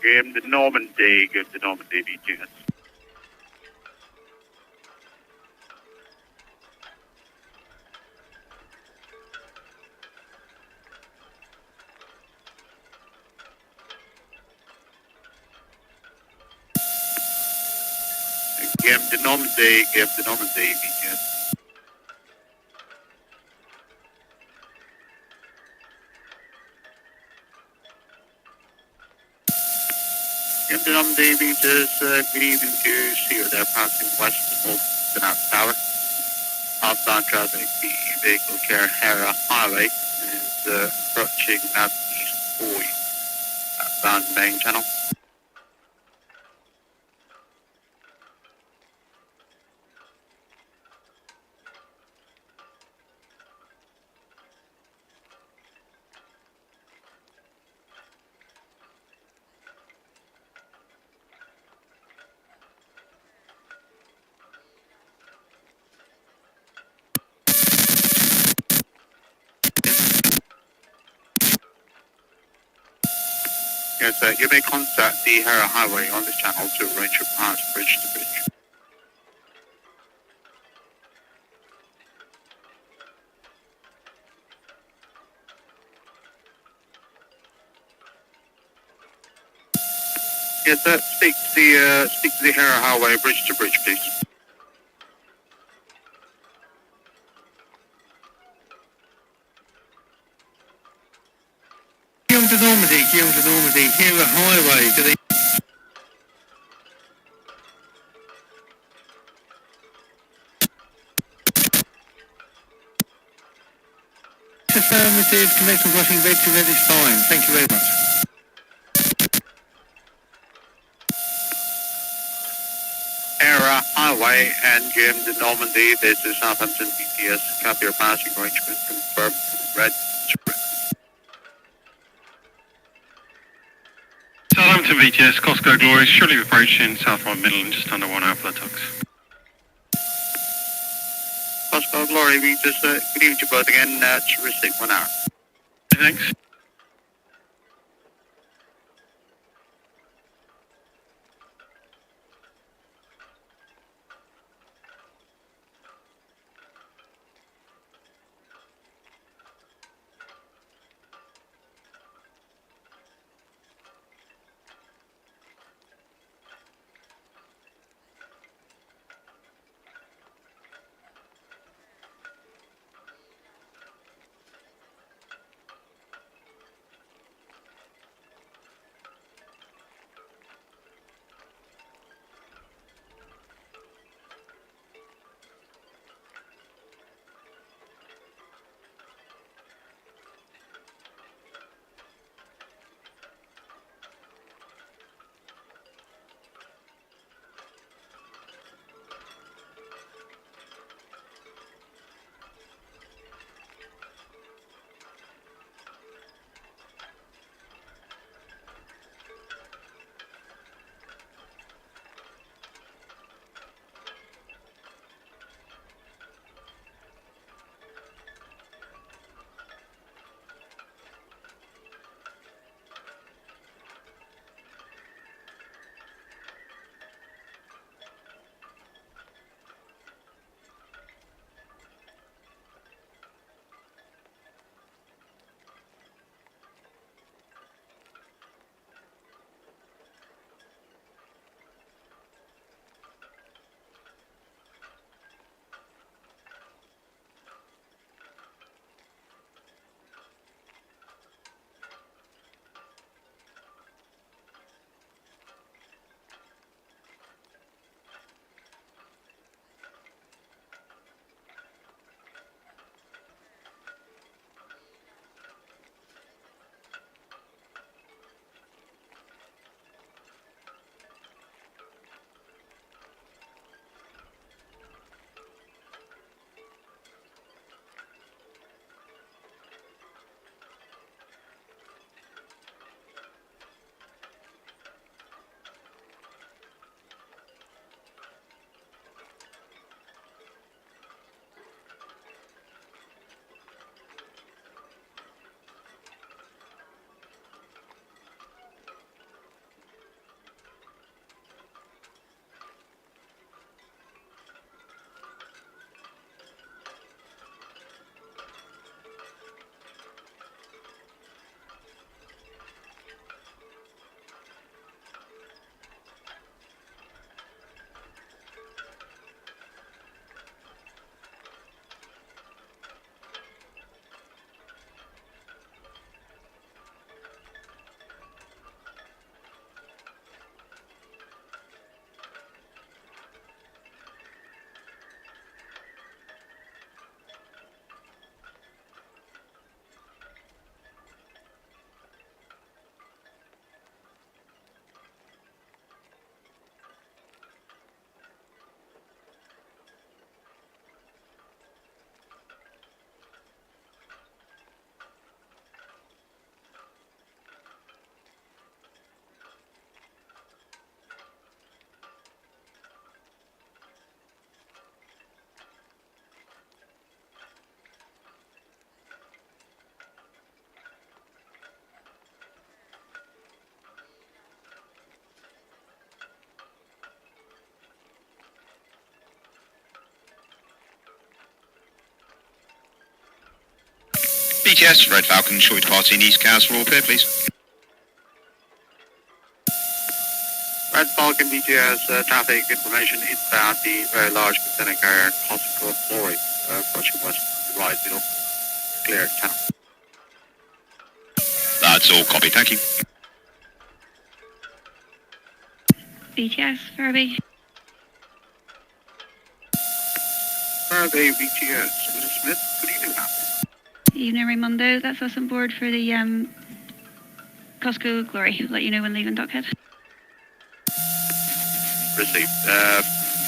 [SPEAKER 21] Graham, the Normandy, good, the Normandy BGS. game the Normandy, VTS. Game the Normandy, VTS, good evening to you there passing west of the North Tower. Outbound traffic, the vehicle care Hera Highway is approaching that east for you, outbound main channel. Yes, you may contact the Hera Highway on this channel to arrange a pass bridge to bridge. Yes, speak to the Hera Highway bridge to bridge, please.
[SPEAKER 5] Guillaume to Normandy, Hera Highway, do they... Affirmative, conventional crossing red to red is fine, thank you very much.
[SPEAKER 21] Hera Highway and Jim to Normandy, this is Southampton BTS, copy your passing arrangement, confirm red to red.
[SPEAKER 8] Southampton VTS, Costco Glory, shortly approaching Southwide Midland, just under 1 hour for the tugs.
[SPEAKER 21] Costco Glory, we just good evening to both again, receive 1 hour.
[SPEAKER 8] Thanks.
[SPEAKER 15] BTS, Red Falcon, short departing East Cows for all clear, please.
[SPEAKER 21] Red Falcon BTS traffic information inbound the very large container carrier Hospital Glory approaching west right middle. Clear channel.
[SPEAKER 15] That's all copy, thank you.
[SPEAKER 1] BTS, Furby.
[SPEAKER 21] Furby BTS, Mr. Smith, good evening, ma'am.
[SPEAKER 1] Evening, Raimundo. That's us on board for the Costco Glory. Let you know when leaving dockhead.
[SPEAKER 21] Received.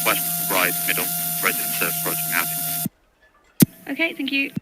[SPEAKER 21] West right middle. Residence approaching out.
[SPEAKER 1] Okay, thank you.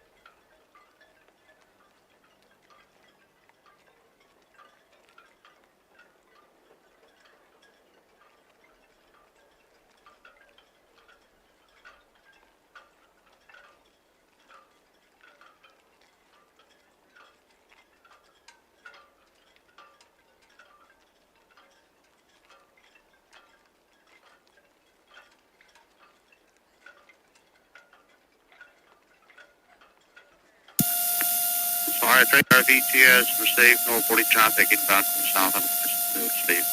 [SPEAKER 21] Sorry, train VTS received northerly traffic inbound from Southampton. Received.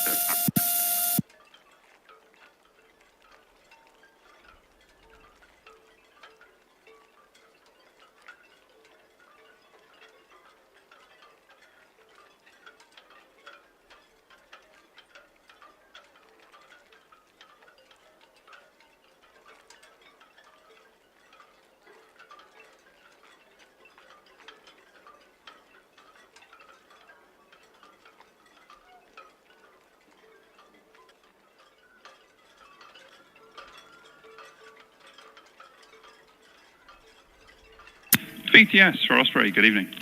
[SPEAKER 20] BTS for Osprey, good evening.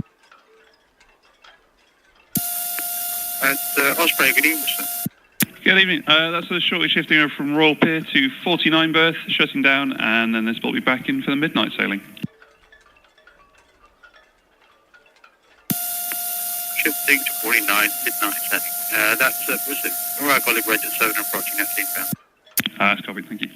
[SPEAKER 21] At Osprey, good evening, sir.
[SPEAKER 20] Good evening. That's a shortly shifting over from Royal Pier to 49 berth, shutting down, and then this will be back in for the midnight sailing.
[SPEAKER 21] Shifting to 49, midnight setting. That's received. All right, colleague, Regent 7 approaching at inbound.
[SPEAKER 20] That's copied, thank you.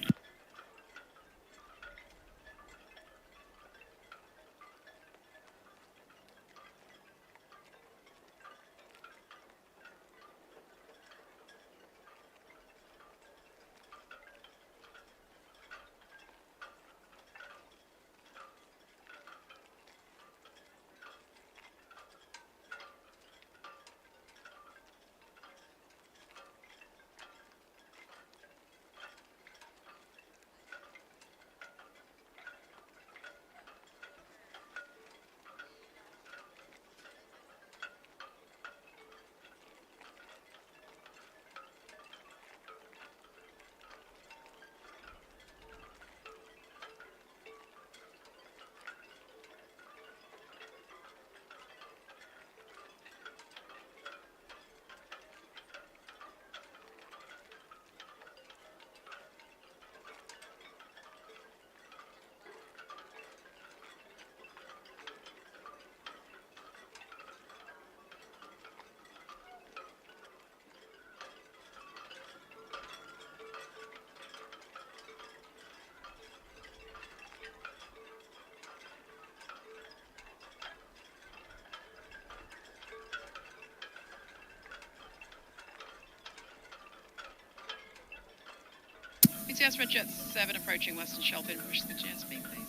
[SPEAKER 17] BTS Red Jet 7 approaching Western Shelf, push the GSB, please.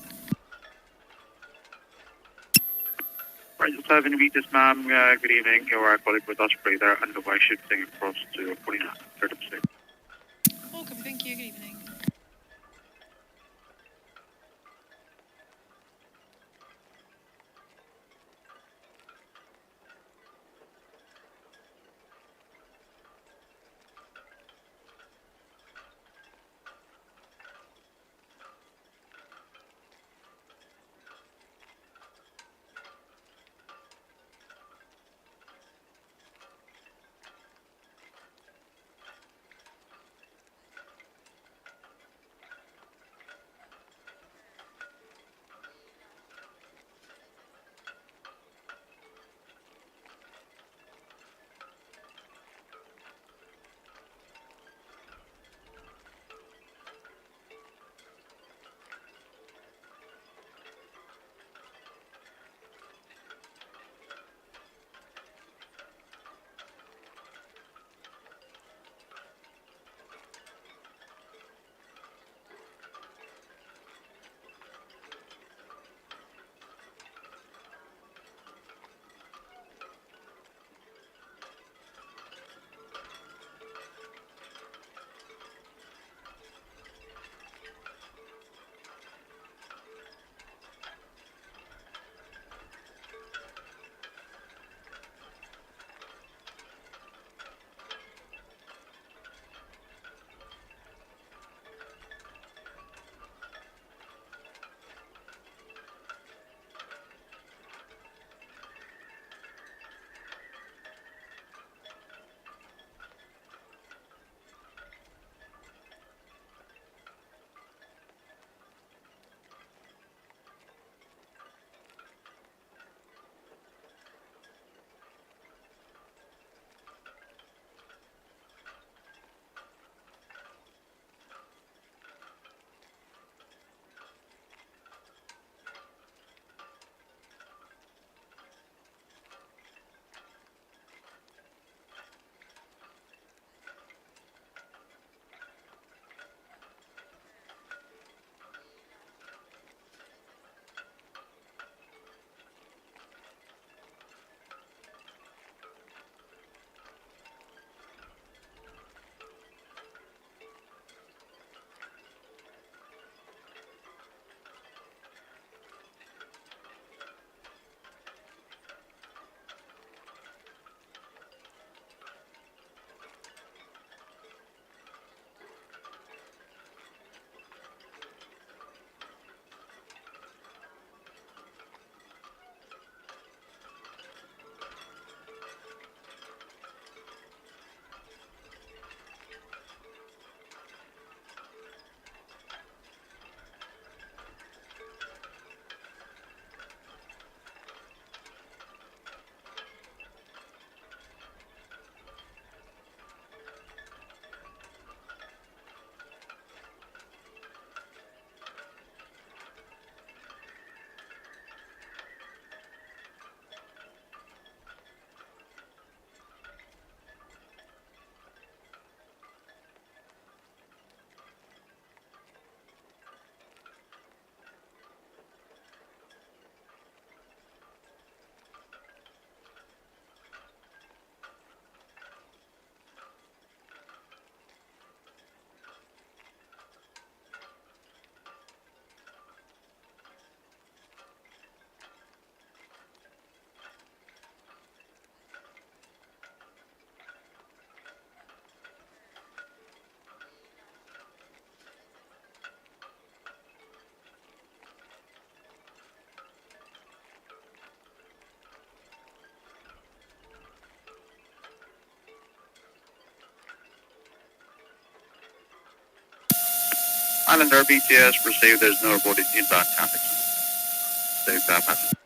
[SPEAKER 21] Regent 7, Vitas, ma'am, good evening. Your colleague with Osprey there underway, shifting across to 49, 30%.
[SPEAKER 17] All copy, thank you, good evening.
[SPEAKER 21] Islander BTS, received there's no reported inbound traffic. Safe passage.